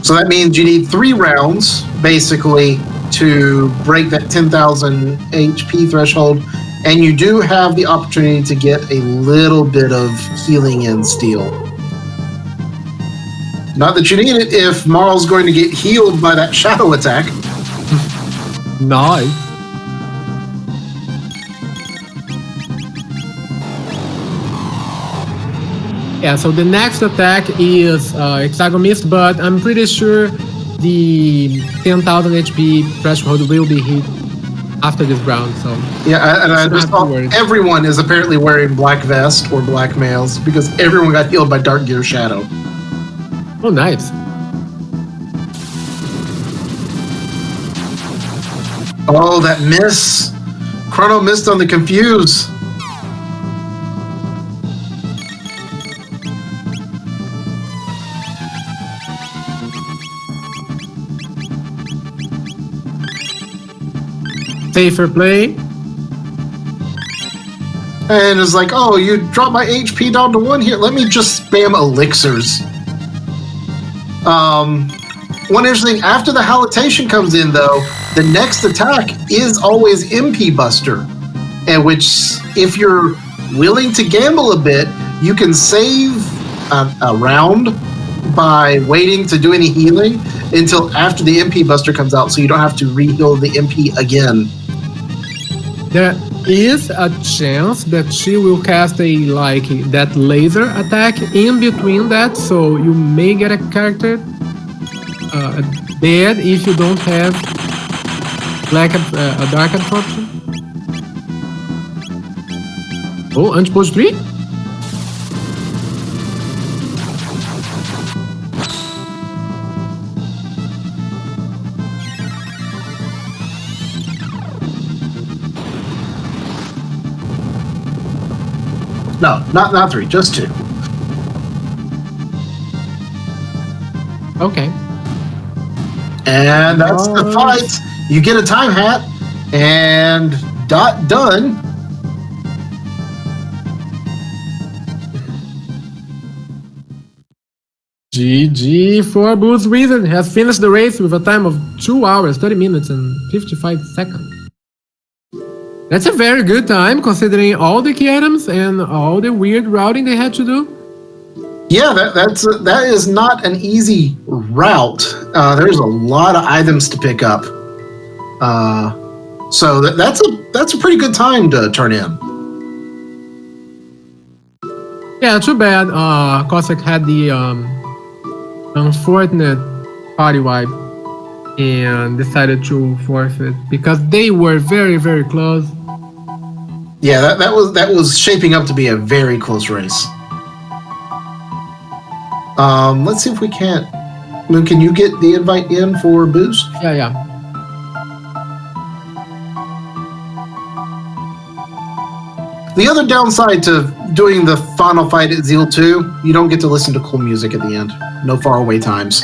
So that means you need 3 rounds, basically, to break that 10,000 HP threshold, and you do have the opportunity to get a little bit of healing in steel. Not that you need it if Marl's going to get healed by that shadow attack. Nice. Yeah, so the next attack is Hexagon Mist, but I'm pretty sure the 10,000 HP threshold will be hit after this round. So yeah, and I just thought everyone is apparently wearing black vest or black mails because everyone got healed by Dark Gear Shadow. Oh, nice. Oh, that miss! Chrono missed on the Confuse. Safer play. And it's like, oh, you dropped my HP down to 1 here. Let me just spam elixirs. One interesting thing, after the Halitation comes in, though, the next attack is always MP Buster. And which, if you're willing to gamble a bit, you can save a round by waiting to do any healing until after the MP Buster comes out, so you don't have to re-heal the MP again. There is a chance that she will cast that laser attack in between that, so you may get a character dead if you don't have a dark absorption. Oh, Antipode 3? No, not 3, just 2. Okay. And that's the fight. You get a time hat, and done. GG for boozewizard. Has finished the race with a time of 2 hours, 30 minutes, and 55 seconds. That's a very good time considering all the key items and all the weird routing they had to do. Yeah, that is not an easy route. There's a lot of items to pick up. So that's a pretty good time to turn in. Yeah, too bad. Cossack had the unfortunate party wipe and decided to forfeit because they were very, very close. Yeah, that was shaping up to be a very close race. Let's see if we can't. Moon, can you get the invite in for Booze? Yeah. The other downside to doing the final fight at Zeal 2, you don't get to listen to cool music at the end. No faraway times.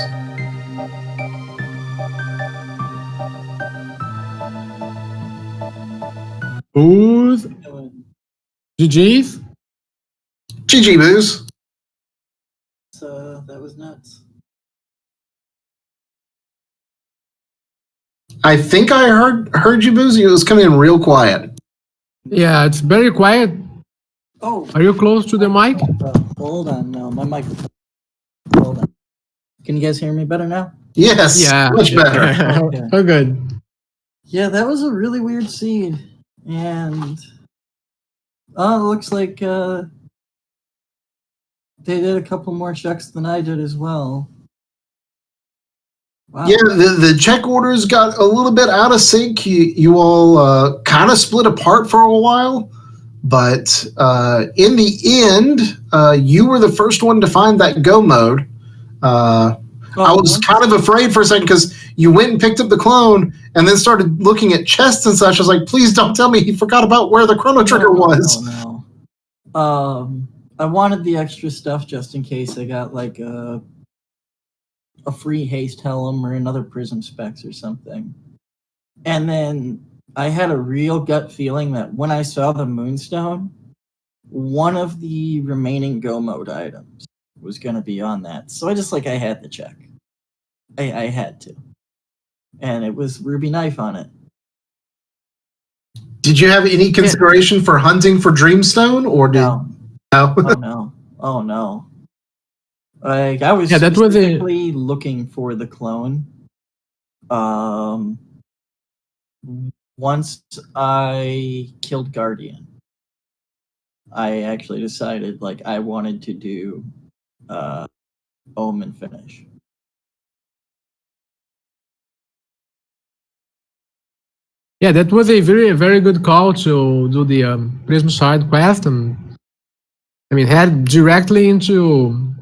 Booze. GG's. GG, Booze. So that was nuts. I think I heard you, Booze. It was coming in real quiet. Yeah, it's very quiet. Oh, Are you close to the mic? hold on. No, my microphone. Hold on. Can you guys hear me better now? Yes, Yeah. much better. Okay. Oh, good. Yeah, that was a really weird seed. And it looks like they did a couple more checks than I did as well. Wow. Yeah, the check orders got a little bit out of sync. You all kind of split apart for a while, but in the end, you were the first one to find that go mode. I was kind of afraid for a second because you went and picked up the clone and then started looking at chests and such. I was like, please don't tell me he forgot about where the chrono trigger was. No. I wanted the extra stuff just in case I got like a free haste helm or another prism specs or something. And then I had a real gut feeling that when I saw the moonstone, one of the remaining go mode items was going to be on that. So I had to check. I had to. And it was ruby knife on it. Did you have any consideration for hunting for Dreamstone, or did No? Oh no. Like I was that was specifically looking for the clone. Once I killed Guardian, I actually decided like I wanted to do Omen finish. Yeah, that was a very, very good call to do the Prism Shard quest, and I mean head directly into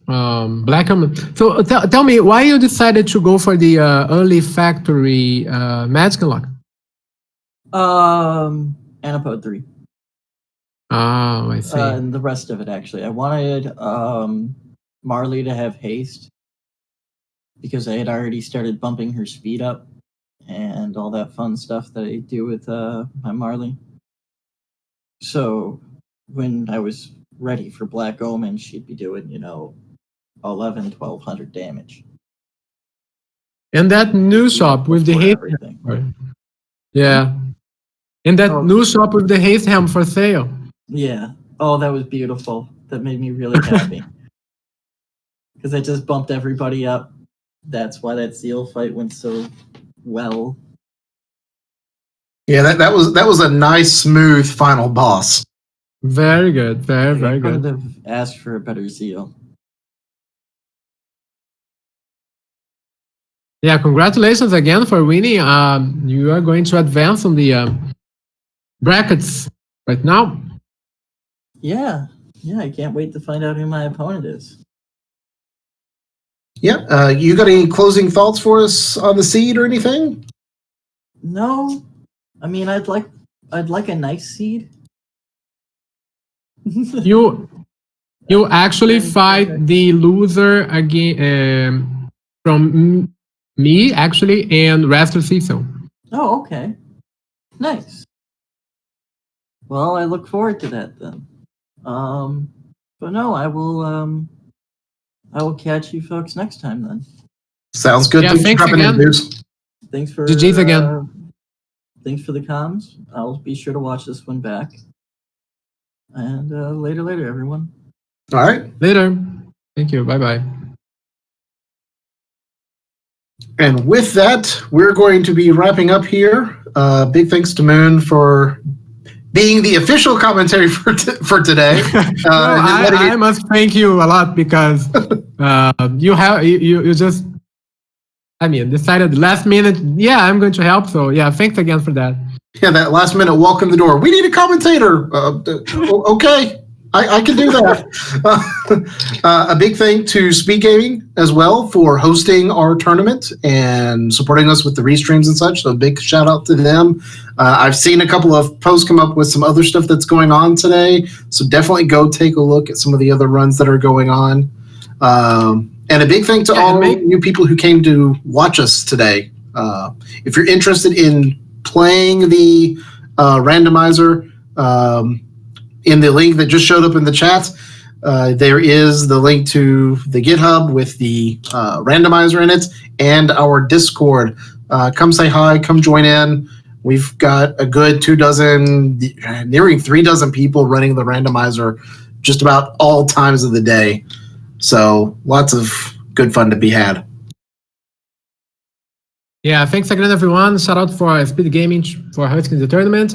Black Omen. So tell me, why you decided to go for the early factory magic unlock? Anapod 3. Oh, I see. And the rest of it actually. I wanted Marley to have haste because I had already started bumping her speed up and all that fun stuff that I do with my Marley. So when I was ready for Black Omen, she'd be doing, 1,200 damage. And that new shop with the haste helm. Yeah. And that new shop with the haste helm for sale. Yeah. Oh, that was beautiful. That made me really happy. Because I just bumped everybody up. That's why that Zeal fight went so well. Yeah, that was a nice, smooth final boss. Very good. Very, very good. I could have asked for a better Zeal. Yeah, congratulations again for winning. You are going to advance on the brackets right now. Yeah, I can't wait to find out who my opponent is. Yeah, you got any closing thoughts for us on the seed or anything? No, I mean I'd like a nice seed. You actually fight the loser again. from me actually and Raster Cecil. Oh, okay. Nice. Well, I look forward to that then. But no, I will catch you folks next time then. Sounds good. Yeah, Thanks for thanks dropping in, again. dudes. Thanks for GG's again. Thanks for the comms. I'll be sure to watch this one back. And later, everyone. All right. Later. Thank you. Bye-bye. And with that, we're going to be wrapping up here. Big thanks to Moon for being the official commentary for today. I must thank you a lot because you just, I mean, decided last minute, yeah, I'm going to help. So yeah, thanks again for that. Yeah, that last minute walk in the door. We need a commentator. Okay, I can do that. A big thank to SpeedGaming as well for hosting our tournament and supporting us with the restreams and such. So a big shout out to them. I've seen a couple of posts come up with some other stuff that's going on today. So definitely go take a look at some of the other runs that are going on. And a big thank to all you people who came to watch us today. If you're interested in playing the randomizer, in the link that just showed up in the chat, there is the link to the GitHub with the randomizer in it and our Discord. Come say hi, come join in. We've got a good 24, nearing 36 people running the randomizer just about all times of the day. So lots of good fun to be had. Yeah, thanks again, everyone. Shout out for SpeedGaming for hosting the tournament.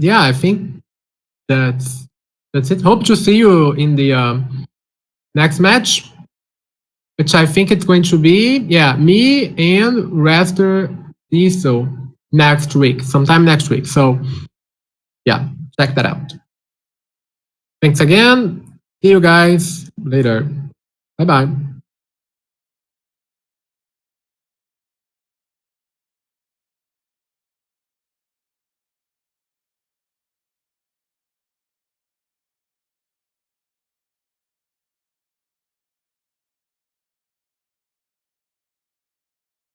Yeah, I think that's it. Hope to see you in the next match, which I think it's going to be, yeah, me and Raster Diesel next week, sometime next week. So yeah, check that out. Thanks again. See you guys later. Bye-bye.